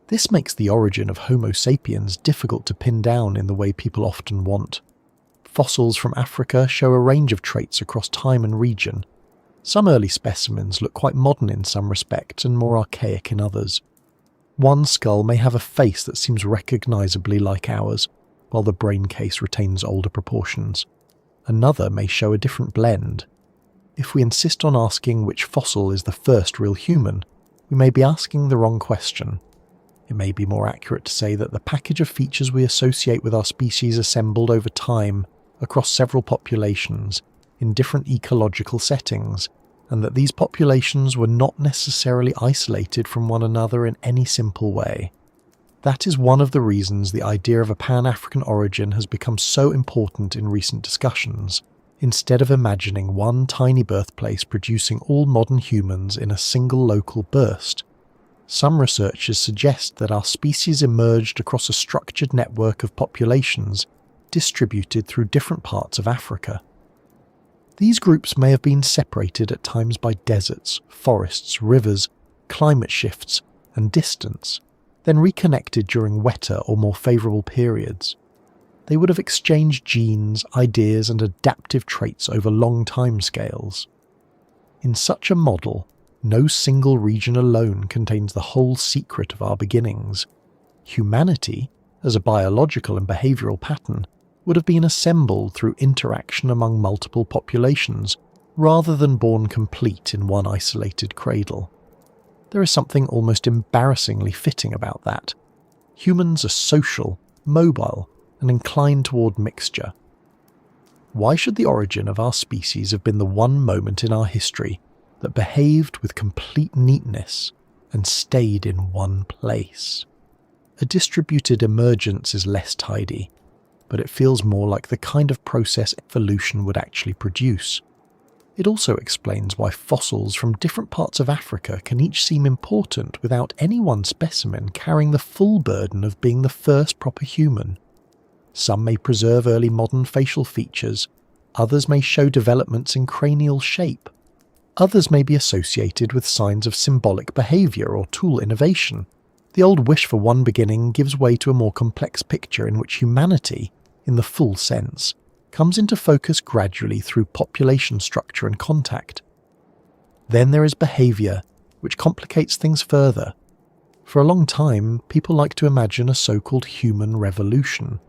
[SPEAKER 1] This makes the origin of Homo sapiens difficult to pin down in the way people often want. Fossils from Africa show a range of traits across time and region. Some early specimens look quite modern in some respects and more archaic in others. One skull may have a face that seems recognisably like ours, while the brain case retains older proportions. Another may show a different blend. If we insist on asking which fossil is the first real human, we may be asking the wrong question. It may be more accurate to say that the package of features we associate with our species assembled over time, across several populations, in different ecological settings, and that these populations were not necessarily isolated from one another in any simple way. That is one of the reasons the idea of a Pan-African origin has become so important in recent discussions, instead of imagining one tiny birthplace producing all modern humans in a single local burst. Some researchers suggest that our species emerged across a structured network of populations distributed through different parts of Africa. These groups may have been separated at times by deserts, forests, rivers, climate shifts, and distance, then reconnected during wetter or more favourable periods. They would have exchanged genes, ideas, and adaptive traits over long timescales. In such a model, no single region alone contains the whole secret of our beginnings. Humanity, as a biological and behavioural pattern, would have been assembled through interaction among multiple populations, rather than born complete in one isolated cradle. There is something almost embarrassingly fitting about that. Humans are social, mobile, and inclined toward mixture. Why should the origin of our species have been the one moment in our history that behaved with complete neatness and stayed in one place? A distributed emergence is less tidy, but it feels more like the kind of process evolution would actually produce. It also explains why fossils from different parts of Africa can each seem important without any one specimen carrying the full burden of being the first proper human. Some may preserve early modern facial features, others may show developments in cranial shape, others may be associated with signs of symbolic behaviour or tool innovation. The old wish for one beginning gives way to a more complex picture in which humanity, in the full sense, comes into focus gradually through population structure and contact. Then there is behaviour, which complicates things further. For a long time, people like to imagine a so-called human revolution,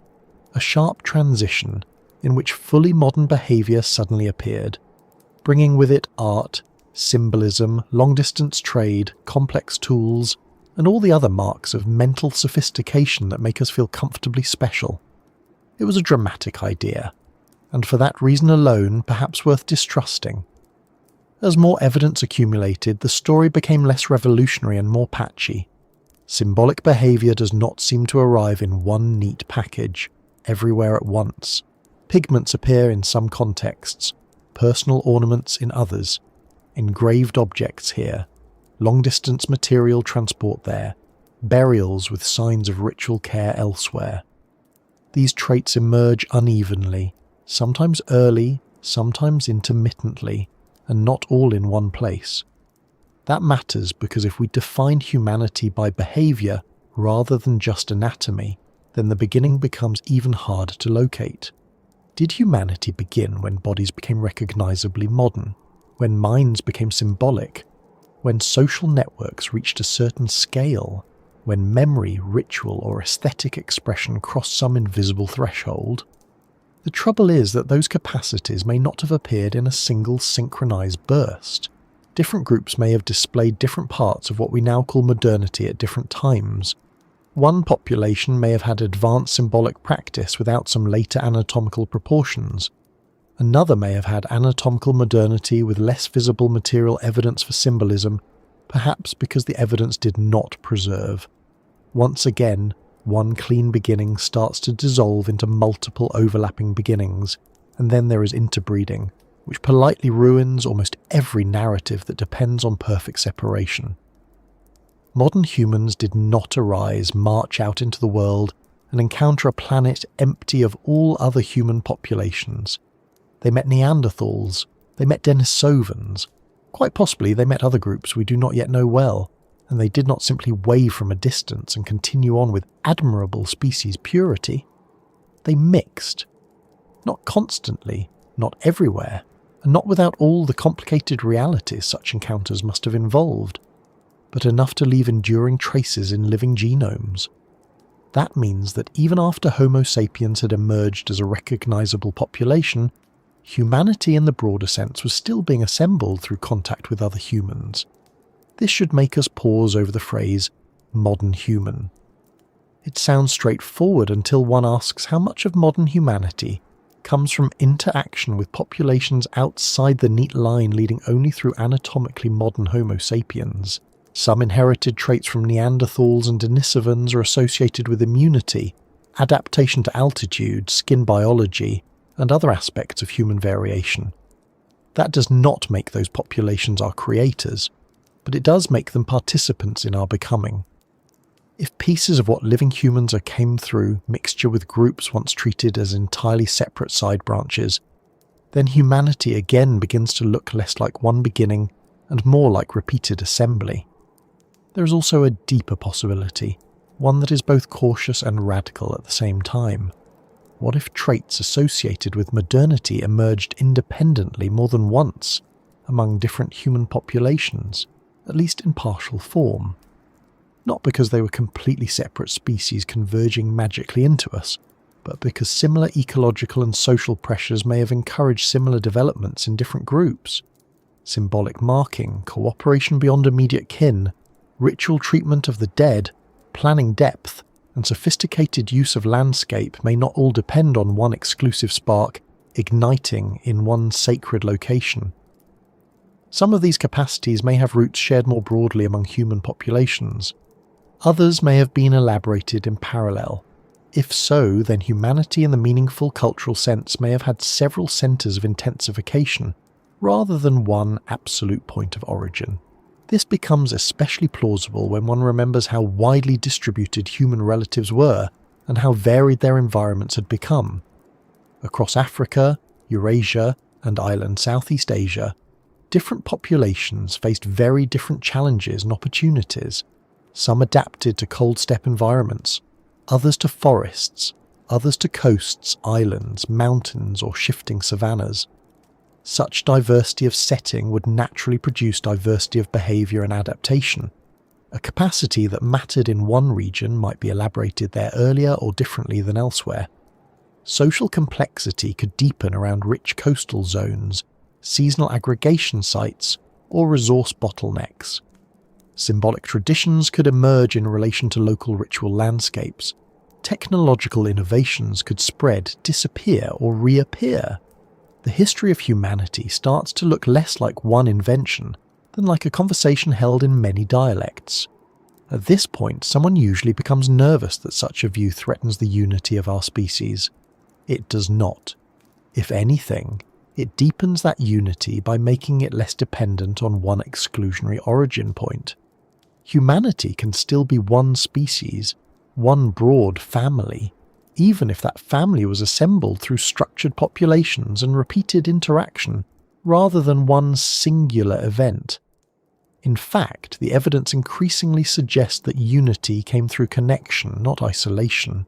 [SPEAKER 1] a sharp transition in which fully modern behaviour suddenly appeared, bringing with it art, symbolism, long-distance trade, complex tools, and all the other marks of mental sophistication that make us feel comfortably special. It was a dramatic idea, and for that reason alone perhaps worth distrusting. As more evidence accumulated, the story became less revolutionary and more patchy. Symbolic behaviour does not seem to arrive in one neat package, everywhere at once. Pigments appear in some contexts, personal ornaments in others, engraved objects here, long-distance material transport there, burials with signs of ritual care elsewhere. These traits emerge unevenly, sometimes early, sometimes intermittently, and not all in one place. That matters because if we define humanity by behaviour rather than just anatomy, then the beginning becomes even harder to locate. Did humanity begin when bodies became recognisably modern, when minds became symbolic, when social networks reached a certain scale, when memory, ritual, or aesthetic expression crossed some invisible threshold? The trouble is that those capacities may not have appeared in a single synchronized burst. Different groups may have displayed different parts of what we now call modernity at different times. One population may have had advanced symbolic practice without some later anatomical proportions. Another may have had anatomical modernity with less visible material evidence for symbolism, perhaps because the evidence did not preserve. Once again, one clean beginning starts to dissolve into multiple overlapping beginnings, and then there is interbreeding, which politely ruins almost every narrative that depends on perfect separation. Modern humans did not arise, march out into the world, and encounter a planet empty of all other human populations. They met Neanderthals, they met Denisovans, quite possibly they met other groups we do not yet know well, and they did not simply wave from a distance and continue on with admirable species purity. They mixed. Not constantly, not everywhere, and not without all the complicated realities such encounters must have involved, but enough to leave enduring traces in living genomes. That means that even after Homo sapiens had emerged as a recognisable population, humanity in the broader sense was still being assembled through contact with other humans. This should make us pause over the phrase, modern human. It sounds straightforward until one asks how much of modern humanity comes from interaction with populations outside the neat line leading only through anatomically modern Homo sapiens. Some inherited traits from Neanderthals and Denisovans are associated with immunity, adaptation to altitude, skin biology, and other aspects of human variation. That does not make those populations our creators, but it does make them participants in our becoming. If pieces of what living humans are came through mixture with groups once treated as entirely separate side branches, then humanity again begins to look less like one beginning and more like repeated assembly. There is also a deeper possibility, one that is both cautious and radical at the same time. What if traits associated with modernity emerged independently more than once among different human populations, at least in partial form? Not because they were completely separate species converging magically into us, but because similar ecological and social pressures may have encouraged similar developments in different groups. Symbolic marking, cooperation beyond immediate kin, ritual treatment of the dead, planning depth, and sophisticated use of landscape may not all depend on one exclusive spark igniting in one sacred location. Some of these capacities may have roots shared more broadly among human populations. Others may have been elaborated in parallel. If so, then humanity in the meaningful cultural sense may have had several centres of intensification, rather than one absolute point of origin. This becomes especially plausible when one remembers how widely distributed human relatives were and how varied their environments had become. Across Africa, Eurasia, and island Southeast Asia, different populations faced very different challenges and opportunities. Some adapted to cold steppe environments, others to forests, others to coasts, islands, mountains, or shifting savannas. Such diversity of setting would naturally produce diversity of behaviour and adaptation. A capacity that mattered in one region might be elaborated there earlier or differently than elsewhere. Social complexity could deepen around rich coastal zones, seasonal aggregation sites, or resource bottlenecks. Symbolic traditions could emerge in relation to local ritual landscapes. Technological innovations could spread, disappear, or reappear. The history of humanity starts to look less like one invention than like a conversation held in many dialects. At this point, someone usually becomes nervous that such a view threatens the unity of our species. It does not. If anything, it deepens that unity by making it less dependent on one exclusionary origin point. Humanity can still be one species, one broad family, even if that family was assembled through structured populations and repeated interaction, rather than one singular event. In fact, the evidence increasingly suggests that unity came through connection, not isolation.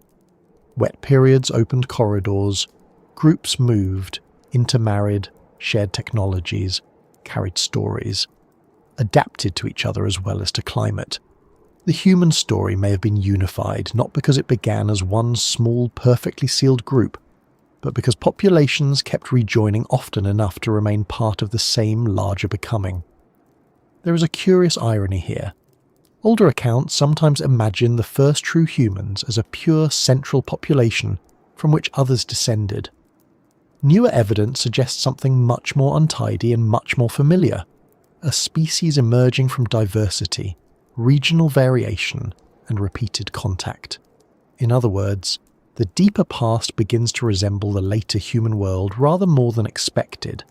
[SPEAKER 1] Wet periods opened corridors, groups moved, intermarried, shared technologies, carried stories, adapted to each other as well as to climate. The human story may have been unified not because it began as one small, perfectly sealed group, but because populations kept rejoining often enough to remain part of the same larger becoming. There is a curious irony here. Older accounts sometimes imagine the first true humans as a pure central population from which others descended. Newer evidence suggests something much more untidy and much more familiar, a species emerging from diversity, regional variation, and repeated contact. In other words, the deeper past begins to resemble the later human world rather more than expected.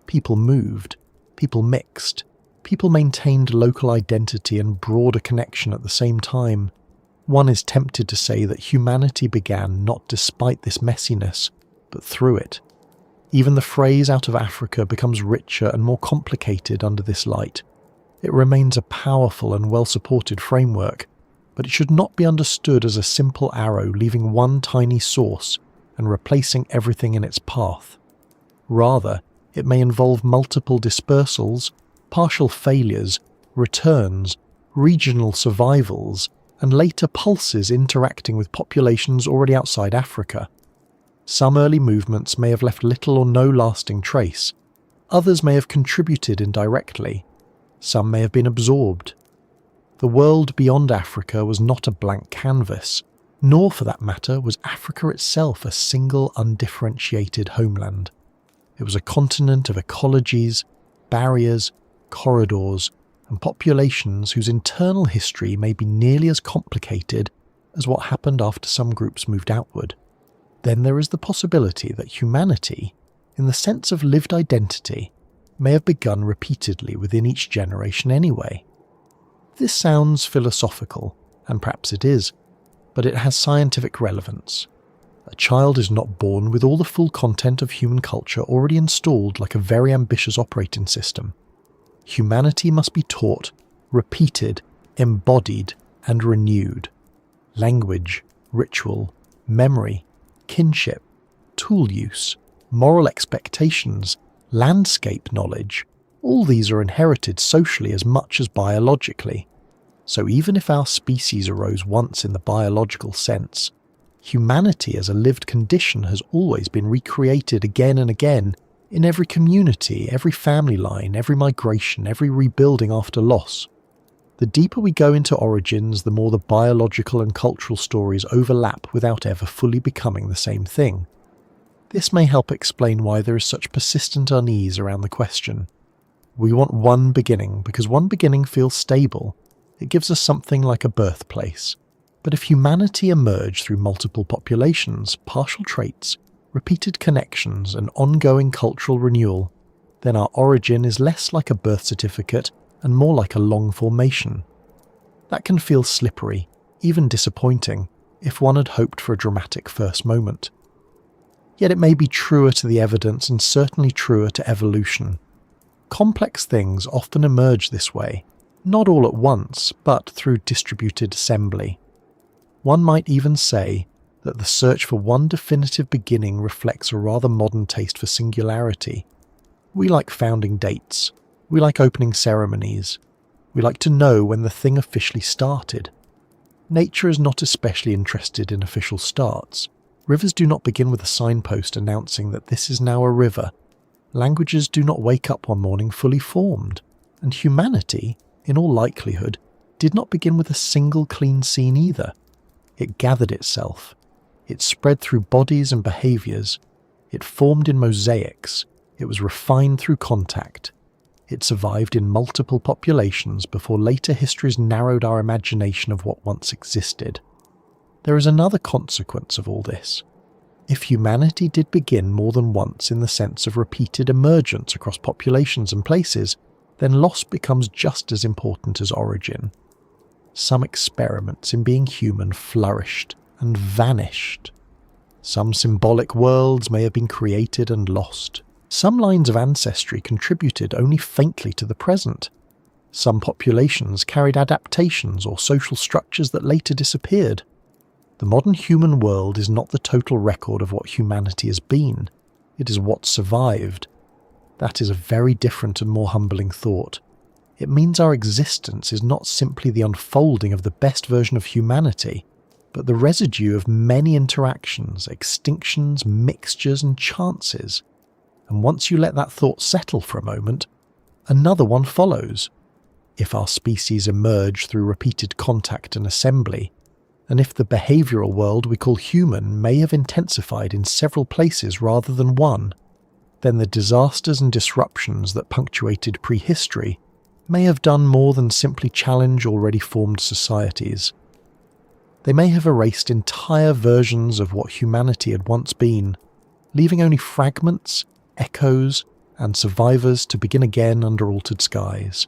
[SPEAKER 1] People moved, people mixed, people maintained local identity and broader connection at the same time. One is tempted to say that humanity began not despite this messiness, but through it. Even the phrase out of Africa becomes richer and more complicated under this light. It remains a powerful and well-supported framework, but it should not be understood as a simple arrow leaving one tiny source and replacing everything in its path. Rather, it may involve multiple dispersals, partial failures, returns, regional survivals, and later pulses interacting with populations already outside Africa. Some early movements may have left little or no lasting trace. Others may have contributed indirectly. Some may have been absorbed. The world beyond Africa was not a blank canvas, nor for that matter was Africa itself a single undifferentiated homeland. It was a continent of ecologies, barriers, corridors, and populations whose internal history may be nearly as complicated as what happened after some groups moved outward, then there is the possibility that humanity, in the sense of lived identity, may have begun repeatedly within each generation anyway. This sounds philosophical, and perhaps it is, but it has scientific relevance. A child is not born with all the full content of human culture already installed like a very ambitious operating system. Humanity must be taught, repeated, embodied, and renewed. Language, ritual, memory, kinship, tool use, moral expectations, landscape knowledge, all these are inherited socially as much as biologically. So even if our species arose once in the biological sense, humanity as a lived condition has always been recreated again and again in every community, every family line, every migration, every rebuilding after loss. The deeper we go into origins, the more the biological and cultural stories overlap without ever fully becoming the same thing. This may help explain why there is such persistent unease around the question. We want one beginning because one beginning feels stable. It gives us something like a birthplace. But if humanity emerged through multiple populations, partial traits, repeated connections, and ongoing cultural renewal, then our origin is less like a birth certificate and more like a long formation. That can feel slippery, even disappointing, if one had hoped for a dramatic first moment. Yet it may be truer to the evidence and certainly truer to evolution. Complex things often emerge this way, not all at once, but through distributed assembly. One might even say that the search for one definitive beginning reflects a rather modern taste for singularity. We like founding dates. We like opening ceremonies. We like to know when the thing officially started. Nature is not especially interested in official starts. Rivers do not begin with a signpost announcing that this is now a river. Languages do not wake up one morning fully formed. And humanity, in all likelihood, did not begin with a single clean scene either. It gathered itself. It spread through bodies and behaviours. It formed in mosaics. It was refined through contact. It survived in multiple populations before later histories narrowed our imagination of what once existed. There is another consequence of all this. If humanity did begin more than once in the sense of repeated emergence across populations and places, then loss becomes just as important as origin. Some experiments in being human flourished and vanished. Some symbolic worlds may have been created and lost. Some lines of ancestry contributed only faintly to the present. Some populations carried adaptations or social structures that later disappeared. The modern human world is not the total record of what humanity has been. It is what survived. That is a very different and more humbling thought. It means our existence is not simply the unfolding of the best version of humanity, but the residue of many interactions, extinctions, mixtures, and chances. And once you let that thought settle for a moment, another one follows. If our species emerge through repeated contact and assembly, and if the behavioural world we call human may have intensified in several places rather than one, then the disasters and disruptions that punctuated prehistory may have done more than simply challenge already formed societies. They may have erased entire versions of what humanity had once been, leaving only fragments, echoes, and survivors to begin again under altered skies.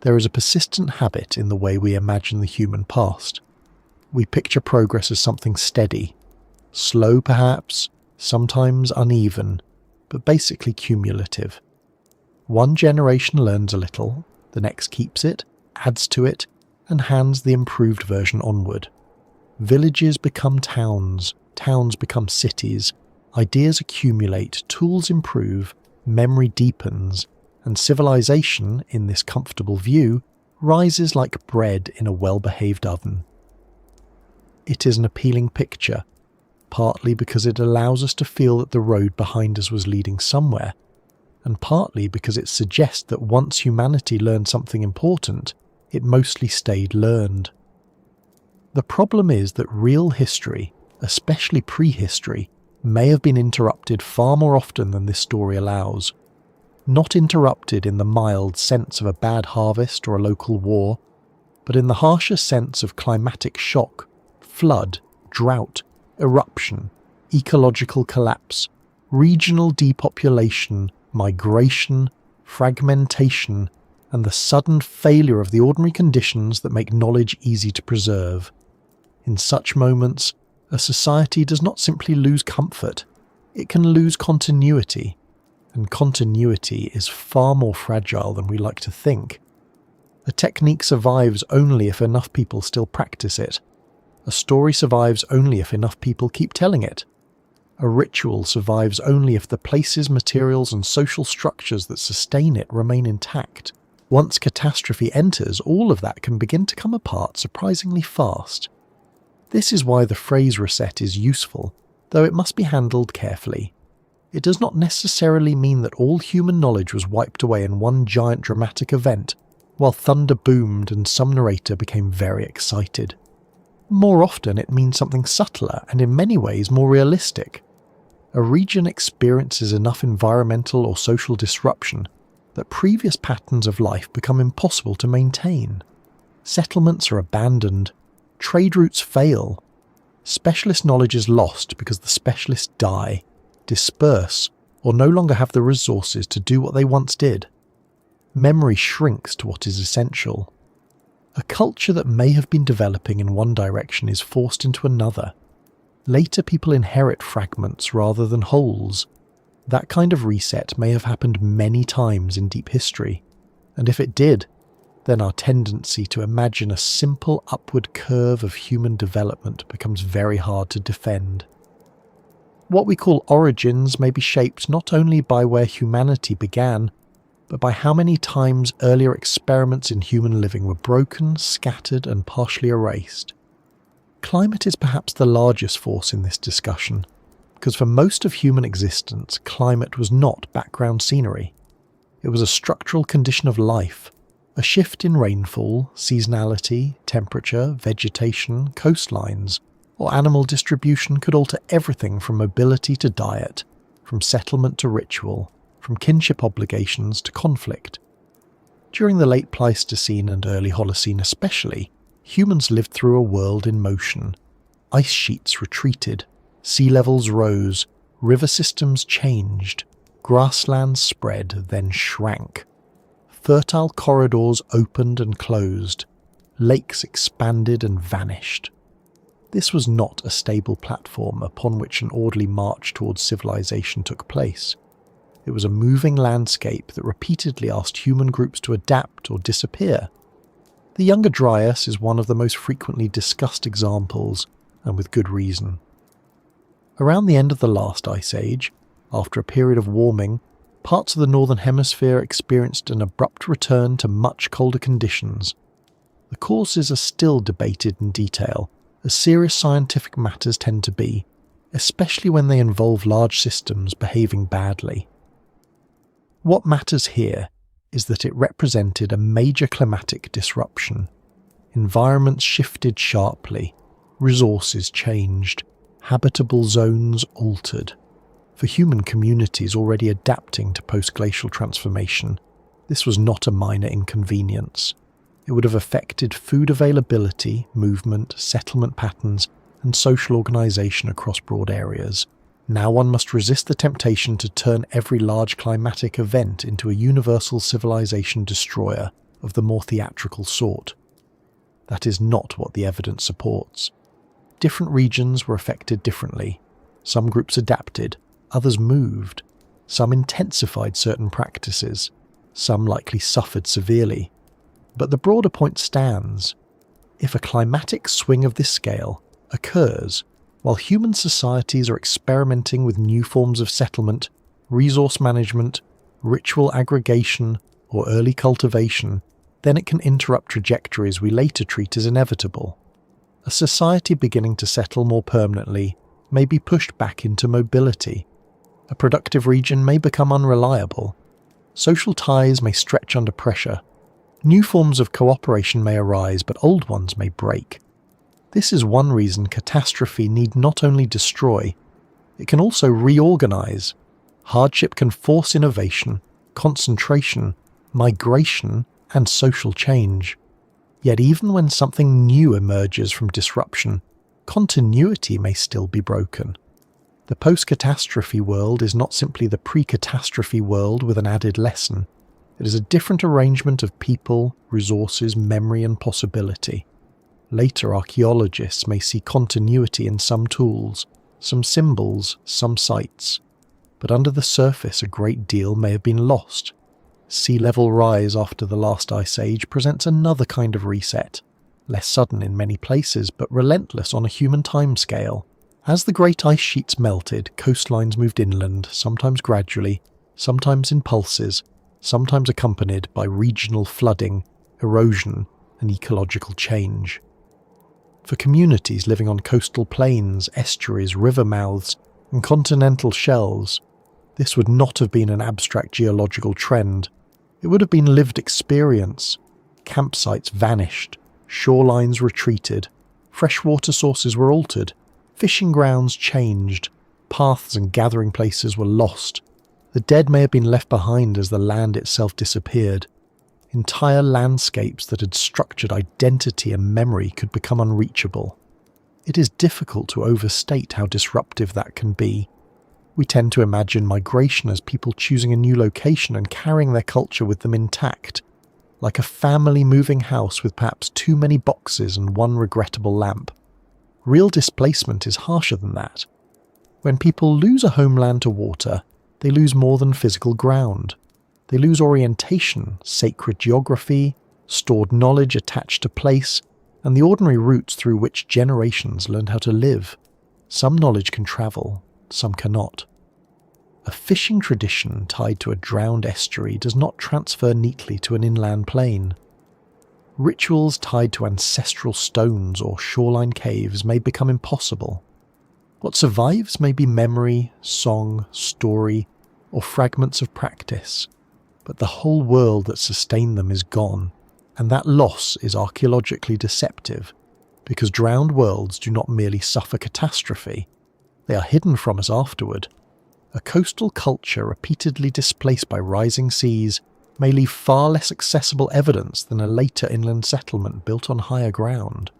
[SPEAKER 1] There is a persistent habit in the way we imagine the human past. We picture progress as something steady, slow perhaps, sometimes uneven, but basically cumulative. One generation learns a little, the next keeps it, adds to it, and hands the improved version onward. Villages become towns, towns become cities, ideas accumulate, tools improve, memory deepens, and civilization, in this comfortable view, rises like bread in a well-behaved oven. It is an appealing picture, partly because it allows us to feel that the road behind us was leading somewhere, and partly because it suggests that once humanity learned something important, it mostly stayed learned. The problem is that real history, especially prehistory, may have been interrupted far more often than this story allows. not interrupted in the mild sense of a bad harvest or a local war, but in the harsher sense of climatic shock, flood, drought, eruption, ecological collapse, regional depopulation, migration, fragmentation, and the sudden failure of the ordinary conditions that make knowledge easy to preserve. In such moments, a society does not simply lose comfort, it can lose continuity, and continuity is far more fragile than we like to think. A technique survives only if enough people still practice it. A story survives only if enough people keep telling it. A ritual survives only if the places, materials, and social structures that sustain it remain intact. Once catastrophe enters, all of that can begin to come apart surprisingly fast. This is why the phrase reset is useful, though it must be handled carefully. It does not necessarily mean that all human knowledge was wiped away in one giant dramatic event, while thunder boomed and some narrator became very excited. More often it means something subtler and in many ways more realistic. A region experiences enough environmental or social disruption that previous patterns of life become impossible to maintain. Settlements are abandoned, trade routes fail, specialist knowledge is lost because the specialists die, disperse, or no longer have the resources to do what they once did. Memory shrinks to what is essential. A culture that may have been developing in one direction is forced into another. Later people inherit fragments rather than wholes. That kind of reset may have happened many times in deep history, and if it did, then our tendency to imagine a simple upward curve of human development becomes very hard to defend. What we call origins may be shaped not only by where humanity began, but by how many times earlier experiments in human living were broken, scattered, and partially erased. Climate is perhaps the largest force in this discussion, because for most of human existence, climate was not background scenery. It was a structural condition of life. A shift in rainfall, seasonality, temperature, vegetation, coastlines, or animal distribution could alter everything from mobility to diet, from settlement to ritual, from kinship obligations to conflict. During the late Pleistocene and early Holocene especially, humans lived through a world in motion. Ice sheets retreated, sea levels rose, river systems changed, grasslands spread, then shrank. Fertile corridors opened and closed, lakes expanded and vanished. This was not a stable platform upon which an orderly march towards civilization took place. It was a moving landscape that repeatedly asked human groups to adapt or disappear. The Younger Dryas is one of the most frequently discussed examples, and with good reason. Around the end of the last ice age, after a period of warming, parts of the northern hemisphere experienced an abrupt return to much colder conditions. The causes are still debated in detail, as serious scientific matters tend to be, especially when they involve large systems behaving badly. What matters here is that it represented a major climatic disruption. Environments shifted sharply, resources changed, habitable zones altered. For human communities already adapting to post-glacial transformation, this was not a minor inconvenience. It would have affected food availability, movement, settlement patterns, and social organisation across broad areas. Now one must resist the temptation to turn every large climatic event into a universal civilization destroyer of the more theatrical sort. That is not what the evidence supports. Different regions were affected differently. Some groups adapted, others moved. Some intensified certain practices. Some likely suffered severely. But the broader point stands. If a climatic swing of this scale occurs while human societies are experimenting with new forms of settlement, resource management, ritual aggregation, or early cultivation, then it can interrupt trajectories we later treat as inevitable. A society beginning to settle more permanently may be pushed back into mobility. A productive region may become unreliable. Social ties may stretch under pressure. New forms of cooperation may arise, but old ones may break. This is one reason catastrophe need not only destroy, it can also reorganize. Hardship can force innovation, concentration, migration, and social change. Yet even when something new emerges from disruption, continuity may still be broken. The post-catastrophe world is not simply the pre-catastrophe world with an added lesson. It is a different arrangement of people, resources, memory, and possibility. Later archaeologists may see continuity in some tools, some symbols, some sites. But under the surface a great deal may have been lost. Sea level rise after the last ice age presents another kind of reset, less sudden in many places but relentless on a human timescale. As the great ice sheets melted, coastlines moved inland, sometimes gradually, sometimes in pulses, sometimes accompanied by regional flooding, erosion, and ecological change. For communities living on coastal plains, estuaries, river mouths, and continental shelves, this would not have been an abstract geological trend. It would have been lived experience. Campsites vanished, shorelines retreated, freshwater sources were altered, fishing grounds changed, paths and gathering places were lost. The dead may have been left behind as the land itself disappeared. Entire landscapes that had structured identity and memory could become unreachable. It is difficult to overstate how disruptive that can be. We tend to imagine migration as people choosing a new location and carrying their culture with them intact, like a family moving house with perhaps too many boxes and one regrettable lamp. Real displacement is harsher than that. When people lose a homeland to water, they lose more than physical ground. They lose orientation, sacred geography, stored knowledge attached to place, and the ordinary routes through which generations learned how to live. Some knowledge can travel, some cannot. A fishing tradition tied to a drowned estuary does not transfer neatly to an inland plain. Rituals tied to ancestral stones or shoreline caves may become impossible. What survives may be memory, song, story, or fragments of practice, but the whole world that sustained them is gone, and that loss is archaeologically deceptive, because drowned worlds do not merely suffer catastrophe, they are hidden from us afterward. A coastal culture repeatedly displaced by rising seas may leave far less accessible evidence than a later inland settlement built on higher ground.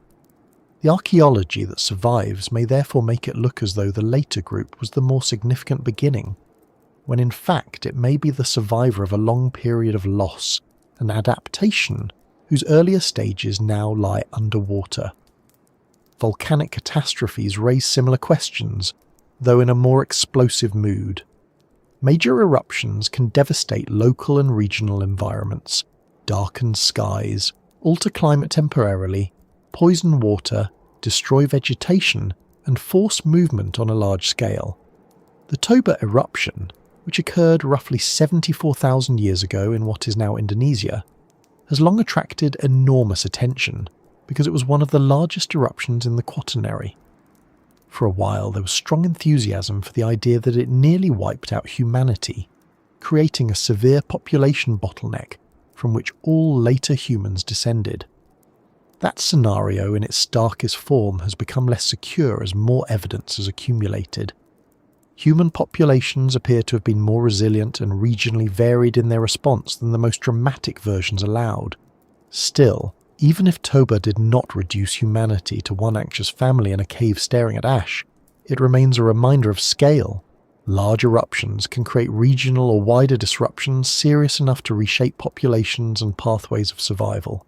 [SPEAKER 1] The archaeology that survives may therefore make it look as though the later group was the more significant beginning, when in fact it may be the survivor of a long period of loss and adaptation whose earlier stages now lie underwater. Volcanic catastrophes raise similar questions, though in a more explosive mood. Major eruptions can devastate local and regional environments, darken skies, alter climate temporarily, poison water, destroy vegetation, and force movement on a large scale. The Toba eruption, which occurred roughly 74,000 years ago in what is now Indonesia, has long attracted enormous attention because it was one of the largest eruptions in the Quaternary. For a while there was strong enthusiasm for the idea that it nearly wiped out humanity, creating a severe population bottleneck from which all later humans descended. That scenario in its starkest form has become less secure as more evidence has accumulated. Human populations appear to have been more resilient and regionally varied in their response than the most dramatic versions allowed. Still, even if Toba did not reduce humanity to one anxious family in a cave staring at ash, it remains a reminder of scale. Large eruptions can create regional or wider disruptions serious enough to reshape populations and pathways of survival.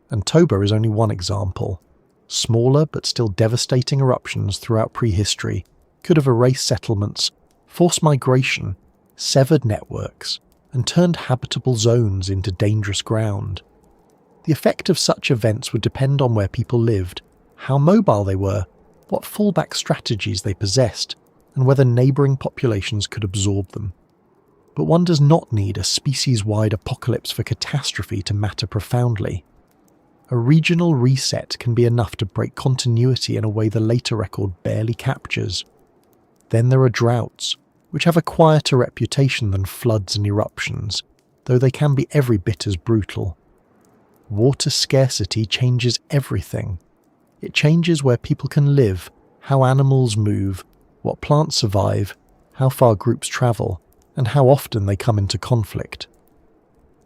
[SPEAKER 1] And Toba is only one example. Smaller but still devastating eruptions throughout prehistory could have erased settlements, forced migration, severed networks, and turned habitable zones into dangerous ground. The effect of such events would depend on where people lived, how mobile they were, what fallback strategies they possessed, and whether neighbouring populations could absorb them. But one does not need a species-wide apocalypse for catastrophe to matter profoundly. A regional reset can be enough to break continuity in a way the later record barely captures. Then there are droughts, which have a quieter reputation than floods and eruptions, though they can be every bit as brutal. Water scarcity changes everything. It changes where people can live, how animals move, what plants survive, how far groups travel, and how often they come into conflict.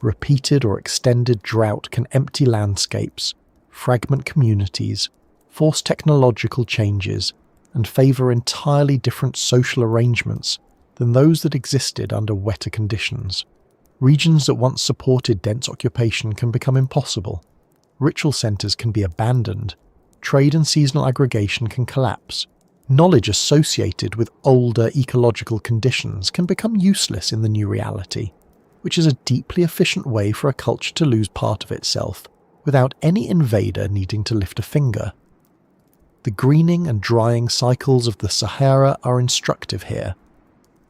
[SPEAKER 1] Repeated or extended drought can empty landscapes, fragment communities, force technological changes, and favour entirely different social arrangements than those that existed under wetter conditions. Regions that once supported dense occupation can become impossible. Ritual centres can be abandoned. Trade and seasonal aggregation can collapse. Knowledge associated with older ecological conditions can become useless in the new reality, which is a deeply efficient way for a culture to lose part of itself without any invader needing to lift a finger. The greening and drying cycles of the Sahara are instructive here.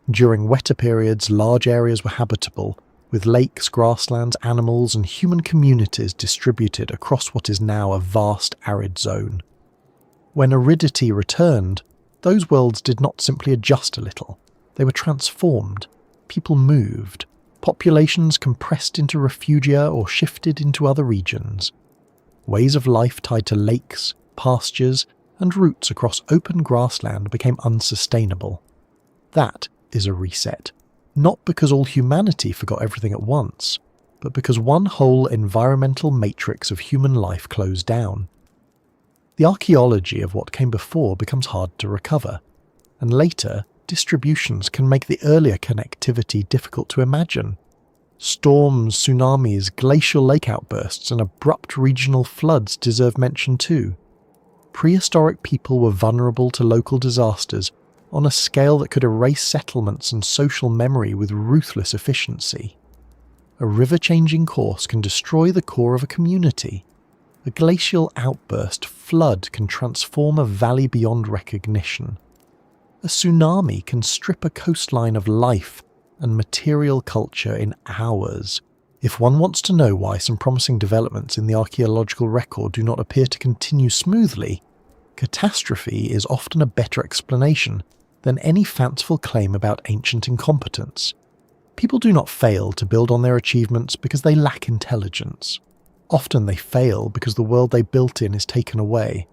[SPEAKER 1] During wetter periods, large areas were habitable, with lakes, grasslands, animals, and human communities distributed across what is now a vast arid zone. When aridity returned, those worlds did not simply adjust a little. They were transformed. People moved. Populations compressed into refugia or shifted into other regions. Ways of life tied to lakes, pastures, and routes across open grassland became unsustainable. That is a reset. Not because all humanity forgot everything at once, but because one whole environmental matrix of human life closed down. The archaeology of what came before becomes hard to recover, and later, distributions can make the earlier connectivity difficult to imagine. Storms, tsunamis, glacial lake outbursts, and abrupt regional floods deserve mention too. Prehistoric people were vulnerable to local disasters on a scale that could erase settlements and social memory with ruthless efficiency. A river changing course can destroy the core of a community. A glacial outburst flood can transform a valley beyond recognition. A tsunami can strip a coastline of life and material culture in hours. If one wants to know why some promising developments in the archaeological record do not appear to continue smoothly, catastrophe is often a better explanation than any fanciful claim about ancient incompetence. People do not fail to build on their achievements because they lack intelligence. Often they fail because the world they built in is taken away.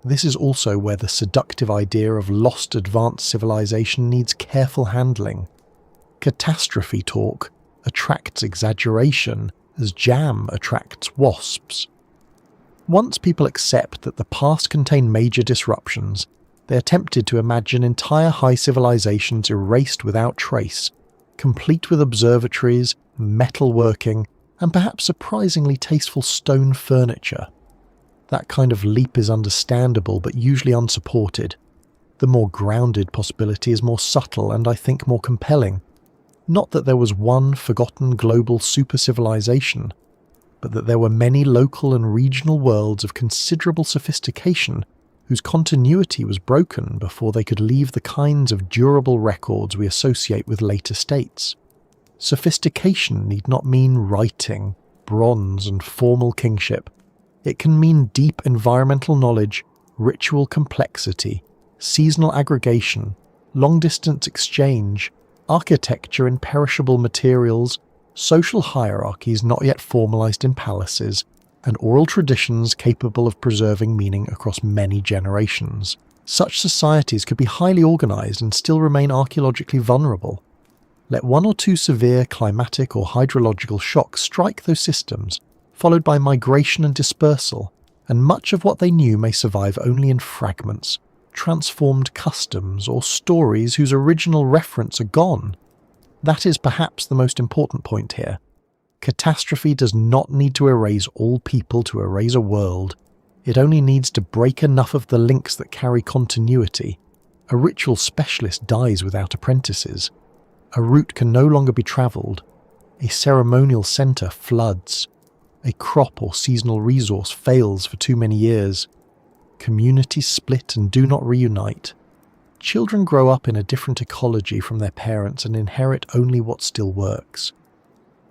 [SPEAKER 1] This is also where the seductive idea of lost advanced civilization needs careful handling. Catastrophe talk attracts exaggeration as jam attracts wasps. Once people accept that the past contained major disruptions, they are tempted to imagine entire high civilizations erased without trace, complete with observatories, metalworking, and perhaps surprisingly tasteful stone furniture. That kind of leap is understandable but usually unsupported. The more grounded possibility is more subtle and I think more compelling. Not that there was one forgotten global super-civilization, but that there were many local and regional worlds of considerable sophistication whose continuity was broken before they could leave the kinds of durable records we associate with later states. Sophistication need not mean writing, bronze, and formal kingship. It can mean deep environmental knowledge, ritual complexity, seasonal aggregation, long-distance exchange, architecture in perishable materials, social hierarchies not yet formalized in palaces, and oral traditions capable of preserving meaning across many generations. Such societies could be highly organized and still remain archaeologically vulnerable. Let one or two severe climatic or hydrological shocks strike those systems, followed by migration and dispersal, and much of what they knew may survive only in fragments, transformed customs, or stories whose original referents are gone. That is perhaps the most important point here. Catastrophe does not need to erase all people to erase a world. It only needs to break enough of the links that carry continuity. A ritual specialist dies without apprentices. A route can no longer be travelled. A ceremonial centre floods. A crop or seasonal resource fails for too many years. Communities split and do not reunite. Children grow up in a different ecology from their parents and inherit only what still works.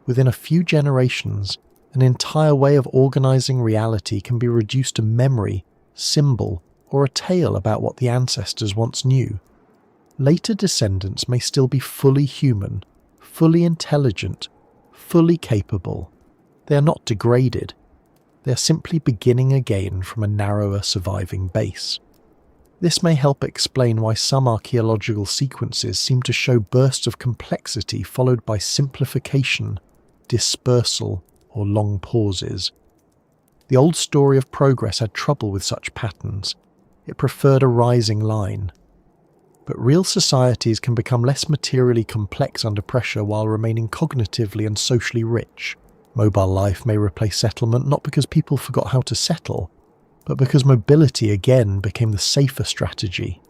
[SPEAKER 1] Within a few generations, an entire way of organising reality can be reduced to memory, symbol, or a tale about what the ancestors once knew. Later descendants may still be fully human, fully intelligent, fully capable. They are not degraded. They are simply beginning again from a narrower surviving base. This may help explain why some archaeological sequences seem to show bursts of complexity followed by simplification, dispersal, or long pauses. The old story of progress had trouble with such patterns. It preferred a rising line. But real societies can become less materially complex under pressure while remaining cognitively and socially rich. Mobile life may replace settlement not because people forgot how to settle, but because mobility again became the safer strategy.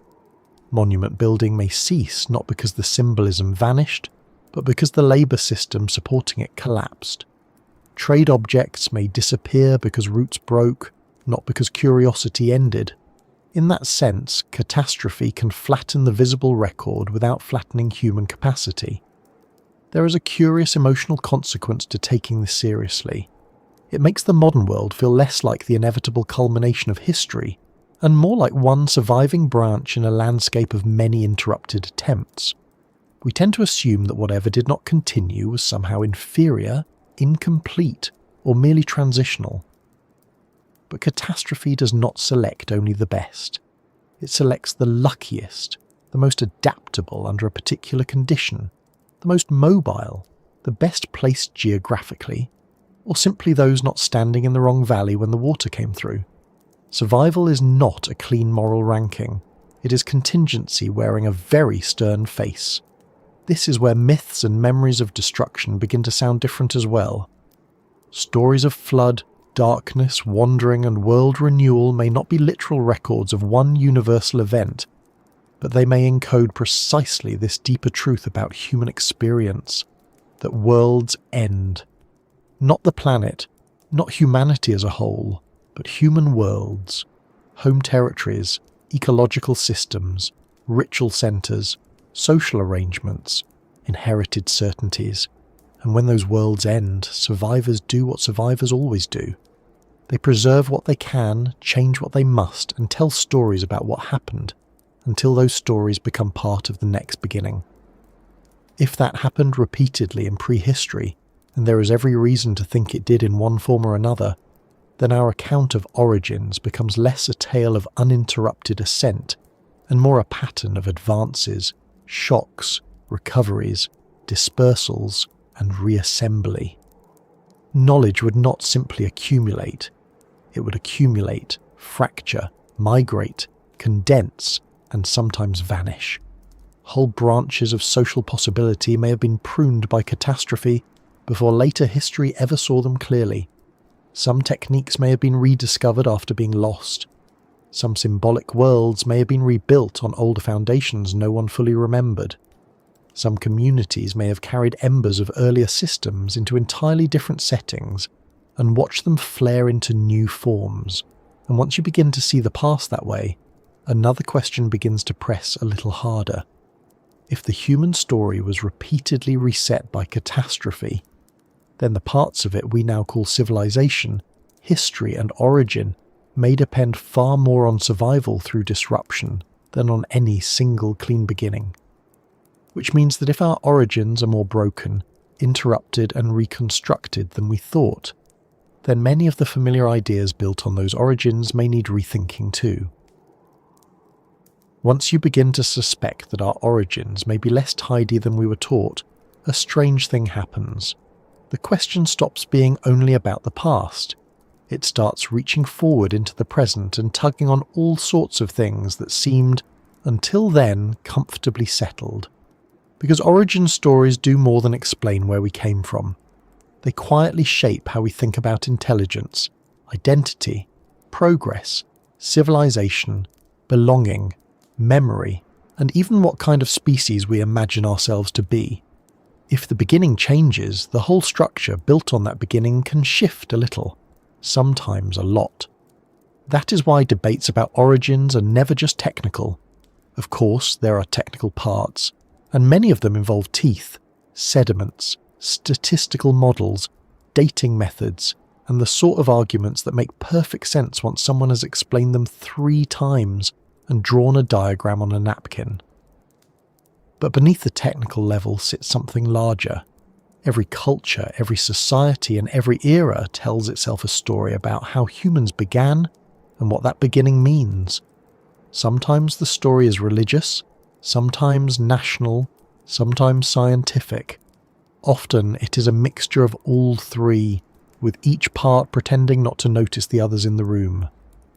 [SPEAKER 1] Monument building may cease not because the symbolism vanished, but because the labour system supporting it collapsed. Trade objects may disappear because routes broke, not because curiosity ended. In that sense, catastrophe can flatten the visible record without flattening human capacity. There is a curious emotional consequence to taking this seriously. It makes the modern world feel less like the inevitable culmination of history, and more like one surviving branch in a landscape of many interrupted attempts. We tend to assume that whatever did not continue was somehow inferior, incomplete, or merely transitional. But catastrophe does not select only the best. It selects the luckiest, the most adaptable under a particular condition, the most mobile, the best placed geographically, or simply those not standing in the wrong valley when the water came through. Survival is not a clean moral ranking. It is contingency wearing a very stern face. This is where myths and memories of destruction begin to sound different as well. Stories of flood, darkness, wandering, and world renewal may not be literal records of one universal event, but they may encode precisely this deeper truth about human experience, that worlds end. Not the planet, not humanity as a whole, but human worlds, home territories, ecological systems, ritual centres, social arrangements, inherited certainties. And when those worlds end, survivors do what survivors always do. They preserve what they can, change what they must, and tell stories about what happened, until those stories become part of the next beginning. If that happened repeatedly in prehistory, and there is every reason to think it did in one form or another, then our account of origins becomes less a tale of uninterrupted ascent, and more a pattern of advances, shocks, recoveries, dispersals, and reassembly. Knowledge would not simply accumulate. It would accumulate, fracture, migrate, condense, and sometimes vanish. Whole branches of social possibility may have been pruned by catastrophe before later history ever saw them clearly. Some techniques may have been rediscovered after being lost. Some symbolic worlds may have been rebuilt on older foundations no one fully remembered. Some communities may have carried embers of earlier systems into entirely different settings and watched them flare into new forms. And once you begin to see the past that way, another question begins to press a little harder. If the human story was repeatedly reset by catastrophe, then the parts of it we now call civilization, history, and origin may depend far more on survival through disruption than on any single clean beginning. Which means that if our origins are more broken, interrupted, and reconstructed than we thought, then many of the familiar ideas built on those origins may need rethinking too. Once you begin to suspect that our origins may be less tidy than we were taught, a strange thing happens. The question stops being only about the past. It starts reaching forward into the present and tugging on all sorts of things that seemed, until then, comfortably settled. Because origin stories do more than explain where we came from. They quietly shape how we think about intelligence, identity, progress, civilization, belonging, memory, and even what kind of species we imagine ourselves to be. If the beginning changes, the whole structure built on that beginning can shift a little, sometimes a lot. That is why debates about origins are never just technical. Of course, there are technical parts, and many of them involve teeth, sediments, statistical models, dating methods, and the sort of arguments that make perfect sense once someone has explained them 3 times and drawn a diagram on a napkin. But beneath the technical level sits something larger. Every culture, every society, and every era tells itself a story about how humans began and what that beginning means. Sometimes the story is religious, sometimes national, sometimes scientific. Often it is a mixture of all three, with each part pretending not to notice the others in the room.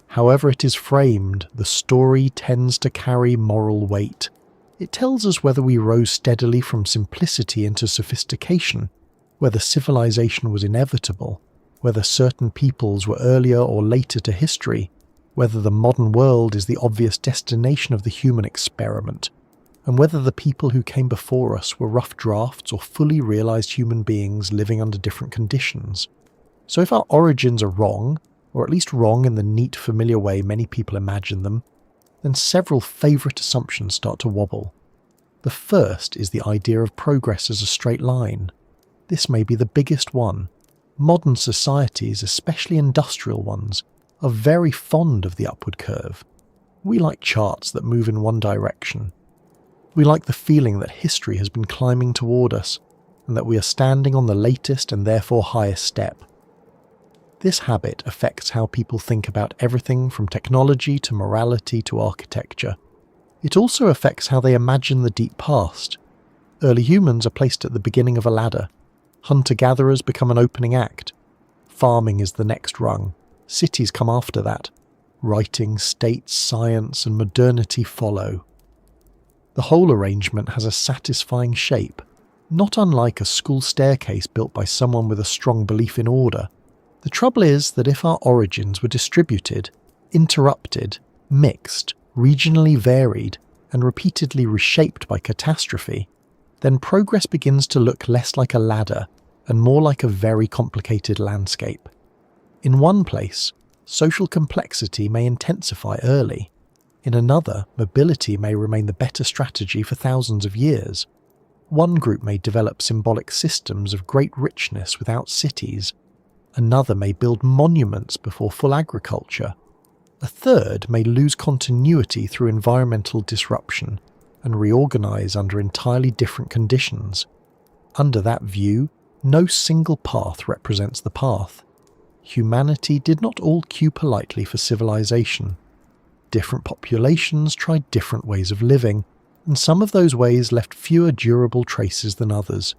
[SPEAKER 1] However it is framed, the story tends to carry moral weight. It tells us whether we rose steadily from simplicity into sophistication, whether civilization was inevitable, whether certain peoples were earlier or later to history, whether the modern world is the obvious destination of the human experiment, and whether the people who came before us were rough drafts or fully realized human beings living under different conditions. So if our origins are wrong, or at least wrong in the neat, familiar way many people imagine them, then several favourite assumptions start to wobble. The first is the idea of progress as a straight line. This may be the biggest one. Modern societies, especially industrial ones, are very fond of the upward curve. We like charts that move in one direction. We like the feeling that history has been climbing toward us, and that we are standing on the latest and therefore highest step. This habit affects how people think about everything from technology to morality to architecture. It also affects how they imagine the deep past. Early humans are placed at the beginning of a ladder. Hunter-gatherers become an opening act. Farming is the next rung. Cities come after that. Writing, states, science, and modernity follow. The whole arrangement has a satisfying shape, not unlike a school staircase built by someone with a strong belief in order. The trouble is that if our origins were distributed, interrupted, mixed, regionally varied, and repeatedly reshaped by catastrophe, then progress begins to look less like a ladder and more like a very complicated landscape. In one place, social complexity may intensify early. In another, mobility may remain the better strategy for thousands of years. One group may develop symbolic systems of great richness without cities. Another may build monuments before full agriculture. A third may lose continuity through environmental disruption and reorganize under entirely different conditions. Under that view, no single path represents the path. Humanity did not all queue politely for civilization. Different populations tried different ways of living, and some of those ways left fewer durable traces than others.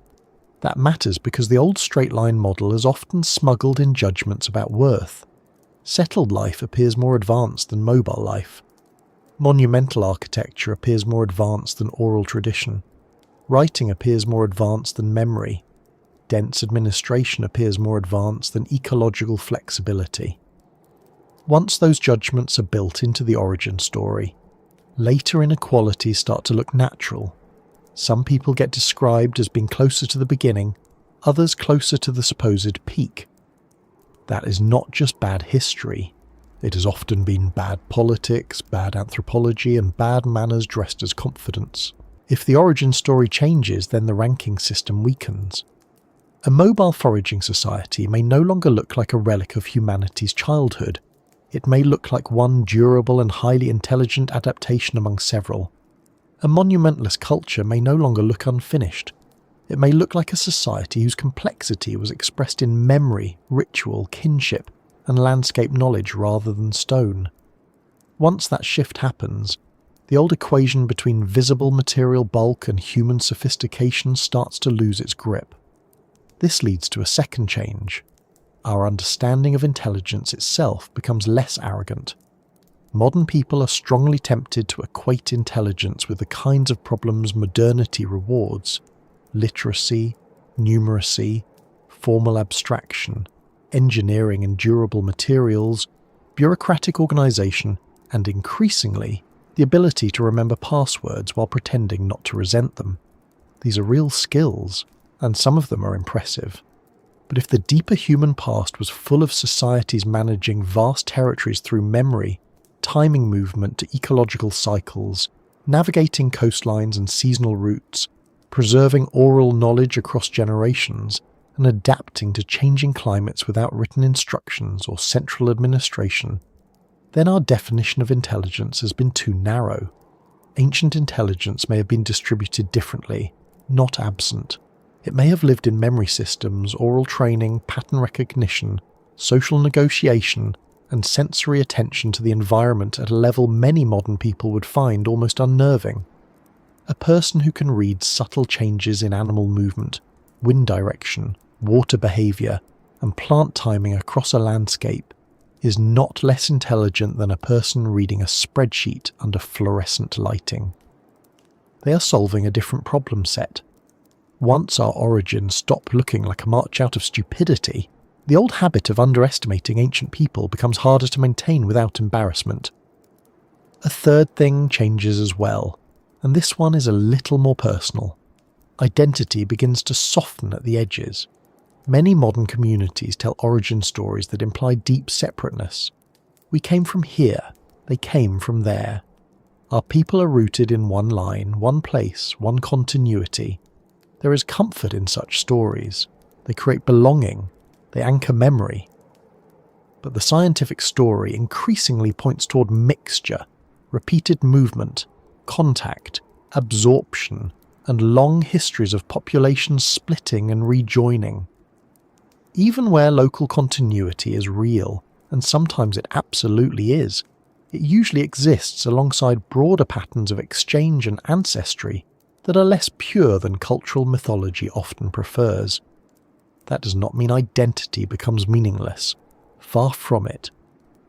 [SPEAKER 1] That matters because the old straight-line model is often smuggled in judgments about worth. Settled life appears more advanced than mobile life. Monumental architecture appears more advanced than oral tradition. Writing appears more advanced than memory. Dense administration appears more advanced than ecological flexibility. Once those judgments are built into the origin story, later inequalities start to look natural. Some people get described as being closer to the beginning, others closer to the supposed peak. That is not just bad history. It has often been bad politics, bad anthropology, and bad manners dressed as confidence. If the origin story changes, then the ranking system weakens. A mobile foraging society may no longer look like a relic of humanity's childhood. It may look like one durable and highly intelligent adaptation among several. A monumentalist culture may no longer look unfinished. It may look like a society whose complexity was expressed in memory, ritual, kinship, and landscape knowledge rather than stone. Once that shift happens, the old equation between visible material bulk and human sophistication starts to lose its grip. This leads to a second change. Our understanding of intelligence itself becomes less arrogant. Modern people are strongly tempted to equate intelligence with the kinds of problems modernity rewards: literacy, numeracy, formal abstraction, engineering and durable materials, bureaucratic organization, and increasingly, the ability to remember passwords while pretending not to resent them. These are real skills, and some of them are impressive. But if the deeper human past was full of societies managing vast territories through memory, timing movement to ecological cycles, navigating coastlines and seasonal routes, preserving oral knowledge across generations, and adapting to changing climates without written instructions or central administration, then our definition of intelligence has been too narrow. Ancient intelligence may have been distributed differently, not absent. It may have lived in memory systems, oral training, pattern recognition, social negotiation, and sensory attention to the environment at a level many modern people would find almost unnerving. A person who can read subtle changes in animal movement, wind direction, water behaviour, and plant timing across a landscape is not less intelligent than a person reading a spreadsheet under fluorescent lighting. They are solving a different problem set. Once our origins stop looking like a march out of stupidity, the old habit of underestimating ancient people becomes harder to maintain without embarrassment. A third thing changes as well, and this one is a little more personal. Identity begins to soften at the edges. Many modern communities tell origin stories that imply deep separateness. We came from here, they came from there. Our people are rooted in one line, one place, one continuity. There is comfort in such stories. They create belonging. They anchor memory. But the scientific story increasingly points toward mixture, repeated movement, contact, absorption, and long histories of populations splitting and rejoining. Even where local continuity is real, and sometimes it absolutely is, it usually exists alongside broader patterns of exchange and ancestry that are less pure than cultural mythology often prefers. That does not mean identity becomes meaningless. Far from it.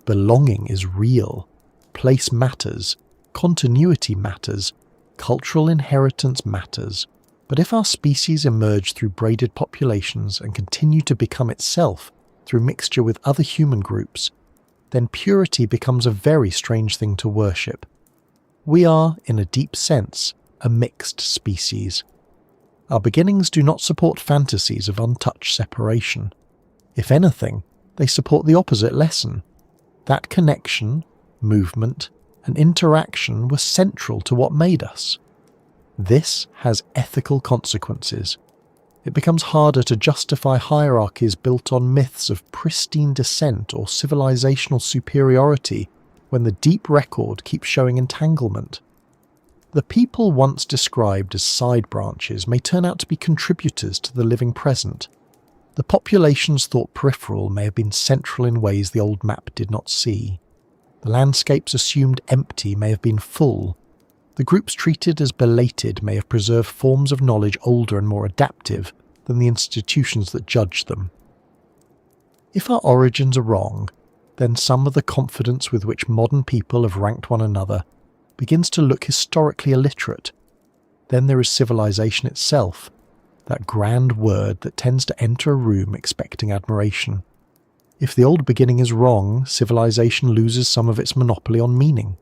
[SPEAKER 1] Belonging is real. Place matters. Continuity matters. Cultural inheritance matters. But if our species emerge through braided populations and continue to become itself through mixture with other human groups, then purity becomes a very strange thing to worship. We are, in a deep sense, a mixed species. Our beginnings do not support fantasies of untouched separation. If anything, they support the opposite lesson. That connection, movement, and interaction were central to what made us. This has ethical consequences. It becomes harder to justify hierarchies built on myths of pristine descent or civilizational superiority when the deep record keeps showing entanglement. The people once described as side branches may turn out to be contributors to the living present. The populations thought peripheral may have been central in ways the old map did not see. The landscapes assumed empty may have been full. The groups treated as belated may have preserved forms of knowledge older and more adaptive than the institutions that judged them. If our origins are wrong, then some of the confidence with which modern people have ranked one another begins to look historically illiterate. Then there is civilization itself, that grand word that tends to enter a room expecting admiration. If the old beginning is wrong, civilization loses some of its monopoly on meaning.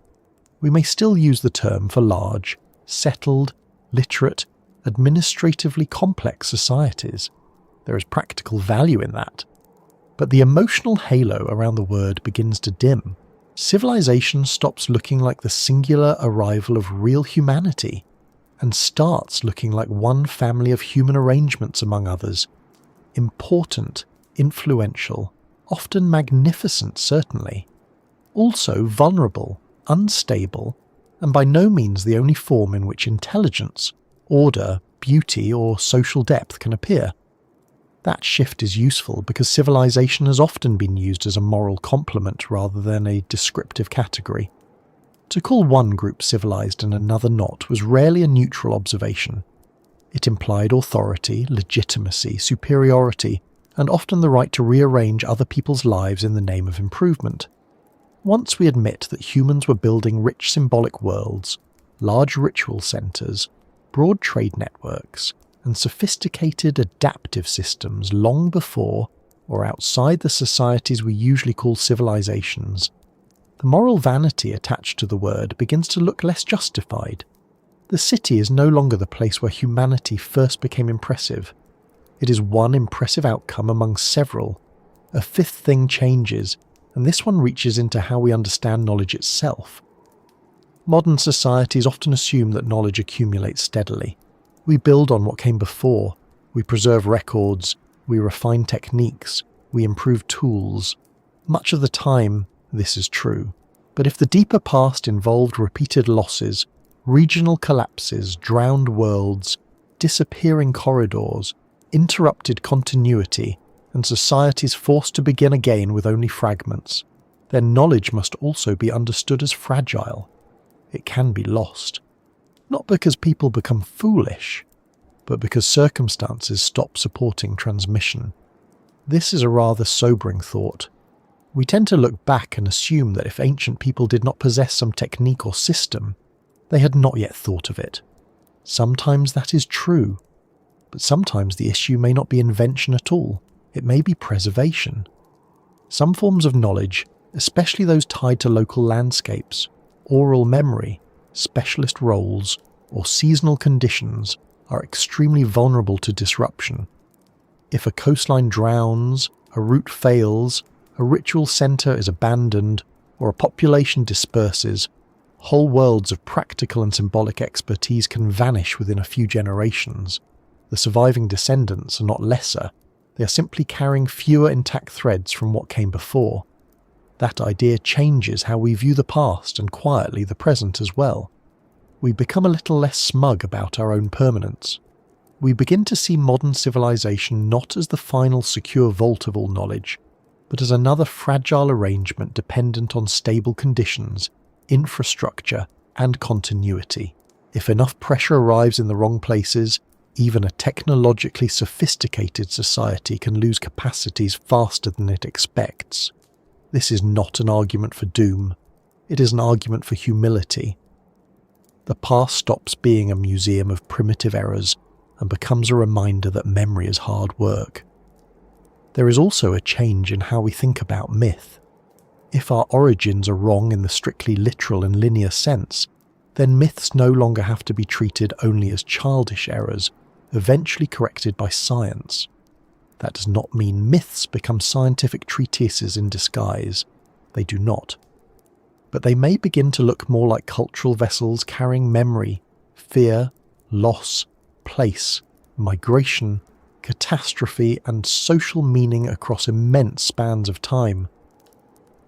[SPEAKER 1] We may still use the term for large, settled, literate, administratively complex societies. There is practical value in that. But the emotional halo around the word begins to dim. Civilization stops looking like the singular arrival of real humanity and starts looking like one family of human arrangements among others. Important, influential, often magnificent certainly. Also vulnerable, unstable, and by no means the only form in which intelligence, order, beauty, or social depth can appear. That shift is useful because civilization has often been used as a moral complement rather than a descriptive category. To call one group civilized and another not was rarely a neutral observation. It implied authority, legitimacy, superiority, and often the right to rearrange other people's lives in the name of improvement. Once we admit that humans were building rich symbolic worlds, large ritual centres, broad trade networks, and sophisticated adaptive systems long before or outside the societies we usually call civilizations, the moral vanity attached to the word begins to look less justified. The city is no longer the place where humanity first became impressive. It is one impressive outcome among several. A fifth thing changes, and this one reaches into how we understand knowledge itself. Modern societies often assume that knowledge accumulates steadily. We build on what came before, we preserve records, we refine techniques, we improve tools. Much of the time, this is true. But if the deeper past involved repeated losses, regional collapses, drowned worlds, disappearing corridors, interrupted continuity, and societies forced to begin again with only fragments, then knowledge must also be understood as fragile. It can be lost. Not because people become foolish, but because circumstances stop supporting transmission. This is a rather sobering thought. We tend to look back and assume that if ancient people did not possess some technique or system, they had not yet thought of it. Sometimes that is true, but sometimes the issue may not be invention at all. It may be preservation. Some forms of knowledge, especially those tied to local landscapes, oral memory, specialist roles, or seasonal conditions, are extremely vulnerable to disruption. If a coastline drowns, a route fails, a ritual centre is abandoned, or a population disperses, whole worlds of practical and symbolic expertise can vanish within a few generations. The surviving descendants are not lesser, they are simply carrying fewer intact threads from what came before. That idea changes how we view the past and quietly the present as well. We become a little less smug about our own permanence. We begin to see modern civilization not as the final secure vault of all knowledge, but as another fragile arrangement dependent on stable conditions, infrastructure, and continuity. If enough pressure arrives in the wrong places, even a technologically sophisticated society can lose capacities faster than it expects. This is not an argument for doom. It is an argument for humility. The past stops being a museum of primitive errors and becomes a reminder that memory is hard work. There is also a change in how we think about myth. If our origins are wrong in the strictly literal and linear sense, then myths no longer have to be treated only as childish errors, eventually corrected by science. That does not mean myths become scientific treatises in disguise. They do not. But they may begin to look more like cultural vessels carrying memory, fear, loss, place, migration, catastrophe, and social meaning across immense spans of time.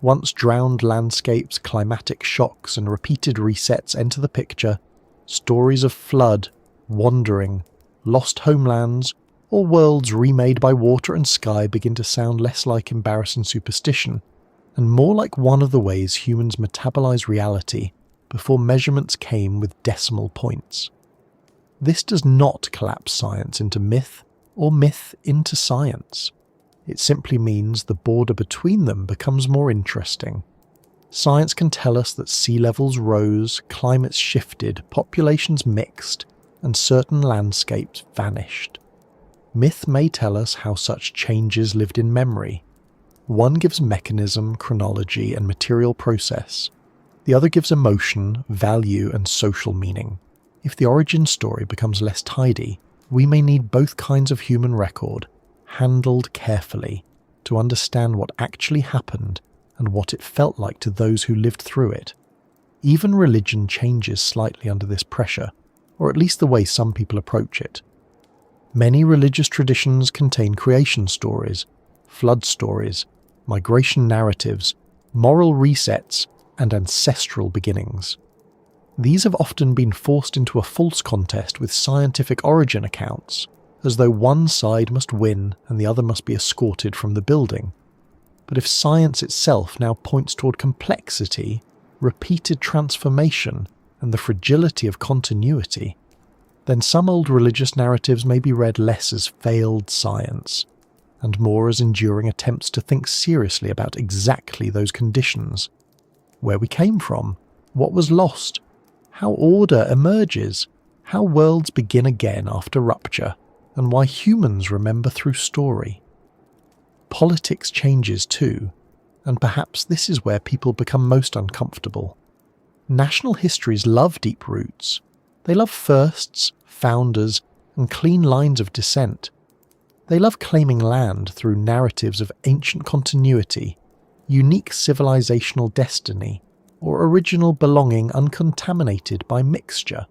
[SPEAKER 1] Once drowned landscapes, climatic shocks, and repeated resets enter the picture, stories of flood, wandering, lost homelands, or worlds remade by water and sky begin to sound less like embarrassing superstition, and more like one of the ways humans metabolize reality before measurements came with decimal points. This does not collapse science into myth, or myth into science. It simply means the border between them becomes more interesting. Science can tell us that sea levels rose, climates shifted, populations mixed, and certain landscapes vanished. Myth may tell us how such changes lived in memory. One gives mechanism, chronology, and material process. The other gives emotion, value, and social meaning. If the origin story becomes less tidy, we may need both kinds of human record, handled carefully, to understand what actually happened and what it felt like to those who lived through it. Even religion changes slightly under this pressure, or at least the way some people approach it. Many religious traditions contain creation stories, flood stories, migration narratives, moral resets, and ancestral beginnings. These have often been forced into a false contest with scientific origin accounts, as though one side must win and the other must be escorted from the building. But if science itself now points toward complexity, repeated transformation, and the fragility of continuity, then some old religious narratives may be read less as failed science, and more as enduring attempts to think seriously about exactly those conditions. Where we came from, what was lost, how order emerges, how worlds begin again after rupture, and why humans remember through story. Politics changes too, and perhaps this is where people become most uncomfortable. National histories love deep roots. They love firsts, founders, and clean lines of descent. They love claiming land through narratives of ancient continuity, unique civilizational destiny, or original belonging uncontaminated by mixture.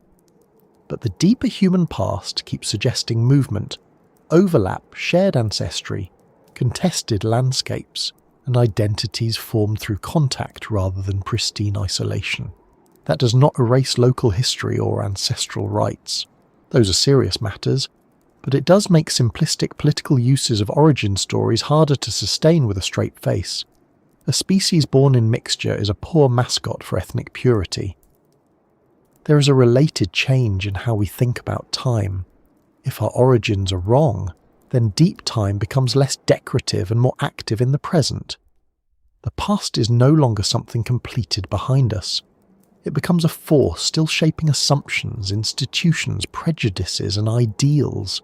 [SPEAKER 1] But the deeper human past keeps suggesting movement, overlap, shared ancestry, contested landscapes, and identities formed through contact rather than pristine isolation. That does not erase local history or ancestral rights. Those are serious matters, but it does make simplistic political uses of origin stories harder to sustain with a straight face, A species born in mixture is a poor mascot for ethnic purity. There is a related change in how we think about time. If our origins are wrong, then deep time becomes less decorative and more active in the present. The past is no longer something completed behind us. It becomes a force still shaping assumptions, institutions, prejudices, and ideals.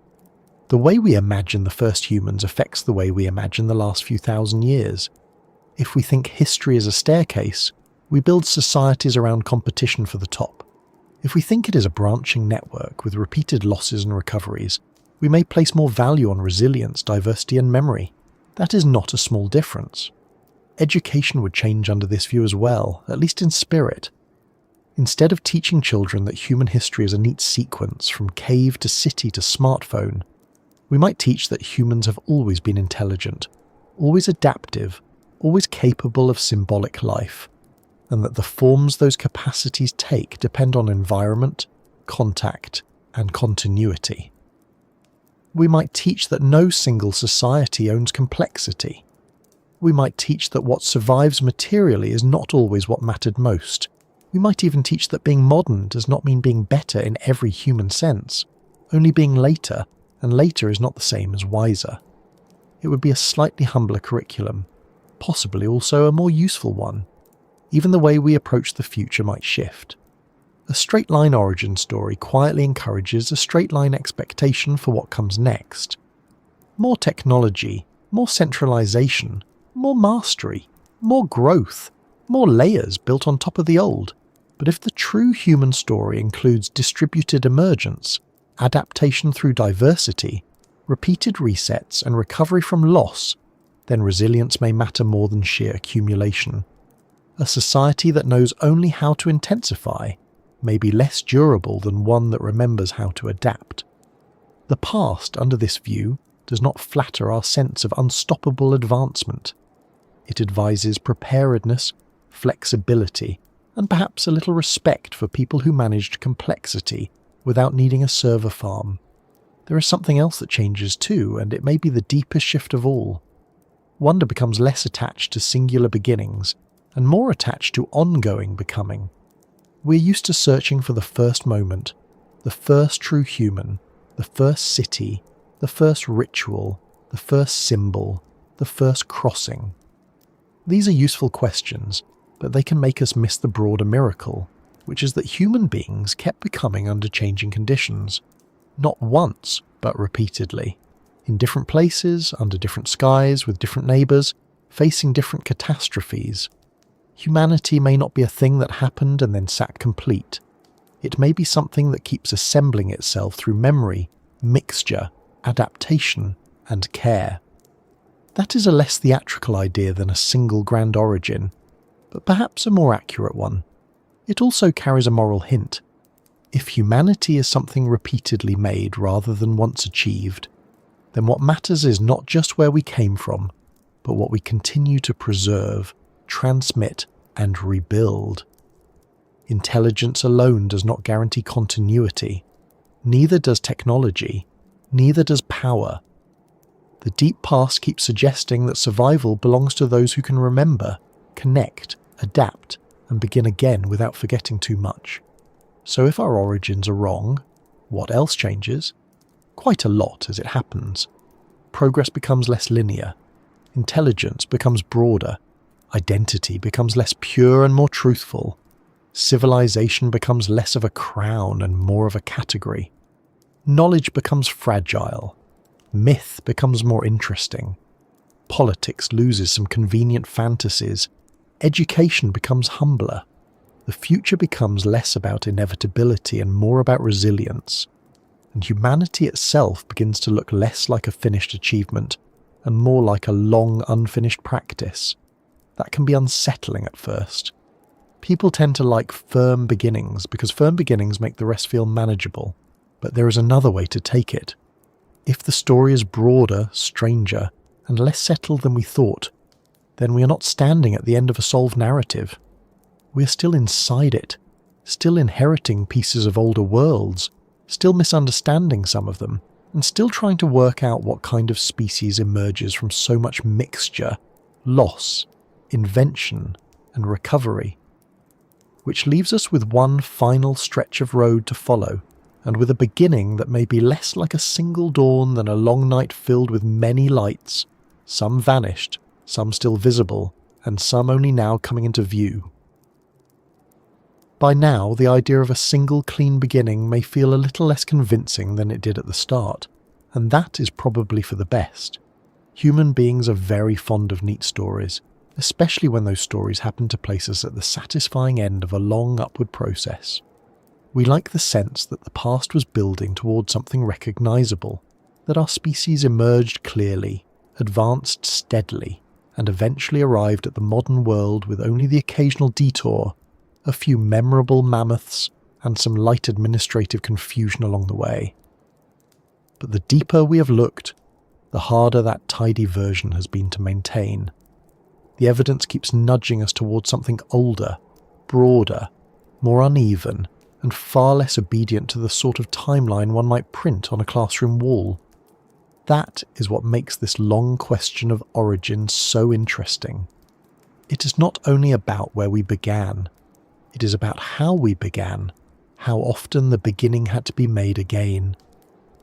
[SPEAKER 1] The way we imagine the first humans affects the way we imagine the last few thousand years. If we think history is a staircase, we build societies around competition for the top. If we think it is a branching network with repeated losses and recoveries, we may place more value on resilience, diversity, and memory. That is not a small difference. Education would change under this view as well, at least in spirit. Instead of teaching children that human history is a neat sequence from cave to city to smartphone, we might teach that humans have always been intelligent, always adaptive, always capable of symbolic life, and that the forms those capacities take depend on environment, contact, and continuity. We might teach that no single society owns complexity. We might teach that what survives materially is not always what mattered most. We might even teach that being modern does not mean being better in every human sense, only being later, and later is not the same as wiser. It would be a slightly humbler curriculum, possibly also a more useful one. Even the way we approach the future might shift. A straight-line origin story quietly encourages a straight-line expectation for what comes next. More technology, more centralization, more mastery, more growth, more layers built on top of the old. But if the true human story includes distributed emergence, adaptation through diversity, repeated resets, and recovery from loss, then resilience may matter more than sheer accumulation. A society that knows only how to intensify may be less durable than one that remembers how to adapt. The past, under this view, does not flatter our sense of unstoppable advancement. It advises preparedness, flexibility, and perhaps a little respect for people who managed complexity without needing a server farm. There is something else that changes too, and it may be the deepest shift of all. Wonder becomes less attached to singular beginnings and more attached to ongoing becoming. We're used to searching for the first moment, the first true human, the first city, the first ritual, the first symbol, the first crossing. These are useful questions, but they can make us miss the broader miracle, which is that human beings kept becoming under changing conditions, not once, but repeatedly, in different places, under different skies, with different neighbours, facing different catastrophes. Humanity may not be a thing that happened and then sat complete. It may be something that keeps assembling itself through memory, mixture, adaptation, and care. That is a less theatrical idea than a single grand origin, but perhaps a more accurate one. It also carries a moral hint. If humanity is something repeatedly made rather than once achieved, then what matters is not just where we came from, but what we continue to preserve, transmit, and rebuild. Intelligence alone does not guarantee continuity. Neither does technology. Neither does power. The deep past keeps suggesting that survival belongs to those who can remember, connect, adapt, and begin again without forgetting too much. So if our origins are wrong, what else changes? Quite a lot as it happens. Progress becomes less linear. Intelligence becomes broader. Identity becomes less pure and more truthful. Civilization becomes less of a crown and more of a category. Knowledge becomes fragile. Myth becomes more interesting. Politics loses some convenient fantasies. Education becomes humbler. The future becomes less about inevitability and more about resilience. And humanity itself begins to look less like a finished achievement and more like a long unfinished practice. That can be unsettling at first. People tend to like firm beginnings because firm beginnings make the rest feel manageable. But there is another way to take it. If the story is broader, stranger, and less settled than we thought, then we are not standing at the end of a solved narrative. We are still inside it, still inheriting pieces of older worlds, still misunderstanding some of them, and still trying to work out what kind of species emerges from so much mixture, loss, invention, and recovery. Which leaves us with one final stretch of road to follow, and with a beginning that may be less like a single dawn than a long night filled with many lights, some vanished, some still visible, and some only now coming into view. By now, the idea of a single clean beginning may feel a little less convincing than it did at the start, and that is probably for the best. Human beings are very fond of neat stories, especially when those stories happen to place us at the satisfying end of a long upward process. We like the sense that the past was building towards something recognisable, that our species emerged clearly, advanced steadily, and eventually arrived at the modern world with only the occasional detour, a few memorable mammoths, and some light administrative confusion along the way. But the deeper we have looked, the harder that tidy version has been to maintain. The evidence keeps nudging us towards something older, broader, more uneven, and far less obedient to the sort of timeline one might print on a classroom wall. That is what makes this long question of origin so interesting. It is not only about where we began, it is about how we began, how often the beginning had to be made again,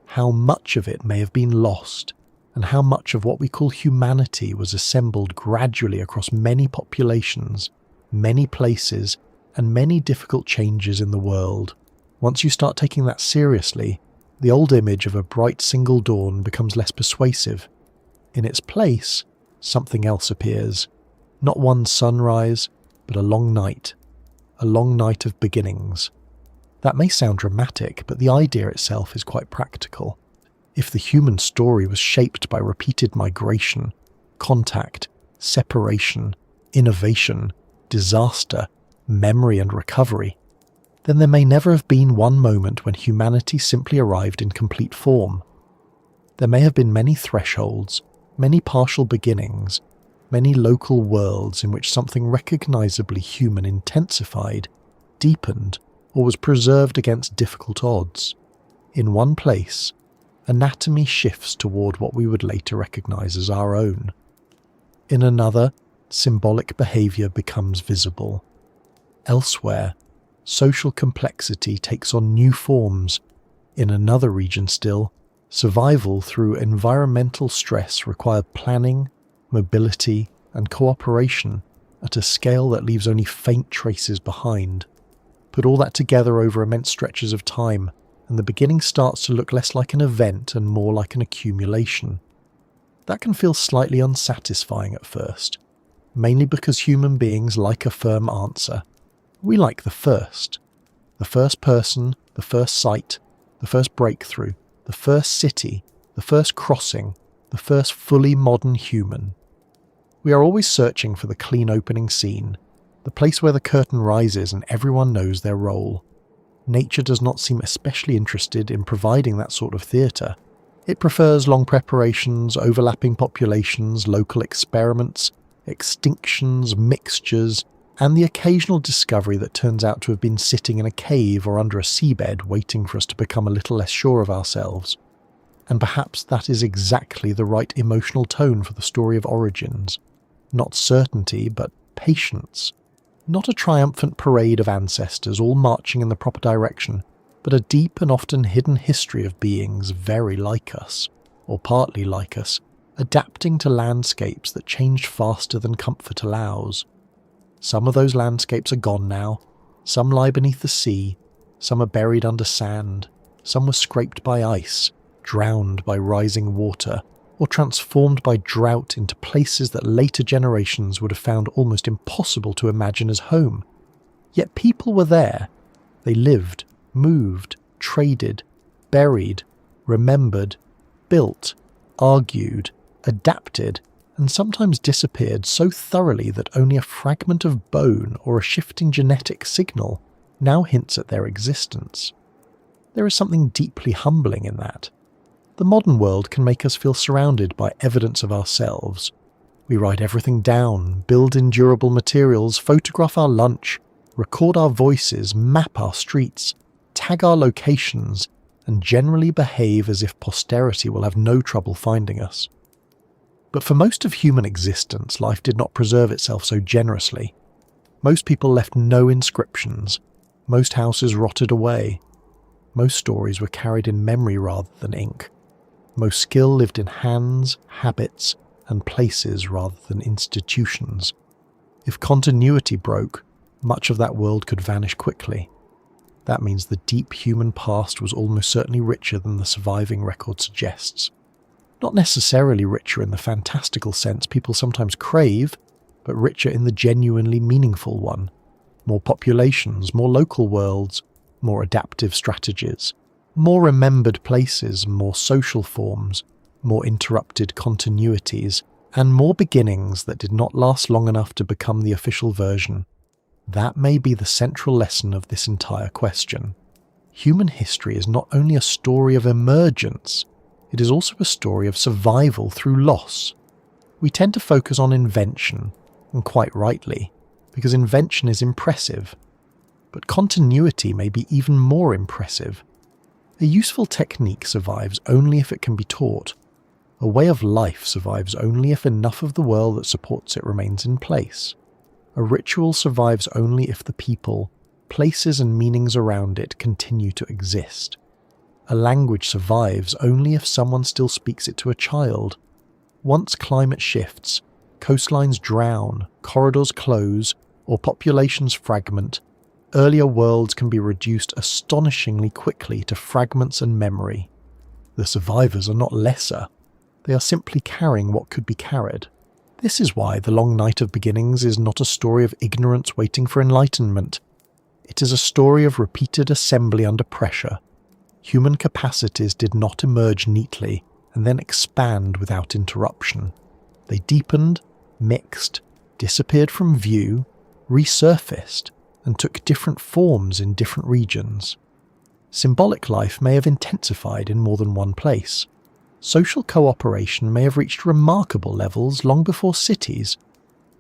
[SPEAKER 1] how much of it may have been lost, and how much of what we call humanity was assembled gradually across many populations, many places, and many difficult changes in the world. Once you start taking that seriously, the old image of a bright single dawn becomes less persuasive. In its place, something else appears. Not one sunrise, but a long night of beginnings. That may sound dramatic, but the idea itself is quite practical. If the human story was shaped by repeated migration, contact, separation, innovation, disaster, memory and recovery, then there may never have been one moment when humanity simply arrived in complete form. There may have been many thresholds, many partial beginnings, many local worlds in which something recognisably human intensified, deepened, or was preserved against difficult odds. In one place, anatomy shifts toward what we would later recognise as our own. In another, symbolic behaviour becomes visible. Elsewhere, social complexity takes on new forms. In another region still, survival through environmental stress required planning, mobility, and cooperation at a scale that leaves only faint traces behind. Put all that together over immense stretches of time, and the beginning starts to look less like an event and more like an accumulation. That can feel slightly unsatisfying at first, mainly because human beings like a firm answer. We like the first person, the first sight, the first breakthrough, the first city, the first crossing, the first fully modern human. We are always searching for the clean opening scene, the place where the curtain rises and everyone knows their role. Nature does not seem especially interested in providing that sort of theatre. It prefers long preparations, overlapping populations, local experiments, extinctions, mixtures, and the occasional discovery that turns out to have been sitting in a cave or under a seabed waiting for us to become a little less sure of ourselves. And perhaps that is exactly the right emotional tone for the story of origins. Not certainty, but patience. Not a triumphant parade of ancestors all marching in the proper direction, but a deep and often hidden history of beings very like us, or partly like us, adapting to landscapes that changed faster than comfort allows. Some of those landscapes are gone now, some lie beneath the sea, some are buried under sand, some were scraped by ice, drowned by rising water, or transformed by drought into places that later generations would have found almost impossible to imagine as home. Yet people were there. They lived, moved, traded, buried, remembered, built, argued, adapted, and sometimes disappeared so thoroughly that only a fragment of bone or a shifting genetic signal now hints at their existence. There is something deeply humbling in that. The modern world can make us feel surrounded by evidence of ourselves. We write everything down, build endurable materials, photograph our lunch, record our voices, map our streets, tag our locations, and generally behave as if posterity will have no trouble finding us. But for most of human existence, life did not preserve itself so generously. Most people left no inscriptions. Most houses rotted away. Most stories were carried in memory rather than ink. Most skill lived in hands, habits, and places rather than institutions. If continuity broke, much of that world could vanish quickly. That means the deep human past was almost certainly richer than the surviving record suggests. Not necessarily richer in the fantastical sense people sometimes crave, but richer in the genuinely meaningful one. More populations, more local worlds, more adaptive strategies, more remembered places, more social forms, more interrupted continuities, and more beginnings that did not last long enough to become the official version. That may be the central lesson of this entire question. Human history is not only a story of emergence, it is also a story of survival through loss. We tend to focus on invention, and quite rightly, because invention is impressive. But continuity may be even more impressive. A useful technique survives only if it can be taught. A way of life survives only if enough of the world that supports it remains in place. A ritual survives only if the people, places and meanings around it continue to exist. A language survives only if someone still speaks it to a child. Once climate shifts, coastlines drown, corridors close, or populations fragment, earlier worlds can be reduced astonishingly quickly to fragments and memory. The survivors are not lesser. They are simply carrying what could be carried. This is why The Long Night of Beginnings is not a story of ignorance waiting for enlightenment. It is a story of repeated assembly under pressure. Human capacities did not emerge neatly and then expand without interruption. They deepened, mixed, disappeared from view, resurfaced, and took different forms in different regions. Symbolic life may have intensified in more than one place. Social cooperation may have reached remarkable levels long before cities.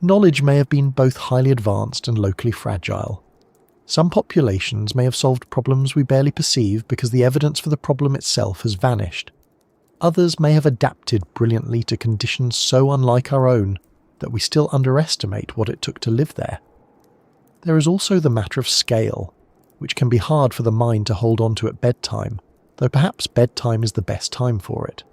[SPEAKER 1] Knowledge may have been both highly advanced and locally fragile. Some populations may have solved problems we barely perceive because the evidence for the problem itself has vanished. Others may have adapted brilliantly to conditions so unlike our own that we still underestimate what it took to live there. There is also the matter of scale, which can be hard for the mind to hold on to at bedtime, though perhaps bedtime is the best time for it.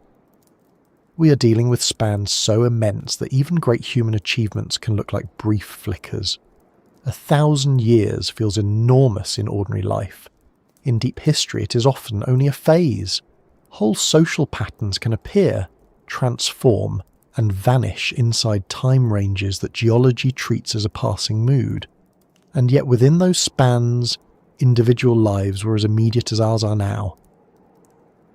[SPEAKER 1] We are dealing with spans so immense that even great human achievements can look like brief flickers. 1,000 years feels enormous in ordinary life. In deep history, it is often only a phase. Whole social patterns can appear, transform, and vanish inside time ranges that geology treats as a passing mood. And yet within those spans, individual lives were as immediate as ours are now.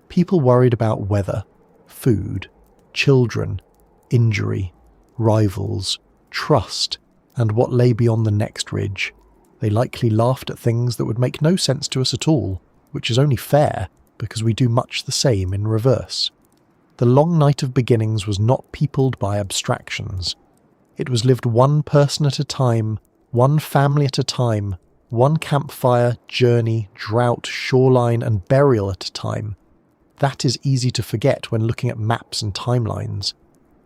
[SPEAKER 1] People worried about weather, food, children, injury, rivals, trust, and what lay beyond the next ridge. They likely laughed at things that would make no sense to us at all, which is only fair because we do much the same in reverse. The Long Night of Beginnings was not peopled by abstractions. It was lived one person at a time, one family at a time, one campfire, journey, drought, shoreline, and burial at a time. That is easy to forget when looking at maps and timelines.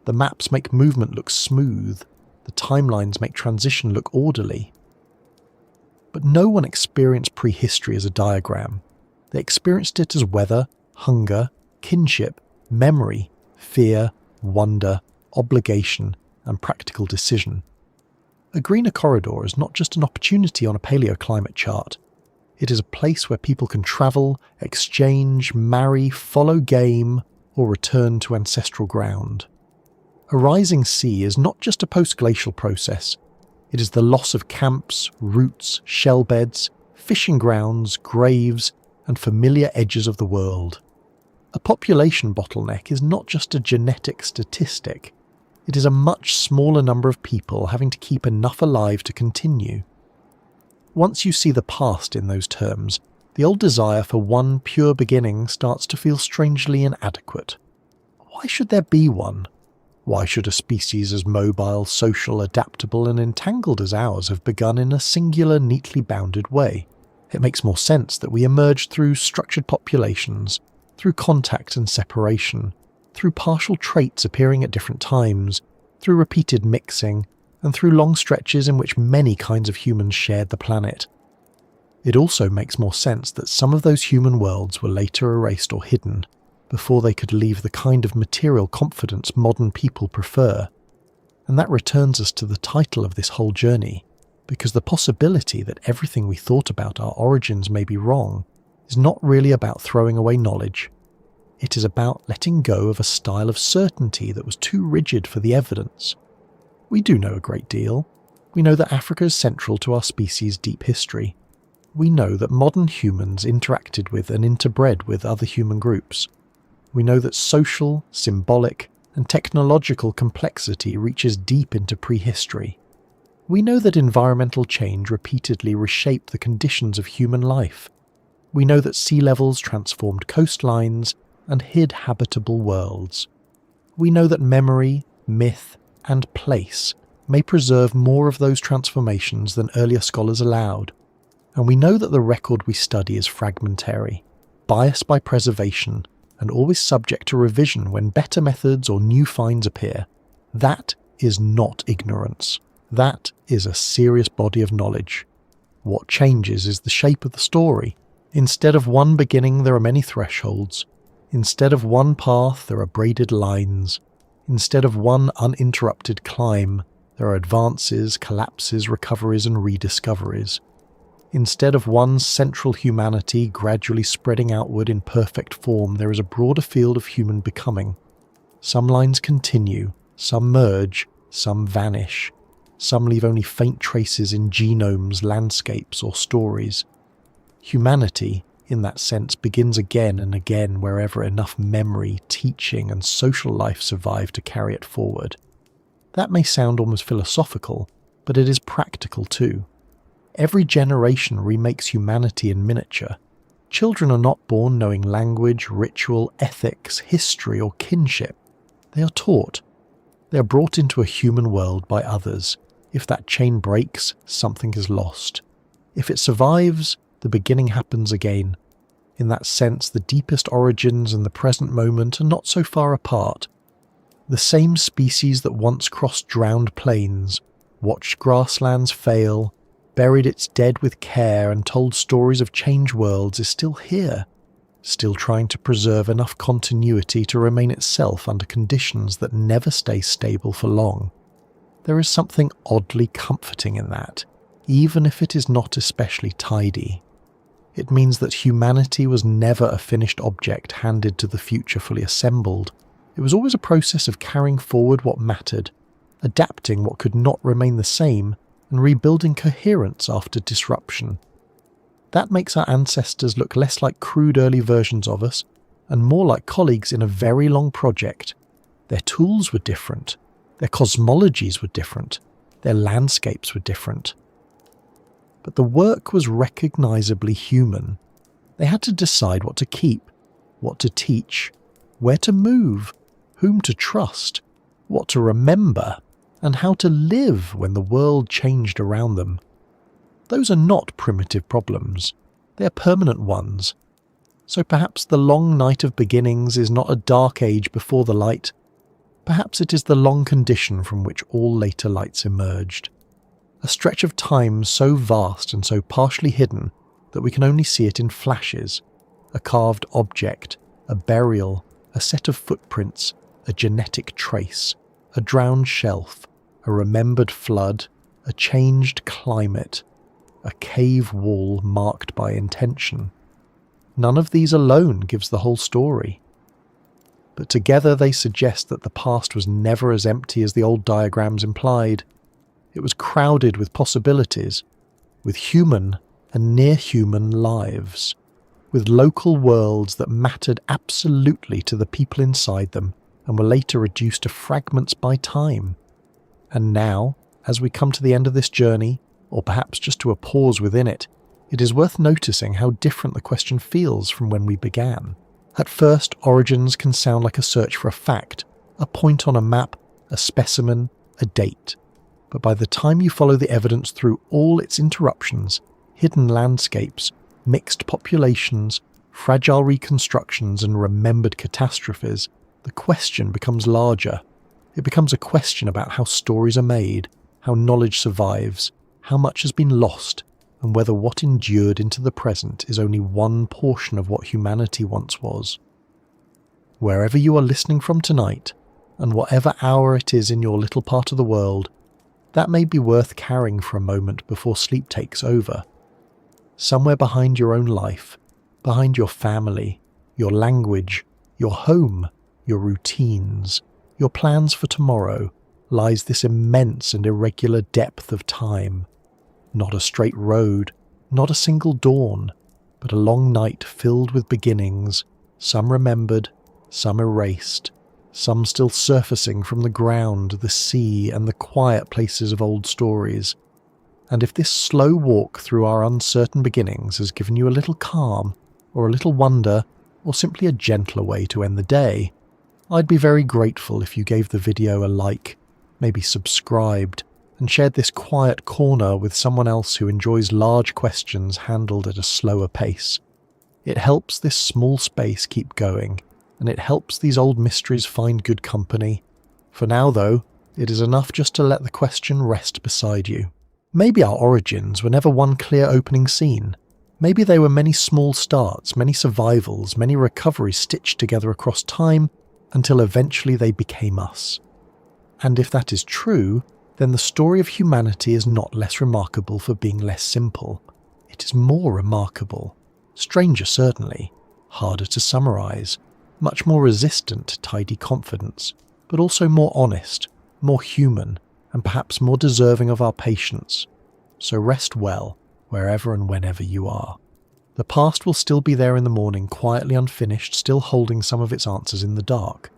[SPEAKER 1] The maps make movement look smooth. The timelines make transition look orderly. But no one experienced prehistory as a diagram. They experienced it as weather, hunger, kinship, memory, fear, wonder, obligation, and practical decision. A greener corridor is not just an opportunity on a paleoclimate chart. It is a place where people can travel, exchange, marry, follow game, or return to ancestral ground. A rising sea is not just a post-glacial process. It is the loss of camps, routes, shell beds, fishing grounds, graves, and familiar edges of the world. A population bottleneck is not just a genetic statistic. It is a much smaller number of people having to keep enough alive to continue. Once you see the past in those terms, the old desire for one pure beginning starts to feel strangely inadequate. Why should there be one? Why should a species as mobile, social, adaptable, and entangled as ours have begun in a singular, neatly bounded way? It makes more sense that we emerged through structured populations, through contact and separation, through partial traits appearing at different times, through repeated mixing, and through long stretches in which many kinds of humans shared the planet. It also makes more sense that some of those human worlds were later erased or hidden, before they could leave the kind of material confidence modern people prefer. And that returns us to the title of this whole journey, because the possibility that everything we thought about our origins may be wrong is not really about throwing away knowledge. It is about letting go of a style of certainty that was too rigid for the evidence. We do know a great deal. We know that Africa is central to our species' deep history. We know that modern humans interacted with and interbred with other human groups. We know that social, symbolic, and technological complexity reaches deep into prehistory. We know that environmental change repeatedly reshaped the conditions of human life. We know that sea levels transformed coastlines and hid habitable worlds. We know that memory, myth, and place may preserve more of those transformations than earlier scholars allowed. And we know that the record we study is fragmentary, biased by preservation, and always subject to revision when better methods or new finds appear. That is not ignorance. That is a serious body of knowledge. What changes is the shape of the story. Instead of one beginning, there are many thresholds. Instead of one path, there are braided lines. Instead of one uninterrupted climb, there are advances, collapses, recoveries, and rediscoveries. Instead of one central humanity gradually spreading outward in perfect form, there is a broader field of human becoming. Some lines continue, some merge, some vanish. Some leave only faint traces in genomes, landscapes, or stories. Humanity, in that sense, begins again and again wherever enough memory, teaching, and social life survive to carry it forward. That may sound almost philosophical, but it is practical too. Every generation remakes humanity in miniature. Children are not born knowing language, ritual, ethics, history, or kinship. They are taught. They are brought into a human world by others. If that chain breaks, something is lost. If it survives, the beginning happens again. In that sense, the deepest origins and the present moment are not so far apart. The same species that once crossed drowned plains, watched grasslands fail, buried its dead with care, and told stories of changed worlds is still here, still trying to preserve enough continuity to remain itself under conditions that never stay stable for long. There is something oddly comforting in that, even if it is not especially tidy. It means that humanity was never a finished object handed to the future fully assembled. It was always a process of carrying forward what mattered, adapting what could not remain the same, and rebuilding coherence after disruption. That makes our ancestors look less like crude early versions of us, and more like colleagues in a very long project. Their tools were different, their cosmologies were different, their landscapes were different. But the work was recognisably human. They had to decide what to keep, what to teach, where to move, whom to trust, what to remember, and how to live when the world changed around them. Those are not primitive problems. They are permanent ones. So perhaps the long night of beginnings is not a dark age before the light. Perhaps it is the long condition from which all later lights emerged. A stretch of time so vast and so partially hidden that we can only see it in flashes. A carved object, a burial, a set of footprints, a genetic trace, a drowned shelf, a remembered flood, a changed climate, a cave wall marked by intention. None of these alone gives the whole story. But together they suggest that the past was never as empty as the old diagrams implied. It was crowded with possibilities, with human and near-human lives, with local worlds that mattered absolutely to the people inside them and were later reduced to fragments by time. And now, as we come to the end of this journey, or perhaps just to a pause within it, it is worth noticing how different the question feels from when we began. At first, origins can sound like a search for a fact, a point on a map, a specimen, a date. But by the time you follow the evidence through all its interruptions, hidden landscapes, mixed populations, fragile reconstructions, and remembered catastrophes, the question becomes larger. It becomes a question about how stories are made, how knowledge survives, how much has been lost, and whether what endured into the present is only one portion of what humanity once was. Wherever you are listening from tonight, and whatever hour it is in your little part of the world, that may be worth carrying for a moment before sleep takes over. Somewhere behind your own life, behind your family, your language, your home, your routines, your plans for tomorrow, lies this immense and irregular depth of time. Not a straight road, not a single dawn, but a long night filled with beginnings, some remembered, some erased, some still surfacing from the ground, the sea, and the quiet places of old stories. And if this slow walk through our uncertain beginnings has given you a little calm, or a little wonder, or simply a gentler way to end the day, I'd be very grateful if you gave the video a like, maybe subscribed, and shared this quiet corner with someone else who enjoys large questions handled at a slower pace. It helps this small space keep going, and it helps these old mysteries find good company. For now, though, it is enough just to let the question rest beside you. Maybe our origins were never one clear opening scene. Maybe they were many small starts, many survivals, many recoveries stitched together across time, until eventually they became us. And if that is true, then the story of humanity is not less remarkable for being less simple. It is more remarkable. Stranger certainly, harder to summarize, much more resistant to tidy confidence, but also more honest, more human, and perhaps more deserving of our patience. So rest well, wherever and whenever you are. The past will still be there in the morning, quietly unfinished, still holding some of its answers in the dark.